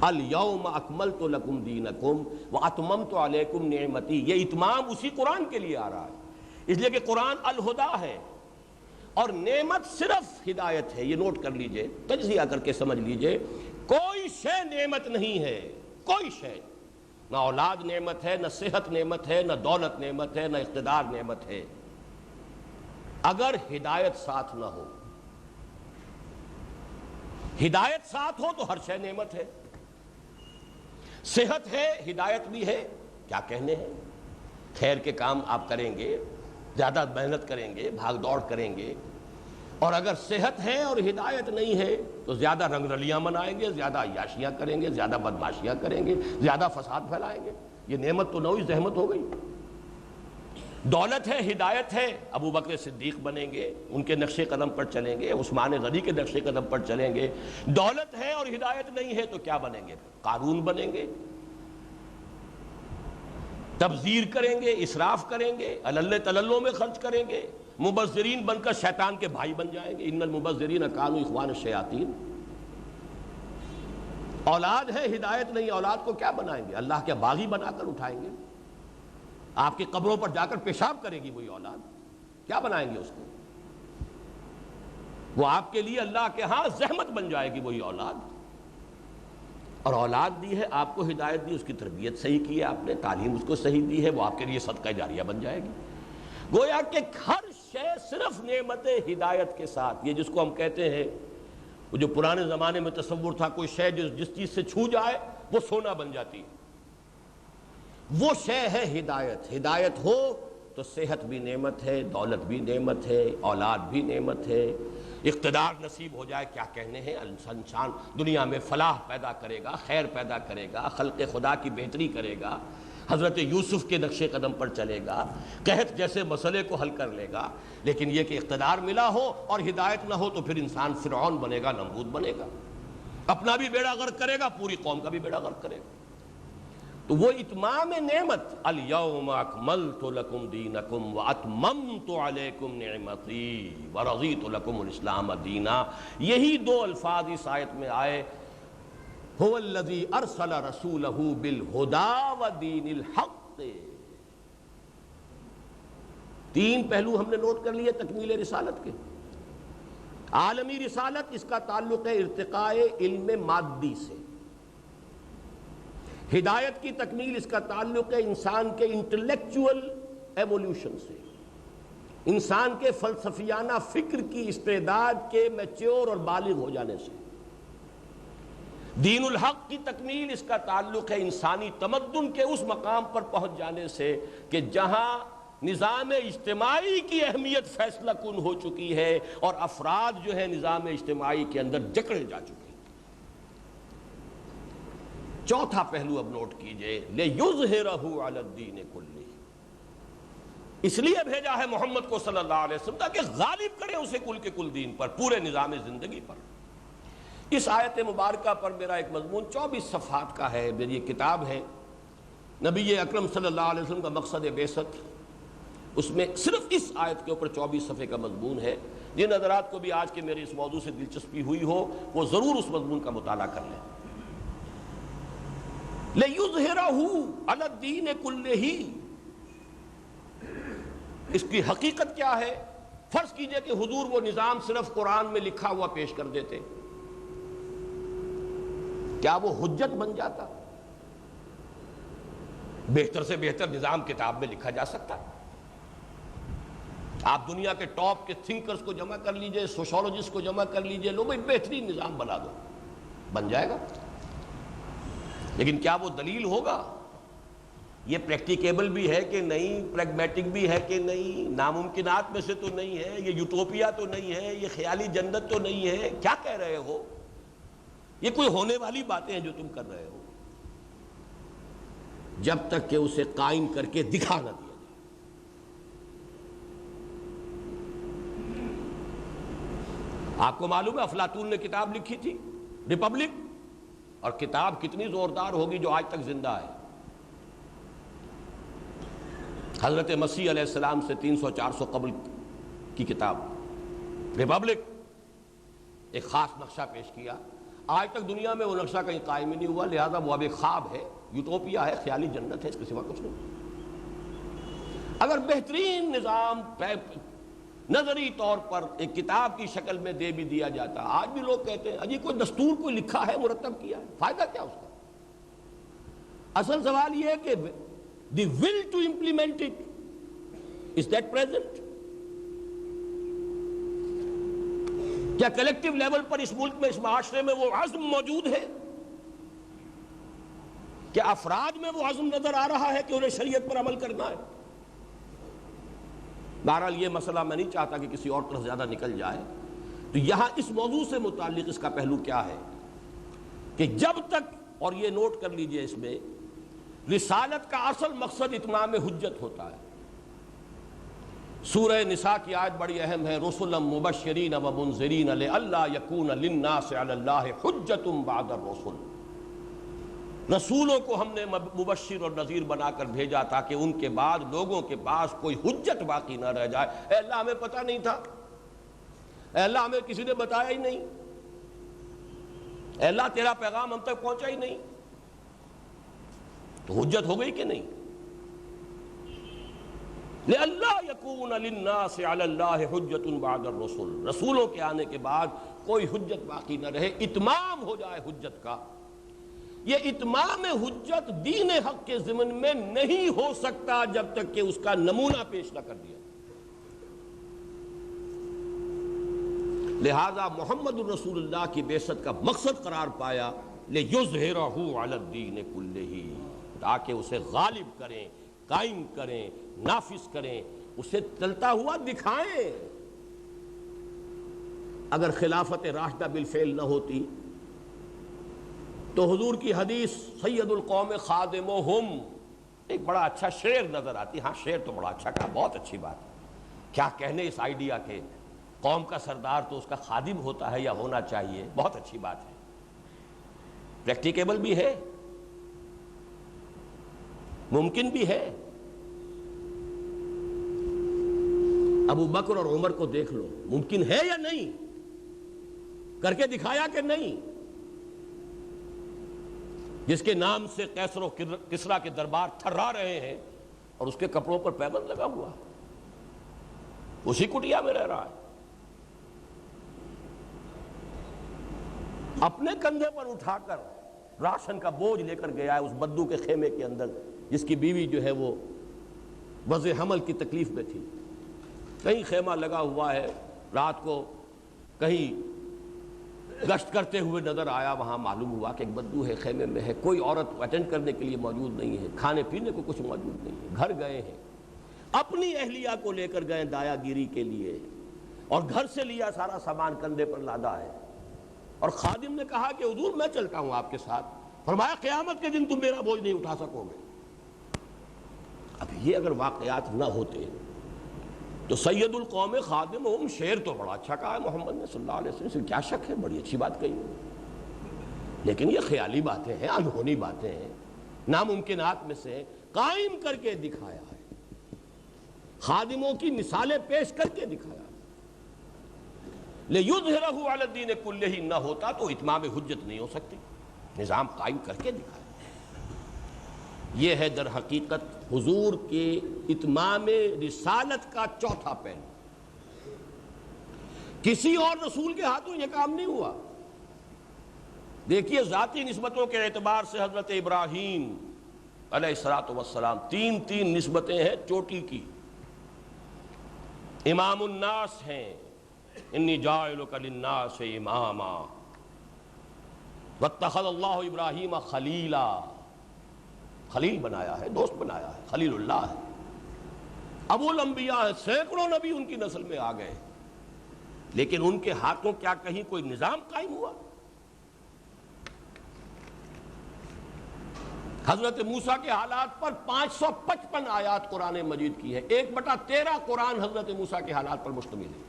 الیوم اکملت لکم دینکم واتممت علیکم نعمتی. یہ اتمام اسی قرآن کے لیے آ رہا ہے، اس لیے کہ قرآن الہدا ہے اور نعمت صرف ہدایت ہے. یہ نوٹ کر لیجئے، تجزیہ کر کے سمجھ لیجئے. کوئی شے نعمت نہیں ہے، کوئی شے. نہ اولاد نعمت ہے، نہ صحت نعمت ہے، نہ دولت نعمت ہے، نہ اقتدار نعمت ہے، اگر ہدایت ساتھ نہ ہو. ہدایت ساتھ ہو تو ہر شے نعمت ہے. صحت ہے، ہدایت بھی ہے، کیا کہنے ہیں. خیر کے کام آپ کریں گے، زیادہ محنت کریں گے، بھاگ دوڑ کریں گے، اور اگر صحت ہے اور ہدایت نہیں ہے تو زیادہ رنگ رلیاں منائیں گے، زیادہ عیاشیاں کریں گے، زیادہ بدماشیاں کریں گے، زیادہ فساد پھیلائیں گے. یہ نعمت تو نوعی زحمت ہو گئی. دولت ہے، ہدایت ہے، ابو بکر صدیق بنیں گے، ان کے نقش قدم پر چلیں گے، عثمان غنی کے نقش قدم پر چلیں گے. دولت ہے اور ہدایت نہیں ہے تو کیا بنیں گے؟ قارون بنیں گے، تبذیر کریں گے، اسراف کریں گے، اللہ تللوں میں خرچ کریں گے، مبذرین بن کر شیطان کے بھائی بن جائیں گے. ان المبذرین کانوا اخوان الشیاطین. اولاد ہے، ہدایت نہیں، اولاد کو کیا بنائیں گے؟ اللہ کے باغی بنا کر اٹھائیں گے. آپ کی قبروں پر جا کر پیشاب کرے گی وہی اولاد، کیا بنائیں گے اس کو؟ وہ آپ کے لیے اللہ کے ہاں زحمت بن جائے گی وہی اولاد. اور اولاد دی ہے، آپ کو ہدایت دی، اس کی تربیت صحیح کی ہے آپ نے، تعلیم اس کو صحیح دی ہے، وہ آپ کے لیے صدقہ جاریہ بن جائے گی. گویا کہ ہر شے صرف نعمت ہدایت کے ساتھ. یہ جس کو ہم کہتے ہیں، وہ جو پرانے زمانے میں تصور تھا کوئی شے جس چیز سے چھو جائے وہ سونا بن جاتی، وہ شے ہے ہدایت. ہدایت ہو تو صحت بھی نعمت ہے، دولت بھی نعمت ہے، اولاد بھی نعمت ہے، اقتدار نصیب ہو جائے، کیا کہنے ہیں. انسان دنیا میں فلاح پیدا کرے گا، خیر پیدا کرے گا، خلق خدا کی بہتری کرے گا، حضرت یوسف کے نقش قدم پر چلے گا، قحط جیسے مسئلے کو حل کر لے گا. لیکن یہ کہ اقتدار ملا ہو اور ہدایت نہ ہو تو پھر انسان فرعون بنے گا، نمرود بنے گا، اپنا بھی بیڑا غرق کرے گا، پوری قوم کا بھی بیڑا غرق کرے گا. تو وہ اتمام نعمت، الیوم اکملت لکم دینکم واتممت علیکم نعمتی ورضیت لکم الاسلام دینا. یہی دو الفاظ اس آیت میں آئے، هو الذی ارسل رسولہ بالہدی ودین الحق. تین پہلو ہم نے نوٹ کر لیے تکمیل رسالت کے. عالمی رسالت، اس کا تعلق ہے ارتقاء علم مادی سے. ہدایت کی تکمیل، اس کا تعلق ہے انسان کے انٹلیکچول ایولیوشن سے، انسان کے فلسفیانہ فکر کی استعداد کے میچور اور بالغ ہو جانے سے. دین الحق کی تکمیل، اس کا تعلق ہے انسانی تمدن کے اس مقام پر پہنچ جانے سے کہ جہاں نظام اجتماعی کی اہمیت فیصلہ کن ہو چکی ہے اور افراد جو ہے نظام اجتماعی کے اندر جکڑے جا چکے ہیں۔ چوتھا پہلو اب نوٹ کیجئے، لِيُظْهِرَهُ عَلَى الدِّينِ كُلِّهِ، اس لیے بھیجا ہے محمد کو صلی اللہ علیہ وسلم تاکہ غالب کریں اسے کل کے کل دین پر، پورے نظام زندگی پر۔ اس آیت مبارکہ پر میرا ایک مضمون 24 صفحات کا ہے، میری یہ کتاب ہے نبی اکرم صلی اللہ علیہ وسلم کا مقصد بعثت، اس میں صرف اس آیت کے اوپر 24 صفحے کا مضمون ہے۔ جن حضرات کو بھی آج کے میرے اس موضوع سے دلچسپی ہوئی ہو وہ ضرور اس مضمون کا مطالعہ کر لیں۔ لِيُظْهِرَهُ عَلَى الدِّينِ كُلِّهِ، اس کی حقیقت کیا ہے؟ فرض کیجئے کہ حضور وہ نظام صرف قرآن میں لکھا ہوا پیش کر دیتے، کیا وہ حجت بن جاتا؟ بہتر سے بہتر نظام کتاب میں لکھا جا سکتا۔ آپ دنیا کے ٹاپ کے تھنکرز کو جمع کر لیجئے، سوشولوجسٹ کو جمع کر لیجئے، لو بھائی بہترین نظام بنا دو، بن جائے گا، لیکن کیا وہ دلیل ہوگا؟ یہ پریکٹیکیبل بھی ہے کہ نہیں، پریگمیٹک بھی ہے کہ نہیں، ناممکنات میں سے تو نہیں ہے، یہ یوٹوپیا تو نہیں ہے، یہ خیالی جنت تو نہیں ہے، کیا کہہ رہے ہو؟ یہ کوئی ہونے والی باتیں ہیں جو تم کر رہے ہو، جب تک کہ اسے قائم کر کے دکھا نہ دیا جائے۔ آپ کو معلوم ہے افلاطون نے کتاب لکھی تھی ریپبلک، اور کتاب کتنی زوردار ہوگی جو آج تک زندہ ہے۔ حضرت مسیح علیہ السلام سے 300-400 قبل کی کتاب ریپبلک، ایک خاص نقشہ پیش کیا، آج تک دنیا میں وہ نقشہ کہیں قائم ہی نہیں ہوا، لہذا وہ اب ایک خواب ہے، یوٹوپیا ہے، خیالی جنت ہے، اس کے سوا کچھ نہیں۔ اگر بہترین نظام نظری طور پر ایک کتاب کی شکل میں دے بھی دیا جاتا، آج بھی لوگ کہتے ہیں اجی کوئی دستور کوئی لکھا ہے، مرتب کیا ہے، فائدہ کیا اس کا؟ اصل سوال یہ ہے کہ the will to implement it, is that present؟ کیا کلیکٹیو لیول پر اس ملک میں، اس معاشرے میں وہ عزم موجود ہے؟ کیا افراد میں وہ عزم نظر آ رہا ہے کہ انہیں شریعت پر عمل کرنا ہے؟ بہرحال یہ مسئلہ میں نہیں چاہتا کہ کسی اور طرف زیادہ نکل جائے، تو یہاں اس موضوع سے متعلق اس کا پہلو کیا ہے کہ جب تک، اور یہ نوٹ کر لیجئے، اس میں رسالت کا اصل مقصد اتمام حجت ہوتا ہے۔ سورہ نساء کی آیت بڑی اہم ہے، رسلا مبشرین ومنذرین لئلا یکون للناس علی اللہ حجۃ بعد الرسل، رسولوں کو ہم نے مبشر اور نذیر بنا کر بھیجا تاکہ ان کے بعد لوگوں کے پاس کوئی حجت باقی نہ رہ جائے۔ اے اللہ ہمیں پتہ نہیں تھا، اے اللہ ہمیں کسی نے بتایا ہی نہیں، اے اللہ تیرا پیغام ہم تک پہنچا ہی نہیں، تو حجت ہو گئی کہ نہیں؟ لئلا یکون للناس علی اللہ حجۃ بعد الرسل، رسولوں کے آنے کے بعد کوئی حجت باقی نہ رہے، اتمام ہو جائے حجت کا۔ یہ اتمام حجت دین حق کے ضمن میں نہیں ہو سکتا جب تک کہ اس کا نمونہ پیش نہ کر دیا۔ لہذا محمد الرسول اللہ کی بعثت کا مقصد قرار پایا لِيُظْهِرَهُ عَلَى الدِّينِ كُلِّهِ، تاکہ اسے غالب کریں، قائم کریں، نافذ کریں، اسے چلتا ہوا دکھائیں۔ اگر خلافت راشدہ بالفعل نہ ہوتی تو حضور کی حدیث سید القوم خادمہم، ایک بڑا اچھا شعر نظر آتی، ہاں شعر تو بڑا اچھا کہا، بہت اچھی بات ہے، کیا کہنے اس آئیڈیا کے، قوم کا سردار تو اس کا خادم ہوتا ہے یا ہونا چاہیے، بہت اچھی بات ہے، پریکٹیکیبل بھی ہے، ممکن بھی ہے۔ ابو بکر اور عمر کو دیکھ لو، ممکن ہے یا نہیں؟ کر کے دکھایا کہ نہیں؟ جس کے نام سے قیصر و کسریٰ کے دربار تھرا رہے ہیں اور اس کے کپڑوں پر پیبند لگا ہوا، اسی کٹیا میں رہ رہا ہے، اپنے کندھے پر اٹھا کر راشن کا بوجھ لے کر گیا ہے اس بدو کے خیمے کے اندر، جس کی بیوی جو ہے وہ وضع حمل کی تکلیف میں تھی۔ کہیں خیمہ لگا ہوا ہے، رات کو کہیں گشت کرتے ہوئے نظر آیا، وہاں معلوم ہوا کہ ایک بدو ہے، خیمے میں ہے، کوئی عورت اٹینڈ کرنے کے لیے موجود نہیں ہے، کھانے پینے کو کچھ موجود نہیں ہے، گھر گئے ہیں اپنی اہلیہ کو لے کر گئے دایا گیری کے لیے، اور گھر سے لیا سارا سامان کندھے پر لادا ہے، اور خادم نے کہا کہ حضور میں چلتا ہوں آپ کے ساتھ، فرمایا قیامت کے دن تم میرا بوجھ نہیں اٹھا سکو گے۔ اب یہ اگر واقعات نہ ہوتے تو سید القوم خادم شعر تو بڑا اچھا کہا ہے محمد نے صلی اللہ علیہ وسلم سے، کیا شک ہے، بڑی اچھی بات کہی ہے، لیکن یہ خیالی باتیں ہیں، انہونی باتیں ہیں، ناممکنات میں سے قائم کر کے دکھایا ہے، خادموں کی مثالیں پیش کر کے دکھایا ہے۔ لِيُظْهِرَهُ عَلَى الدِّينِ كُلِّهِ نہ ہوتا تو اتمام حجت نہیں ہو سکتی، نظام قائم کر کے دکھایا۔ یہ ہے در حقیقت حضور کے اتمام رسالت کا چوتھا پہلو۔ کسی اور رسول کے ہاتھوں یہ کام نہیں ہوا۔ دیکھیے ذاتی نسبتوں کے اعتبار سے حضرت ابراہیم علیہ السلام تین نسبتیں ہیں چوٹی کی۔ امام الناس ہیں، انی جاعلک للناس اماما، واتخذ اللہ ابراہیم خلیلا، خلیل بنایا ہے، دوست بنایا ہے، خلیل اللہ ہے۔ ابو الانبیاء ہے، سینکڑوں نبی ان کی نسل میں آ گئے، لیکن ان کے ہاتھوں کیا کہیں کوئی نظام قائم ہوا؟ حضرت موسیٰ کے حالات پر 555 آیات قرآن مجید کی ہے، 1/13 قرآن حضرت موسیٰ کے حالات پر مشتمل ہے۔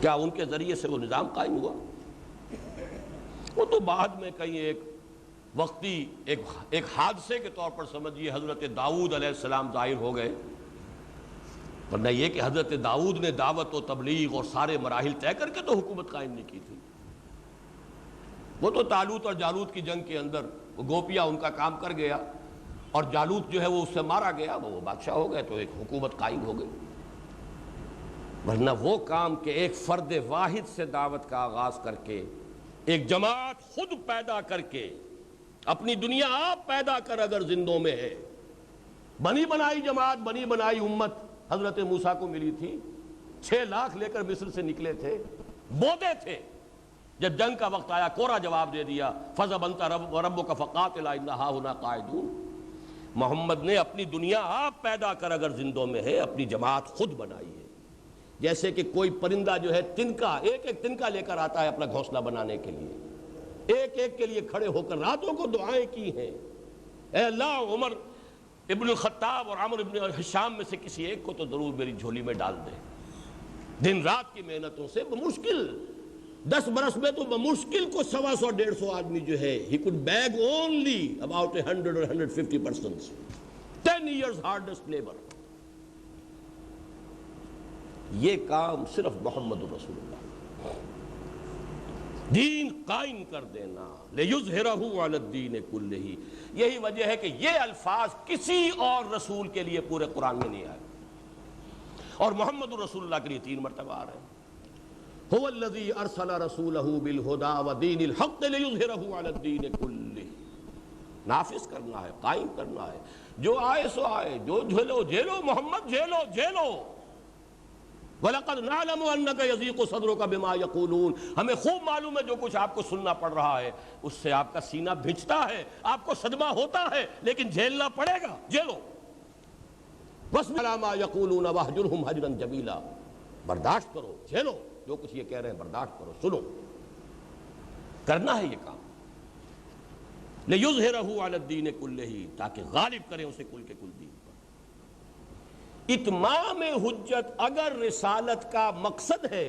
کیا ان کے ذریعے سے وہ نظام قائم ہوا؟ وہ تو بعد میں کہیں ایک وقتی ایک حادثے کے طور پر سمجھیے حضرت داؤد علیہ السلام ظاہر ہو گئے، ورنہ یہ کہ حضرت داؤد نے دعوت و تبلیغ اور سارے مراحل طے کر کے تو حکومت قائم نہیں کی تھی۔ وہ تو طالوت اور جالوت کی جنگ کے اندر وہ گوپیا ان کا کام کر گیا، اور جالوت جو ہے وہ اس سے مارا گیا، وہ بادشاہ ہو گئے تو ایک حکومت قائم ہو گئی۔ ورنہ وہ کام کہ ایک فرد واحد سے دعوت کا آغاز کر کے، ایک جماعت خود پیدا کر کے، اپنی دنیا آپ پیدا کر اگر زندوں میں ہے، بنی بنائی جماعت، بنی بنائی امت حضرت موسیٰ کو ملی تھی، 6 لاکھ لے کر مصر سے نکلے تھے، بودے تھے، جب جنگ کا وقت آیا کورا جواب دے دیا، فَذَهَبْ أَنْتَ وَرَبُّكَ فَقَاتِلَا إِنَّا هَاهُنَا قَاعِدُونَ۔ محمد نے اپنی دنیا آپ پیدا کر اگر زندوں میں ہے، اپنی جماعت خود بنائی ہے۔ جیسے کہ کوئی پرندہ جو ہے تنکا، ایک ایک تنکا لے کر آتا ہے اپنا گھونسلہ بنانے کے لیے، ایک ایک کے لیے کھڑے ہو کر راتوں کو دعائیں کی ہیں، اے اللہ عمر ابن الخطاب اور عمر ابن ہشام میں سے کسی ایک کو تو ضرور میری جھولی میں ڈال دے۔ دن رات کی محنتوں سے بمشکل 10 برس میں تو بمشکل کو 100-150 آدمی جو ہے he could bag only about 100 or 150 persons. 10 years hardest labor. یہ کام صرف محمد رسول اللہ، دین قائم کر دینا، لِيُظْهِرَهُ عَلَى الدِّينِ كُلِّهِ۔ یہی وجہ ہے کہ یہ الفاظ کسی اور رسول کے لیے پورے قرآن میں نہیں آئے، اور محمد رسول اللہ کے لیے 3 مرتبہ آ رہے ہیں۔ هو الذي ارسل رسوله بالهدى ودين الحق ليظهره على الدين كله۔ نافذ کرنا ہے، قائم کرنا ہے، جو آئے سو آئے، جو جھیلو جھیلو، محمد جھیلو جھیلو۔ وَلَقَدْ نَعْلَمُ أَنَّكَ يَضِيقُ صَدْرُكَ بِمَا يَقُولُونَ۔ ہمیں خوب معلوم ہے جو کچھ آپ کو سننا پڑ رہا ہے اس سے آپ کا سینہ بھنجتا ہے، آپ کو صدمہ ہوتا ہے، لیکن جھیلنا پڑے گا، جھیلو۔ وَاصْبِرْ عَلَىٰ مَا يَقُولُونَ وَاهْجُرْهُمْ هَجْرًا جَمِيلًا۔ برداشت کرو، جھیلو، جو کچھ یہ کہہ رہے ہیں برداشت کرو، سنو، کرنا ہے یہ کام۔ لِيُظْهِرَهُ عَلَى الدِّينِ كُلِّهِ، تاکہ غالب کریں اسے کل کے کل دین پر۔ اتمام حجت اگر رسالت کا مقصد ہے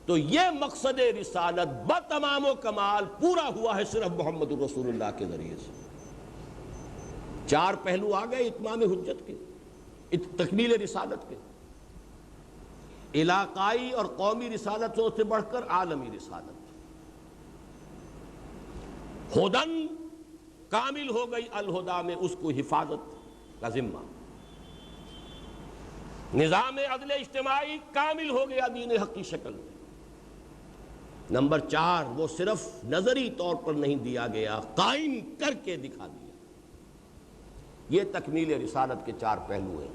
تو یہ مقصد رسالت بتمام و کمال پورا ہوا ہے صرف محمد رسول اللہ کے ذریعے سے۔ 4 پہلو آ گئے اتمام حجت کے، تکمیل رسالت کے، علاقائی اور قومی رسالتوں سے بڑھ کر عالمی رسالت۔ ہدن کامل ہو گئی الہدا میں، اس کو حفاظت کا ذمہ۔ نظام عدل اجتماعی کامل ہو گیا دین حق کی شکل میں۔ نمبر 4، وہ صرف نظری طور پر نہیں دیا گیا، قائم کر کے دکھا دیا۔ یہ تکمیل رسالت کے 4 پہلو ہیں۔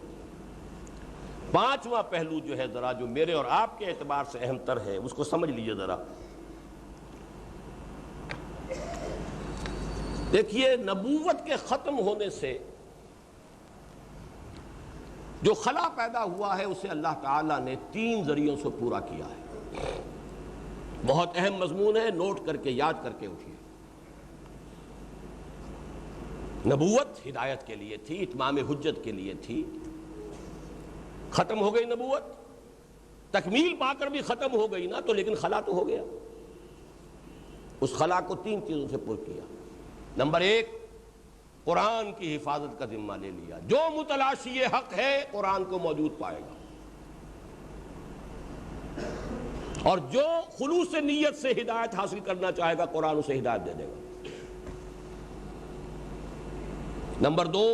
5واں پہلو جو ہے ذرا جو میرے اور آپ کے اعتبار سے اہم تر ہے، اس کو سمجھ لیجئے ذرا۔ دیکھیے نبوت کے ختم ہونے سے جو خلا پیدا ہوا ہے اسے اللہ تعالیٰ نے 3 ذریعوں سے پورا کیا ہے. بہت اہم مضمون ہے، نوٹ کر کے یاد کر کے اٹھیے. نبوت ہدایت کے لیے تھی، اتمام حجت کے لیے تھی، ختم ہو گئی نبوت، تکمیل پا کر بھی ختم ہو گئی نا، تو لیکن خلا تو ہو گیا. اس خلا کو 3 چیزوں سے پر کیا. نمبر 1، قرآن کی حفاظت کا ذمہ لے لیا. جو متلاشی حق ہے قرآن کو موجود پائے گا، اور جو خلوص نیت سے ہدایت حاصل کرنا چاہے گا قرآن اسے ہدایت دے دے گا. نمبر 2،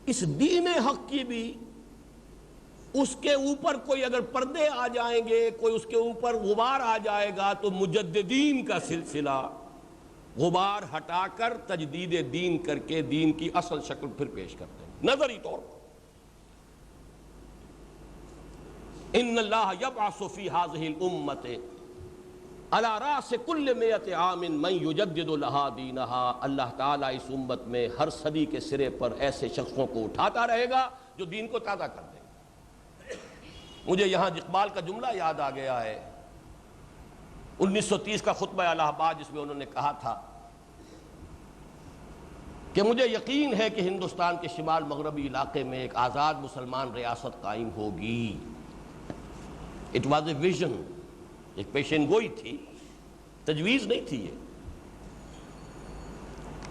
اس دین حق کی بھی اس کے اوپر کوئی اگر پردے آ جائیں گے، کوئی اس کے اوپر غبار آ جائے گا، تو مجددین کا سلسلہ غبار ہٹا کر تجدید دین کر کے دین کی اصل شکل پھر پیش کرتے ہیں نظری طور پر. ان اللہ یبعث فی هذه الامة علی راس کل 100 عام من یجدد لها دینها. اللہ تعالیٰ اس امت میں ہر صدی کے سرے پر ایسے شخصوں کو اٹھاتا رہے گا جو دین کو تازہ کر دیں گے. مجھے یہاں اقبال کا جملہ یاد آ گیا ہے، 1930 کا خطبہ الہ آباد، جس میں انہوں نے کہا تھا کہ مجھے یقین ہے کہ ہندوستان کے شمال مغربی علاقے میں ایک آزاد مسلمان ریاست قائم ہوگی. اٹ واز اے ویژن، ایک پیشین گوئی تھی، تجویز نہیں تھی یہ.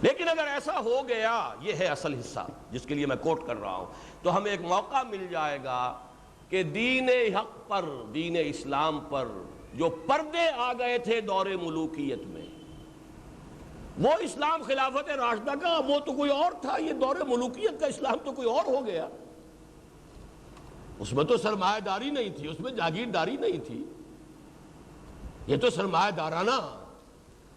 لیکن اگر ایسا ہو گیا، یہ ہے اصل حصہ جس کے لیے میں کوٹ کر رہا ہوں، تو ہمیں ایک موقع مل جائے گا کہ دین حق پر، دین اسلام پر جو پردے آ گئے تھے دور ملوکیت میں، وہ اسلام خلافت راشدہ کا وہ تو کوئی اور تھا، یہ دور ملوکیت کا اسلام تو کوئی اور ہو گیا. اس میں تو سرمایہ داری نہیں تھی، اس میں جاگیرداری نہیں تھی، یہ تو سرمایہ دارانہ.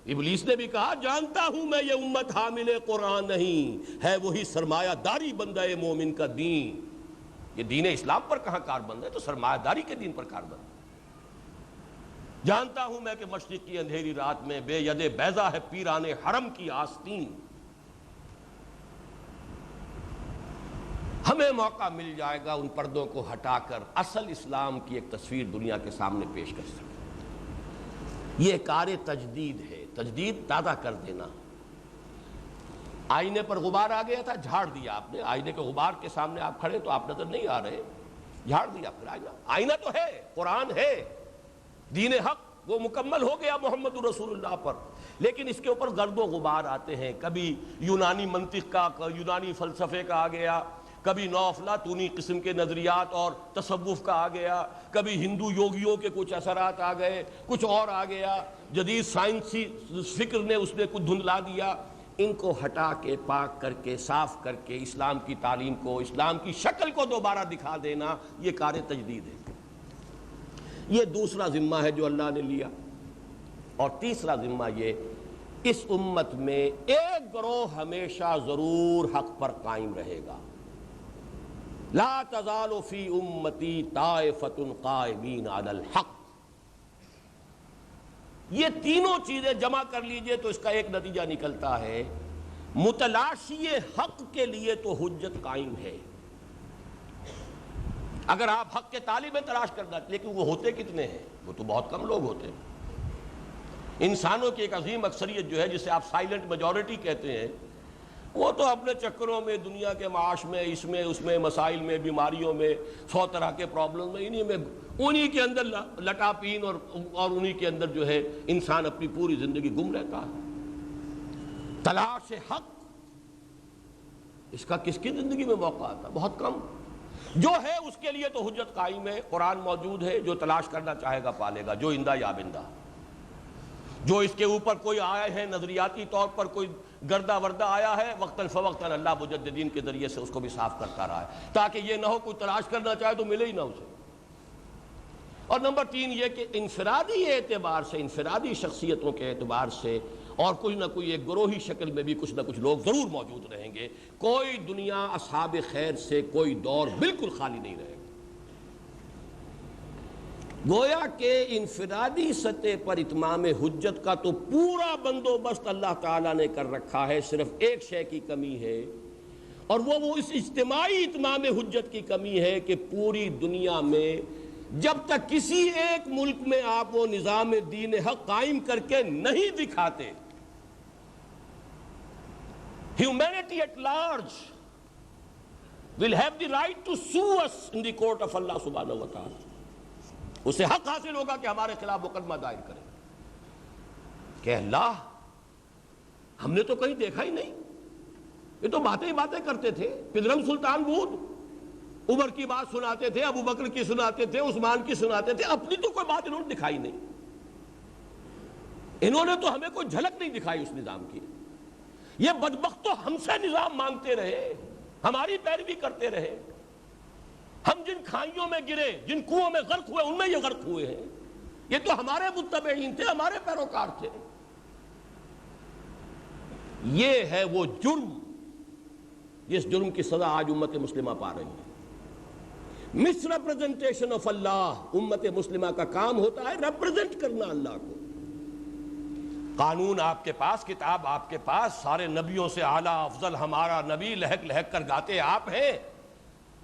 ابلیس نے بھی کہا جانتا ہوں میں یہ امت حامل قرآن نہیں ہے، وہی سرمایہ داری بندہ مومن کا دین. یہ دین اسلام پر کہاں کاربند ہے، تو سرمایہ داری کے دین پر کاربند ہے. جانتا ہوں میں کہ مشرق کی اندھیری رات میں بے ید بیضا ہے پیران حرم کی آستین. ہمیں موقع مل جائے گا ان پردوں کو ہٹا کر اصل اسلام کی ایک تصویر دنیا کے سامنے پیش کر سکیں. یہ کار تجدید ہے، تجدید تازہ کر دینا. آئینے پر غبار آ گیا تھا، جھاڑ دیا آپ نے. آئینے کے غبار کے سامنے آپ کھڑے تو آپ نظر نہیں آ رہے، جھاڑ دیا پھر آئینہ. آئینہ تو ہے، قرآن ہے، دین حق وہ مکمل ہو گیا محمد رسول اللہ پر. لیکن اس کے اوپر گرد و غبار آتے ہیں. کبھی یونانی منطق کا، یونانی فلسفے کا آ گیا، کبھی نو افلاطونی قسم کے نظریات اور تصوف کا آ گیا، کبھی ہندو یوگیوں کے کچھ اثرات آ گئے، کچھ اور آ گیا، جدید سائنسی فکر نے اس نے کچھ دھندلا دیا. ان کو ہٹا کے، پاک کر کے، صاف کر کے اسلام کی تعلیم کو، اسلام کی شکل کو دوبارہ دکھا دینا، یہ کار تجدید ہے. یہ دوسرا ذمہ ہے جو اللہ نے لیا. اور تیسرا ذمہ یہ، اس امت میں ایک گروہ ہمیشہ ضرور حق پر قائم رہے گا. لا تزال فی امتی طائفۃ قائمین علی الحق. یہ تینوں چیزیں جمع کر لیجئے تو اس کا ایک نتیجہ نکلتا ہے، متلاشی حق کے لیے تو حجت قائم ہے. اگر آپ حق کے طالب تلاش کرنا، لیکن وہ ہوتے کتنے ہیں؟ وہ تو بہت کم لوگ ہوتے ہیں. انسانوں کی ایک عظیم اکثریت جو ہے، جسے آپ سائلنٹ میجورٹی کہتے ہیں، وہ تو اپنے چکروں میں، دنیا کے معاش میں، اس میں مسائل میں، بیماریوں میں، 100 طرح کے پرابلم میں، انہی کے اندر لٹاپین اور انہی کے اندر جو ہے انسان اپنی پوری زندگی گم رہتا ہے. تلاش حق، اس کا کس کی زندگی میں موقع آتا؟ بہت کم. جو ہے اس کے لیے تو حجت قائم ہے، قرآن موجود ہے، جو تلاش کرنا چاہے گا پالے گا، جو اندہ یا بندہ. جو اس کے اوپر کوئی آیا ہے نظریاتی طور پر، کوئی گردہ وردہ آیا ہے، وقتاً فوقتاً اللہ مجددین کے ذریعے سے اس کو بھی صاف کرتا رہا ہے، تاکہ یہ نہ ہو کوئی تلاش کرنا چاہے تو ملے ہی نہ اسے. اور نمبر 3 یہ کہ انفرادی اعتبار سے، انفرادی شخصیتوں کے اعتبار سے، اور کچھ نہ کوئی ایک گروہی شکل میں بھی کچھ نہ کچھ لوگ ضرور موجود رہیں گے. کوئی دنیا اصحاب خیر سے کوئی دور بالکل خالی نہیں رہے گا. گویا کہ انفرادی سطح پر اتمام حجت کا تو پورا بندوبست اللہ تعالیٰ نے کر رکھا ہے. صرف ایک شے کی کمی ہے، اور وہ اس اجتماعی اتمام حجت کی کمی ہے کہ پوری دنیا میں جب تک کسی ایک ملک میں آپ وہ نظام دین حق قائم کر کے نہیں دکھاتے، humanity at large will have the right to sue us in the court of Allah subhanahu wa ta'ala. اسے حق حاصل ہوگا کہ ہمارے خلاف مقدمہ دائر کرے کہ اللہ ہم نے تو کہیں دیکھا ہی نہیں، یہ تو باتیں ہی باتیں کرتے تھے، پدرم سلطان بود عمر کی بات سناتے تھے، ابو بکر کی سناتے تھے، عثمان کی سناتے تھے، اپنی تو کوئی بات انہوں نے دکھائی نہیں، انہوں نے تو ہمیں کوئی جھلک نہیں دکھائی اس نظام کی۔ یہ بدبخت تو ہم سے نظام مانگتے رہے، ہماری پیروی کرتے رہے، ہم جن کھائیوں میں گرے، جن کنووں میں غرق ہوئے، ان میں یہ غرق ہوئے ہیں، یہ تو ہمارے متبعین تھے، ہمارے پیروکار تھے۔ یہ ہے وہ جرم جس جرم کی سزا آج امت مسلمہ پا رہی ہے۔ مس ریپرزنٹیشن آف اللہ، امت مسلمہ کا کام ہوتا ہے ریپرزنٹ کرنا اللہ کو۔ قانون آپ کے پاس، کتاب آپ کے پاس، سارے نبیوں سے اعلیٰ افضل ہمارا نبی لہک لہک کر گاتے آپ ہیں،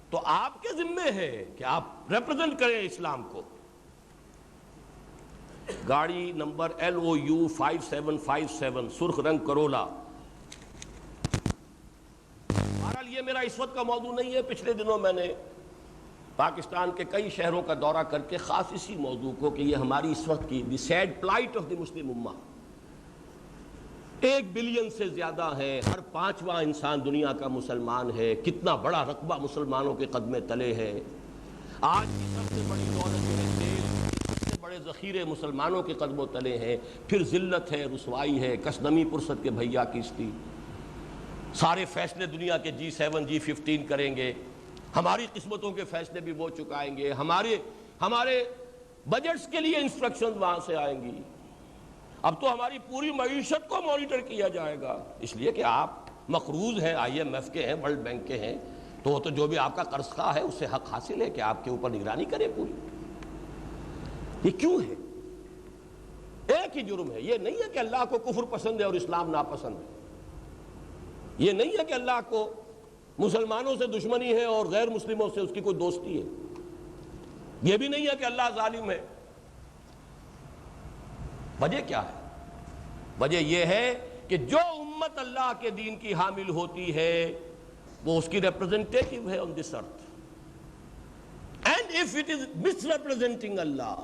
تو آپ کے ذمے ہے کہ آپ ریپرزنٹ کریں اسلام کو۔ گاڑی نمبر LOU 5757 سرخ رنگ کرولا، بہرحال یہ میرا اس وقت کا موضوع نہیں ہے، پچھلے دنوں میں نے پاکستان کے کئی شہروں کا دورہ کر کے خاص اسی موضوع کو کہ یہ ہماری اس وقت کی دی سیڈ پلائٹ آف دی مسلم امہ، 1 بلین سے زیادہ ہے، ہر 5واں انسان دنیا کا مسلمان ہے، کتنا بڑا رقبہ مسلمانوں کے قدمے تلے ہے، آج کی سب سے بڑی دولت ہے تیل، سب سے بڑے ذخیرے مسلمانوں کے قدموں تلے ہیں، پھر ذلت ہے، رسوائی ہے، کسنمی پرست کے بھیا کشتی، سارے فیصلے دنیا کے G7 G15 کریں گے، ہماری قسمتوں کے فیصلے بھی وہ چکائیں گے، ہمارے بجٹس کے لیے انسٹرکشن وہاں سے آئیں گی، اب تو ہماری پوری معیشت کو مانیٹر کیا جائے گا، اس لیے کہ آپ مقروض ہیں، IMF کے ہیں، ورلڈ بینک کے ہیں، تو جو بھی آپ کا قرض خواہ ہے اس سے حق حاصل ہے کہ آپ کے اوپر نگرانی کرے پوری۔ یہ کیوں ہے؟ ایک ہی جرم ہے، یہ نہیں ہے کہ اللہ کو کفر پسند ہے اور اسلام ناپسند ہے، یہ نہیں ہے کہ اللہ کو مسلمانوں سے دشمنی ہے اور غیر مسلموں سے اس کی کوئی دوستی ہے، یہ بھی نہیں ہے کہ اللہ ظالم ہے۔ وجہ کیا ہے؟ وجہ یہ ہے کہ جو امت اللہ کے دین کی حامل ہوتی ہے وہ اس کی ریپرزنٹیٹیو ہے on this earth, and if it is misrepresenting اللہ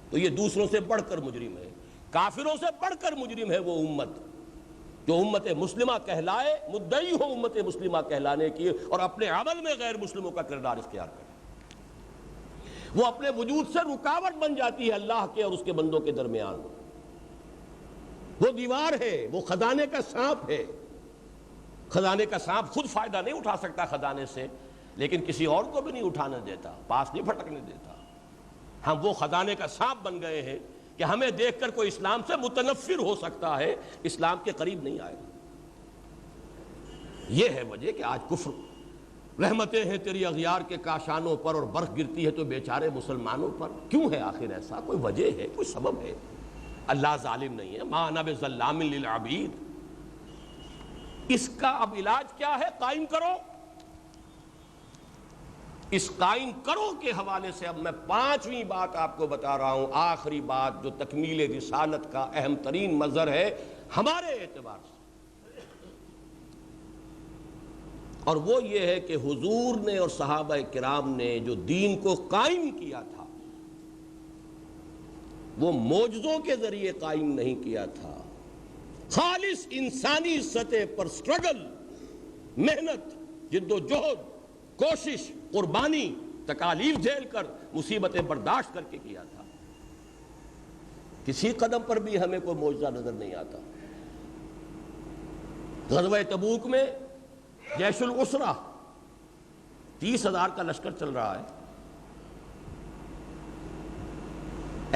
تو یہ دوسروں سے بڑھ کر مجرم ہے، کافروں سے بڑھ کر مجرم ہے وہ امت جو امت مسلمہ کہلائے، مدعی ہو امت مسلمہ کہلانے کی اور اپنے عمل میں غیر مسلموں کا کردار اختیار کرے، وہ اپنے وجود سے رکاوٹ بن جاتی ہے اللہ کے اور اس کے بندوں کے درمیان، وہ دیوار ہے، وہ خزانے کا سانپ ہے۔ خزانے کا سانپ خود فائدہ نہیں اٹھا سکتا خزانے سے، لیکن کسی اور کو بھی نہیں اٹھانے دیتا، پاس نہیں پھٹکنے دیتا۔ ہم وہ خزانے کا سانپ بن گئے ہیں کہ ہمیں دیکھ کر کوئی اسلام سے متنفر ہو سکتا ہے، اسلام کے قریب نہیں آئے گا۔ یہ ہے وجہ کہ آج کفر، رحمتیں ہیں تیری اغیار کے کاشانوں پر اور برف گرتی ہے تو بیچارے مسلمانوں پر۔ کیوں ہے آخر ایسا؟ کوئی وجہ ہے، کوئی سبب ہے؟ اللہ ظالم نہیں ہے، ما انا بظلام للعبید۔ اس کا اب علاج کیا ہے؟ قائم کرو۔ اس قائم کرو کے حوالے سے اب میں 5ویں بات آپ کو بتا رہا ہوں، آخری بات جو تکمیل رسالت کا اہم ترین مظہر ہے ہمارے اعتبار سے، اور وہ یہ ہے کہ حضور نے اور صحابہ کرام نے جو دین کو قائم کیا تھا وہ معجزوں کے ذریعے قائم نہیں کیا تھا، خالص انسانی سطح پر سٹرگل، محنت، جد و جہد، کوشش، قربانی، تکالیف جھیل کر، مصیبتیں برداشت کر کے کیا تھا۔ کسی قدم پر بھی ہمیں کوئی معجزہ نظر نہیں آتا۔ غزوہ تبوک میں جیش العسرہ 30,000 کا لشکر چل رہا ہے،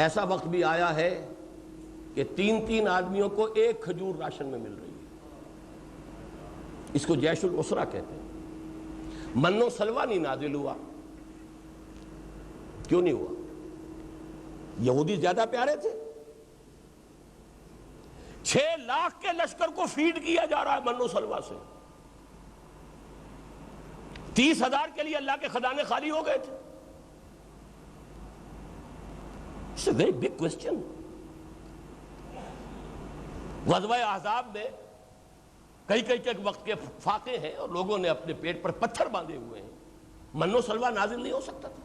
ایسا وقت بھی آیا ہے کہ 3 آدمیوں کو 1 کھجور راشن میں مل رہی ہے، اس کو جیش العسرہ کہتے ہیں۔ من و سلوہ نہیں نازل ہوا، کیوں نہیں ہوا؟ یہودی زیادہ پیارے تھے؟ 6 لاکھ کے لشکر کو فیڈ کیا جا رہا ہے من و سلوہ سے، 30,000 کے لیے اللہ کے خزانے خالی ہو گئے تھے. It's a very big question. غزوہ احزاب میں کئی وقت کے فاقے ہیں اور لوگوں نے اپنے پیٹ پر پتھر باندھے ہوئے ہیں. من و سلوہ نازل نہیں ہو سکتا تھا.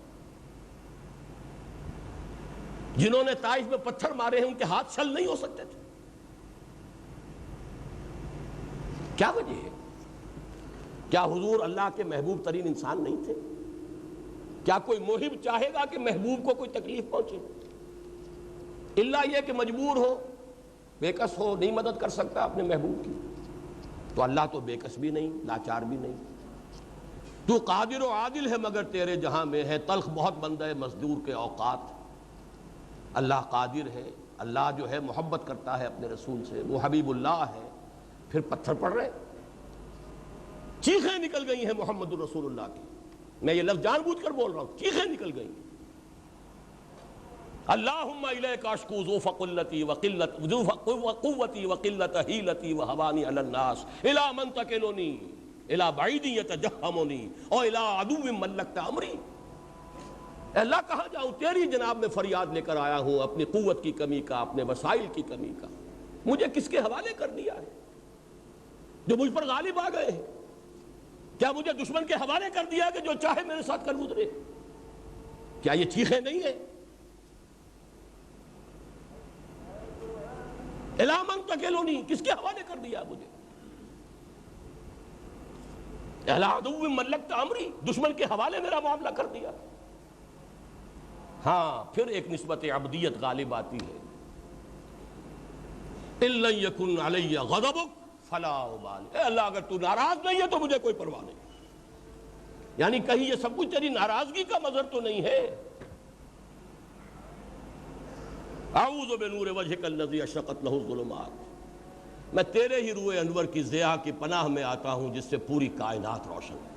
جنہوں نے طائف میں پتھر مارے ہیں ان کے ہاتھ چھل نہیں ہو سکتے تھے. کیا وجہ ہے؟ کیا حضور اللہ کے محبوب ترین انسان نہیں تھے؟ کیا کوئی محب چاہے گا کہ محبوب کو کوئی تکلیف پہنچے؟ اللہ یہ کہ مجبور ہو، بے کس ہو، نہیں مدد کر سکتا اپنے محبوب کی. تو اللہ تو بے کس بھی نہیں، لاچار بھی نہیں. تو قادر و عادل ہے مگر تیرے جہاں میں ہے تلخ بہت بندہ مزدور کے اوقات. اللہ قادر ہے، اللہ جو ہے محبت کرتا ہے اپنے رسول سے، وہ حبیب اللہ ہے. پھر پتھر پڑ رہے، چیخیں نکل گئی ہیں محمد الرسول اللہ کی. میں یہ لفظ جان بوجھ کر بول رہا ہوں، چیخیں نکل گئی. اللہم الیک اشکو ضعف قلتی وقلت قوتی وقلت حیلتی وہوانی علی الناس الی من تکلنی الی بعید یتجہمنی اور الی عدو ملکت امری. اے اللہ کہاں جاؤں؟ تیری جناب میں فریاد لے کر آیا ہوں اپنی قوت کی کمی کا، اپنے وسائل کی کمی کا. مجھے کس کے حوالے کر دیا ہے جو مجھ پر غالب آ گئے ہیں؟ کیا مجھے دشمن کے حوالے کر دیا کہ جو چاہے میرے ساتھ کر گزرے؟ کیا یہ چیخیں نہیں ہیں؟ الی من تکلنی، کس کے حوالے کر دیا مجھے؟ الی عدو ملکت امری، دشمن کے حوالے میرا معاملہ کر دیا. ہاں پھر ایک نسبت عبدیت غالب آتی ہے. ان لن یکن علی غضبک فلا ابالی. اے اللہ اگر تو ناراض نہیں ہے تو مجھے کوئی پرواہ نہیں. یعنی کہیں یہ سب کچھ تیری ناراضگی کا مظہر تو نہیں ہے. اعوذ بنور وجہک الذی اشرقت لہ الظلمات. میں تیرے ہی روئے انور کی ضیاء کی پناہ میں آتا ہوں جس سے پوری کائنات روشن ہے.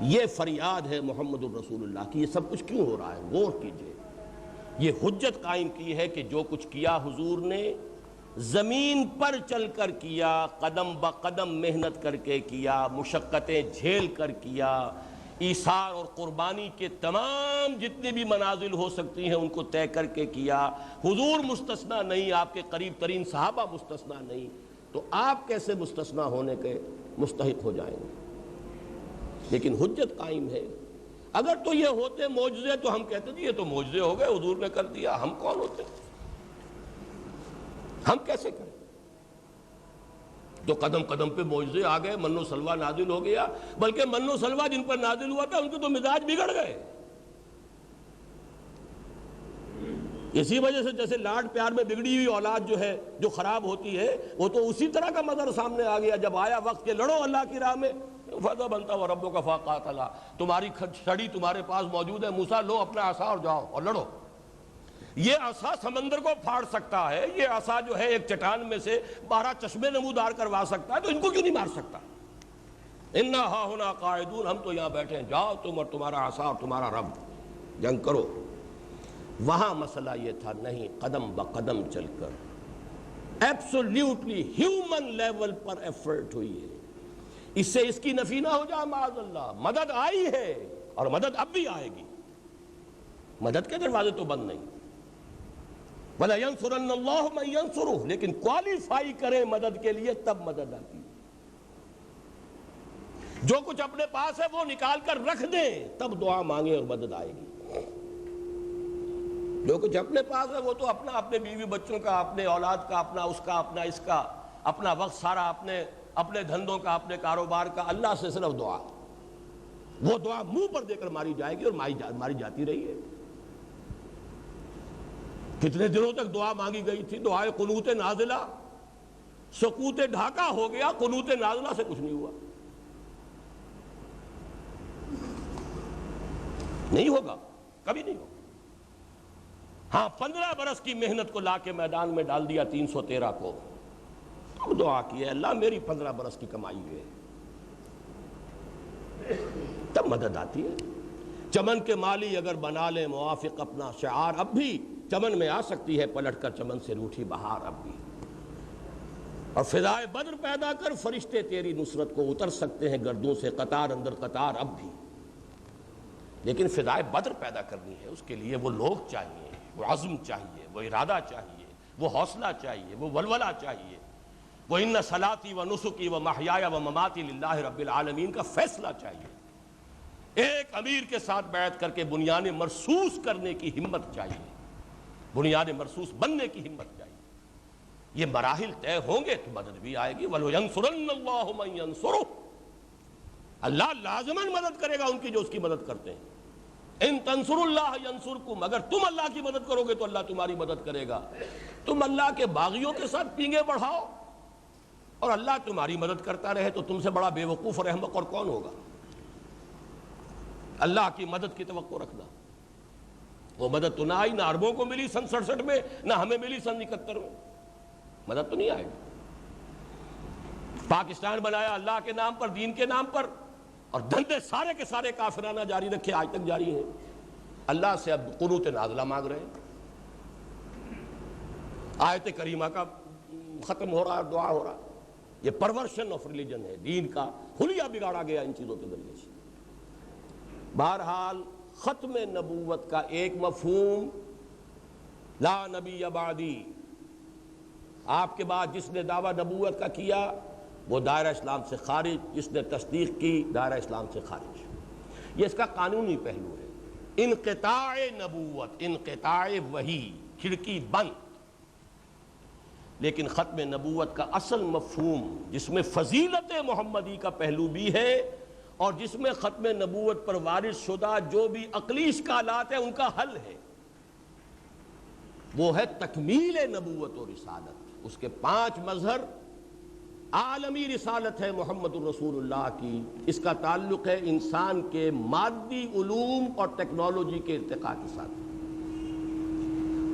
یہ فریاد ہے محمد الرسول اللہ کی. یہ سب کچھ کیوں ہو رہا ہے؟ غور کیجئے. یہ حجت قائم کی ہے کہ جو کچھ کیا حضور نے زمین پر چل کر کیا، قدم بقدم محنت کر کے کیا، مشقتیں جھیل کر کیا، ایثار اور قربانی کے تمام جتنے بھی منازل ہو سکتی ہیں ان کو طے کر کے کیا. حضور مستثنا نہیں، آپ کے قریب ترین صحابہ مستثنا نہیں. تو آپ کیسے مستثنا ہونے کے مستحق ہو جائیں گے؟ لیکن حجت قائم ہے. اگر تو یہ ہوتے معجزے تو ہم کہتے تھے یہ تو معجزے ہو گئے، حضور نے کر دیا. ہم کون ہوتے؟ ہم کیسے کریں؟ تو قدم قدم پہ معجزے آ گئے، من و سلوہ نازل ہو گیا. بلکہ من و سلوہ جن پر نازل ہوا تھا ان کے تو مزاج بگڑ گئے. اسی وجہ سے جیسے لاڈ پیار میں بگڑی ہوئی اولاد جو ہے جو خراب ہوتی ہے، وہ تو اسی طرح کا منظر سامنے آ گیا. جب آیا وقت کہ لڑو اللہ کی راہ میں، فضا بنتا ہوا ربوں کا فاقاتلا، تمہاری چھڑی تمہارے پاس موجود ہے، موسیٰ لو اپنا عصا اور جاؤ اور لڑو. یہ عصا سمندر کو پھاڑ سکتا ہے، یہ عصا جو ہے ایک چٹان میں سے 12 چشمے نمودار کروا سکتا ہے، تو ان کو کیوں نہیں مار سکتا؟ انا ہا ہونا قاعدون، ہم تو یہاں بیٹھے ہیں، جاؤ تم اور تمہارا عصا اور تمہارا رب جنگ کرو. وہاں مسئلہ یہ تھا نہیں، قدم بقدم چل کر ایبسولیوٹلی ہیومن لیول پر ایفرٹ ہوئی ہے. اس سے اس کی نفی نہ ہو جائے معاذ اللہ. مدد آئی ہے اور مدد اب بھی آئے گی. مدد کے دروازے تو بند نہیں. وَلَا يَنْصُرَنَّ اللَّهُ مَن يَنْصُرُهُ، لیکن کوالیفائی کریں مدد کے لیے تب مدد آتی ہے. جو کچھ اپنے پاس ہے وہ نکال کر رکھ دیں تب دعا مانگیں اور مدد آئے گی. جو کچھ اپنے پاس ہے وہ تو اپنا، اپنے بیوی بچوں کا، اپنے اولاد کا، اپنا اس کا، اپنا اس کا، اپنا وقت سارا اپنے دھندوں کا، اپنے کاروبار کا. اللہ سے صرف دعا. وہ دعا منہ پر دے کر ماری جائے گی اور ماری جاتی رہی ہے. کتنے دنوں تک دعا مانگی گئی تھی؟ دعائے قنوت نازلہ، سکوت ڈھاکہ ہو گیا، قنوت نازلہ سے کچھ نہیں ہوا. نہیں ہوگا، کبھی نہیں ہوگا. ہاں 15 برس کی محنت کو لا کے میدان میں ڈال دیا 313 کو. تب دعا کی ہے اللہ میری 15 برس کی کمائی ہے، تب مدد آتی ہے. چمن کے مالی اگر بنا لے موافق اپنا شعار، اب بھی چمن میں آ سکتی ہے پلٹ کر چمن سے روٹھی بہار اب بھی. اور فضائے بدر پیدا کر، فرشتے تیری نصرت کو اتر سکتے ہیں گردوں سے قطار اندر قطار اب بھی، لیکن فضائے بدر پیدا کرنی ہے، اس کے لیے وہ لوگ چاہیے، وہ عزم چاہیے، وہ ارادہ چاہیے، وہ حوصلہ چاہیے، وہ ولولہ چاہیے، وہ ان صلاتی و نسکی و محیای و مماتی للہ رب العالمین کا فیصلہ چاہیے، ایک امیر کے ساتھ بیعت کر کے بنیان مرصوص کرنے کی ہمت چاہیے، بنیان مرصوص بننے کی ہمت چاہیے۔ یہ مراحل طے ہوں گے تو مدد بھی آئے گی۔ وَلَيَنْصُرَنَّ اللَّهُ مَن يَنْصُرُهُ، اللہ لازماً مدد کرے گا ان کی جو اس کی مدد کرتے ہیں۔ ان تنصروا اللہ ینصرکم، اگر تم اللہ کی مدد کرو گے تو اللہ تمہاری مدد کرے گا۔ تم اللہ کے باغیوں کے ساتھ پینگے بڑھاؤ اور اللہ تمہاری مدد کرتا رہے تو تم سے بڑا بے وقوف اور احمق اور کون ہوگا؟ اللہ کی مدد کی توقع رکھنا، وہ مدد تو نہ آئی، نہ عربوں کو ملی سن 67 میں، نہ ہمیں ملی سن 71 میں، مدد تو نہیں آئے گی۔ پاکستان بنایا اللہ کے نام پر، دین کے نام پر، اور دھندے سارے کے سارے کافرانہ جاری رکھے، آج تک جاری ہیں۔ اللہ سے اب قنوت نازلہ مانگ رہے ہیں، آیت کریمہ کا ختم ہو رہا ہے، دعا ہو رہا ہے۔ یہ پرورشن آف ریلیجن ہے، دین کا حلیہ بگاڑا گیا ان چیزوں کے ذریعے سے۔ بہرحال ختم نبوت کا ایک مفہوم، لا نبی بعدی، آپ کے بعد جس نے دعویٰ نبوت کا کیا وہ دائرہ اسلام سے خارج، جس نے تصدیق کی دائرہ اسلام سے خارج۔ یہ اس کا قانونی پہلو ہے۔ انقطاع نبوت، انقطاع وحی، کھڑکی بند۔ لیکن ختم نبوت کا اصل مفہوم جس میں فضیلت محمدی کا پہلو بھی ہے اور جس میں ختم نبوت پر وارث شدہ جو بھی عقلی اشکالات ہیں ان کا حل ہے، وہ ہے تکمیل نبوت و رسالت۔ اس کے 5 مظہر، عالمی رسالت ہے محمد الرسول اللہ کی، اس کا تعلق ہے انسان کے مادی علوم اور ٹیکنالوجی کے ارتقاء کے ساتھ۔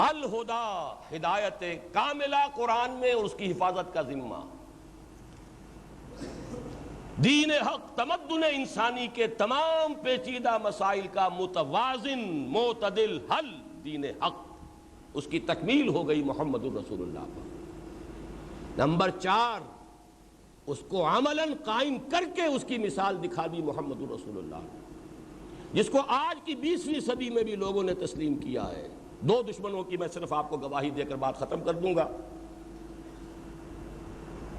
الہدا، ہدایت کاملہ قرآن میں اور اس کی حفاظت کا ذمہ۔ دین حق، تمدن انسانی کے تمام پیچیدہ مسائل کا متوازن معتدل حل دین حق، اس کی تکمیل ہو گئی محمد الرسول اللہ پر۔ نمبر 4، اس کو عملاً قائم کر کے اس کی مثال دکھا دی محمد الرسول اللہ، جس کو آج کی 20ویں صدی میں بھی لوگوں نے تسلیم کیا ہے۔ 2 دشمنوں کی میں صرف آپ کو گواہی دے کر بات ختم کر دوں گا۔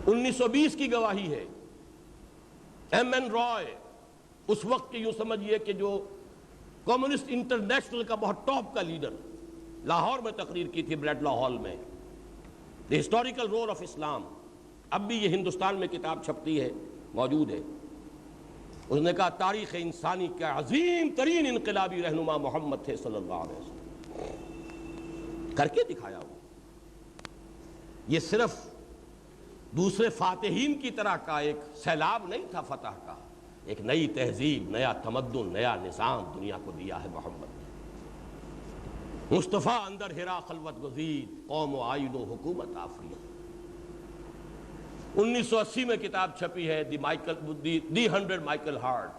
1920 کی گواہی ہے، ایم این رائے، اس وقت کے یوں سمجھئے کہ جو کمیونسٹ انٹرنیشنل کا بہت ٹاپ کا لیڈر، لاہور میں تقریر کی تھی بریڈ لا ہال میں، دی ہسٹوریکل رول آف اسلام۔ اب بھی یہ ہندوستان میں کتاب چھپتی ہے، موجود ہے۔ اس نے کہا تاریخ انسانی کا عظیم ترین انقلابی رہنما محمد تھے صلی اللہ علیہ وسلم، کر کے دکھایا ہوا۔ یہ صرف دوسرے فاتحین کی طرح کا ایک سیلاب نہیں تھا فتح کا، ایک نئی تہذیب، نیا تمدن، نیا نظام دنیا کو دیا ہے محمد نے۔ مصطفیٰ اندر ہرا خلوت گزید، قوم و آئین و حکومت آفریت۔ 1980 میں کتاب چھپی ہے دی 100 مائیکل ہارٹ،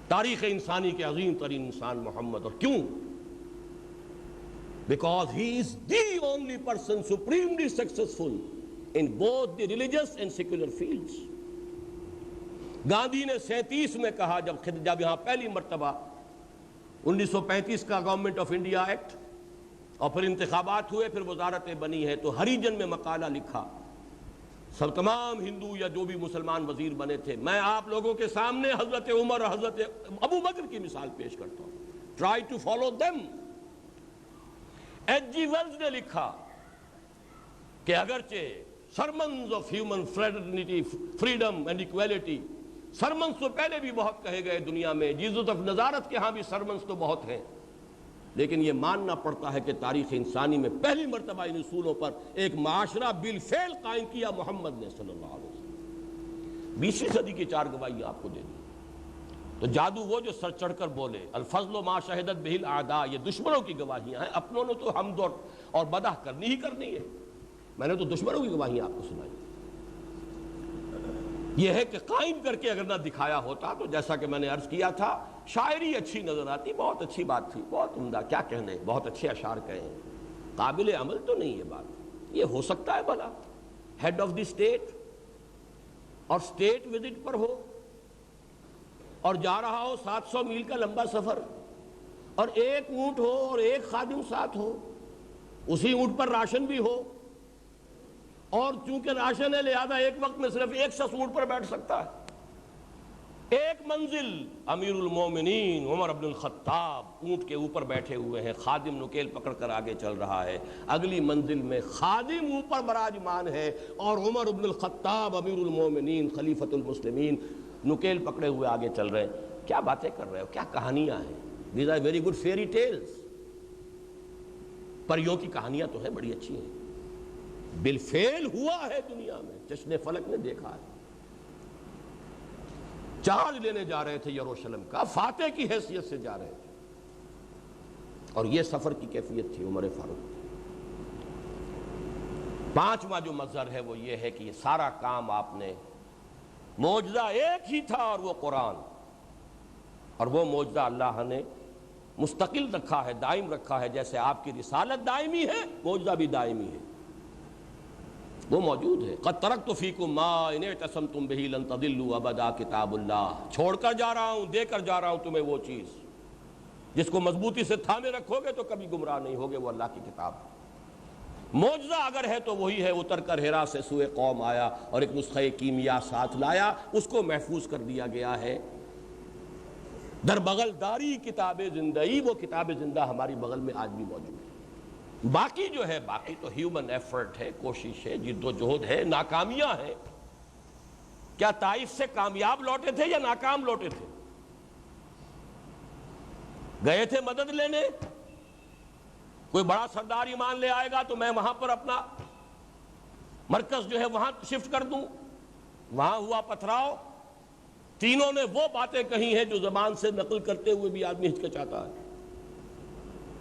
تاریخ انسانی کے عظیم ترین انسان محمد۔ اور کیوں؟ Because he is the only person supremely successful in both the religious and secular fields۔ Gandhi نے 37 میں کہا، جب یہاں پہلی مرتبہ 1935 کا گورنمنٹ آف انڈیا ایکٹ اور پھر انتخابات ہوئے، پھر وزارتیں بنی ہے، تو ہریجن میں مقالہ لکھا، سب تمام ہندو یا جو بھی مسلمان وزیر بنے تھے، میں آپ لوگوں کے سامنے حضرت عمر اور حضرت ابو بکر کی مثال پیش کرتا ہوں، try to follow them۔ H G Wells نے لکھا کہ اگرچہ sermons of human fraternity, freedom and equality, sermons تو پہلے بھی بہت کہے گئے دنیا میں، جیزس آف نزارت کے ہاں بھی سرمنز تو بہت ہیں، لیکن یہ ماننا پڑتا ہے کہ تاریخ انسانی میں پہلی مرتبہ ان اصولوں پر ایک معاشرہ بالفعل قائم کیا محمد نے صلی اللہ علیہ وسلم۔ 20ویں صدی کی 4 گواہیاں آپ کو دے دی۔ تو جادو وہ جو سر چڑھ کر بولے، الفضل ما شہدت بہ الاعداء، یہ دشمنوں کی گواہیاں ہیں، اپنوں نے تو حمد اور مدح کرنی ہی کرنی ہے، میں نے تو دشمنوں کی گواہیاں آپ کو سنائی۔ یہ ہے کہ قائم کر کے اگر نہ دکھایا ہوتا تو جیسا کہ میں نے عرض کیا تھا، شاعری اچھی نظر آتی، بہت اچھی بات تھی، بہت عمدہ، کیا کہنے، بہت اچھے اشعار کہے ہیں، قابل عمل تو نہیں یہ بات، یہ ہو سکتا ہے بھلا، ہیڈ آف دی اسٹیٹ اور اسٹیٹ وزٹ پر ہو اور جا رہا ہو 700 میل کا لمبا سفر اور ایک اونٹ ہو اور ایک خادم ساتھ ہو، اسی اونٹ پر راشن بھی ہو، اور چونکہ راشن ہے لہذا ایک وقت میں صرف ایک شخص اونٹ پر بیٹھ سکتا ہے۔ ایک منزل امیر المومنین عمر بن الخطاب اونٹ کے اوپر بیٹھے ہوئے ہیں، خادم نکیل پکڑ کر آگے چل رہا ہے، اگلی منزل میں خادم اوپر براجمان ہے اور عمر بن الخطاب امیر المومنین خلیفۃ المسلمین نکیل پکڑے ہوئے آگے چل رہے ہیں۔ کیا باتیں کر رہے ہو، کیا کہانیاں ہیں، these are very good fairy tales. پریوں کی کہانیاں تو ہیں، بڑی اچھی ہیں، بالفعل ہوا ہے دنیا میں، چشم فلک نے دیکھا ہے۔ چارج لینے جا رہے تھے یروشلم کا، فاتح کی حیثیت سے جا رہے تھے، اور یہ سفر کی کیفیت تھی عمر فاروق۔ پانچواں جو مظہر ہے وہ یہ ہے کہ یہ سارا کام آپ نے، معجزہ ایک ہی تھا اور وہ قرآن، اور وہ معجزہ اللہ نے مستقل رکھا ہے، دائم رکھا ہے، جیسے آپ کی رسالت دائمی ہے معجزہ بھی دائمی ہے، وہ موجود ہے۔ قد ترکت فیکم ما ان اعتصمتم بہ لن تضلوا ابدا کتاب اللہ، چھوڑ کر جا رہا ہوں، دے کر جا رہا ہوں تمہیں وہ چیز جس کو مضبوطی سے تھامے رکھو گے تو کبھی گمراہ نہیں ہوگے، وہ اللہ کی کتاب۔ معجزہ اگر ہے تو وہی ہے، اتر کر حرا سے سوئے قوم آیا اور ایک نسخہ کیمیا ساتھ لایا، اس کو محفوظ کر دیا گیا ہے۔ در بغل داری کتاب زندگی، وہ کتاب زندہ ہماری بغل میں آج بھی موجود ہے۔ باقی جو ہے، باقی تو ہیومن ایفرٹ ہے، کوشش ہے، جد و جہد ہے، ناکامیاں ہیں۔ کیا طائف سے کامیاب لوٹے تھے یا ناکام لوٹے تھے؟ گئے تھے مدد لینے، کوئی بڑا سردار ایمان لے آئے گا تو میں وہاں پر اپنا مرکز جو ہے وہاں شفٹ کر دوں، وہاں ہوا پتھراؤ۔ تینوں نے وہ باتیں کہی ہیں جو زبان سے نقل کرتے ہوئے بھی آدمی ہچکچاتا ہے،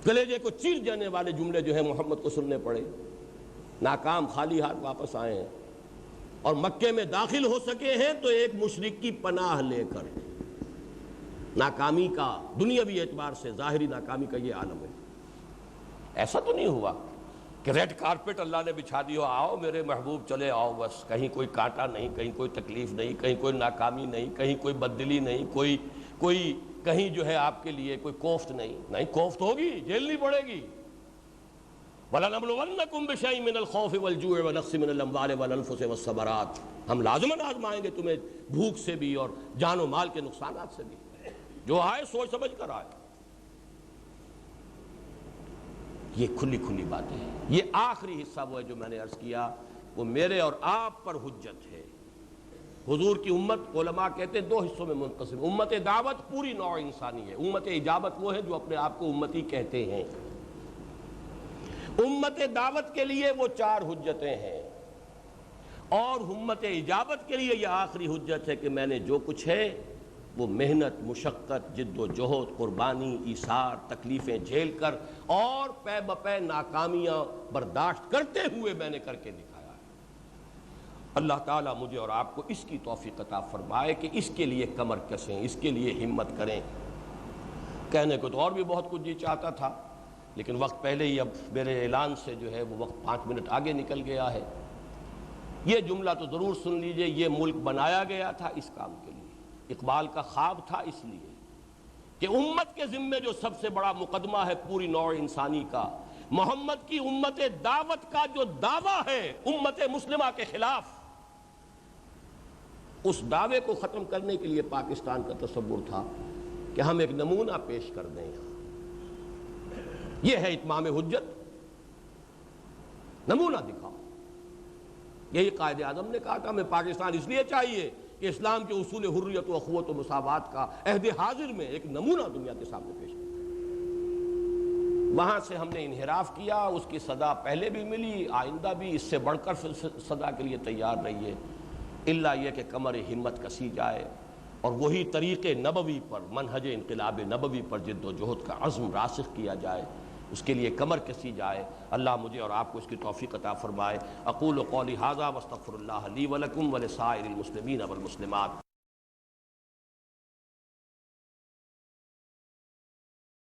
کلیجے کو چیر جانے والے جملے جو ہے محمد کو سننے پڑے۔ ناکام خالی ہاتھ واپس آئے ہیں، اور مکے میں داخل ہو سکے ہیں تو ایک مشرک کی پناہ لے کر۔ ناکامی کا دنیاوی اعتبار سے ظاہری ناکامی کا یہ عالم ہے۔ ایسا تو نہیں ہوا کہ ریڈ کارپٹ اللہ نے بچھا دی ہو، آؤ میرے محبوب چلے آؤ، بس کہیں کوئی کانٹا نہیں، کہیں کوئی تکلیف نہیں، کہیں کوئی ناکامی نہیں، کہیں کوئی بددلی نہیں، کوئی کہیں جو ہے آپ کے لیے کوئی کوفت نہیں، کوفت ہوگی، جھیلنی پڑے گی۔ وَلَنَبْلُوَنَّكُمْ بِشَيْءٍ مِّنَ الْخَوْفِ وَالْجُوعِ وَنَقْصٍ مِّنَ الْأَمْوَالِ وَالْأَنفُسِ وَالثَّمَرَاتِ، ہم لازماً آزمائیں گے تمہیں بھوک سے بھی اور جان و مال کے نقصانات سے بھی، جو آئے سوچ سمجھ کر آئے۔ یہ کھلی کھلی باتیں ہیں۔ یہ آخری حصہ وہ ہے جو میں نے عرض کیا، وہ میرے اور آپ پر حجت ہے۔ حضور کی امت، علماء کہتے ہیں، دو حصوں میں منقسم۔ امت دعوت پوری نوع انسانی ہے، امت اجابت وہ ہے جو اپنے آپ کو امتی کہتے ہیں۔ امت دعوت کے لیے وہ چار حجتیں ہیں، اور امت اجابت کے لیے یہ آخری حجت ہے کہ میں نے جو کچھ ہے وہ محنت، مشقت، جد و جہد، قربانی، ایثار، تکلیفیں جھیل کر اور پے بپے ناکامیاں برداشت کرتے ہوئے میں نے کر کے دکھایا ہے۔ اللہ تعالیٰ مجھے اور آپ کو اس کی توفیق عطا فرمائے کہ اس کے لیے کمر کسیں، اس کے لیے ہمت کریں۔ کہنے کو تو اور بھی بہت کچھ جی چاہتا تھا، لیکن وقت پہلے ہی اب میرے اعلان سے جو ہے وہ وقت 5 منٹ آگے نکل گیا ہے۔ یہ جملہ تو ضرور سن لیجئے، یہ ملک بنایا گیا تھا اس کام کے لیے، اقبال کا خواب تھا اس لیے کہ امت کے ذمے جو سب سے بڑا مقدمہ ہے پوری نوع انسانی کا، محمد کی امت دعوت کا جو دعویٰ ہے امت مسلمہ کے خلاف، اس دعوے کو ختم کرنے کے لیے پاکستان کا تصور تھا کہ ہم ایک نمونہ پیش کر دیں۔ یہ ہے اتمام حجت، نمونہ دکھاؤ۔ یہی قائد اعظم نے کہا تھا، ہمیں پاکستان اس لیے چاہیے کہ اسلام کے اصول حریت و اخوت و مساوات کا عہد حاضر میں ایک نمونہ دنیا کے سامنے پیش کیا۔ وہاں سے ہم نے انحراف کیا، اس کی صدا پہلے بھی ملی، آئندہ بھی اس سے بڑھ کر صدا کے لیے تیار رہیے، الا یہ کہ کمر ہمت کسی جائے اور وہی طریق نبوی پر، منہج انقلاب نبوی پر جد و جہد کا عزم راسخ کیا جائے، اس کے لیے کمر کسی جائے۔ اللہ مجھے اور آپ کو اس کی توفیق عطا فرمائے۔ اقول قولی ھذا واستغفر اللہ لی ولکم ولسائر المسلمین والمسلمات۔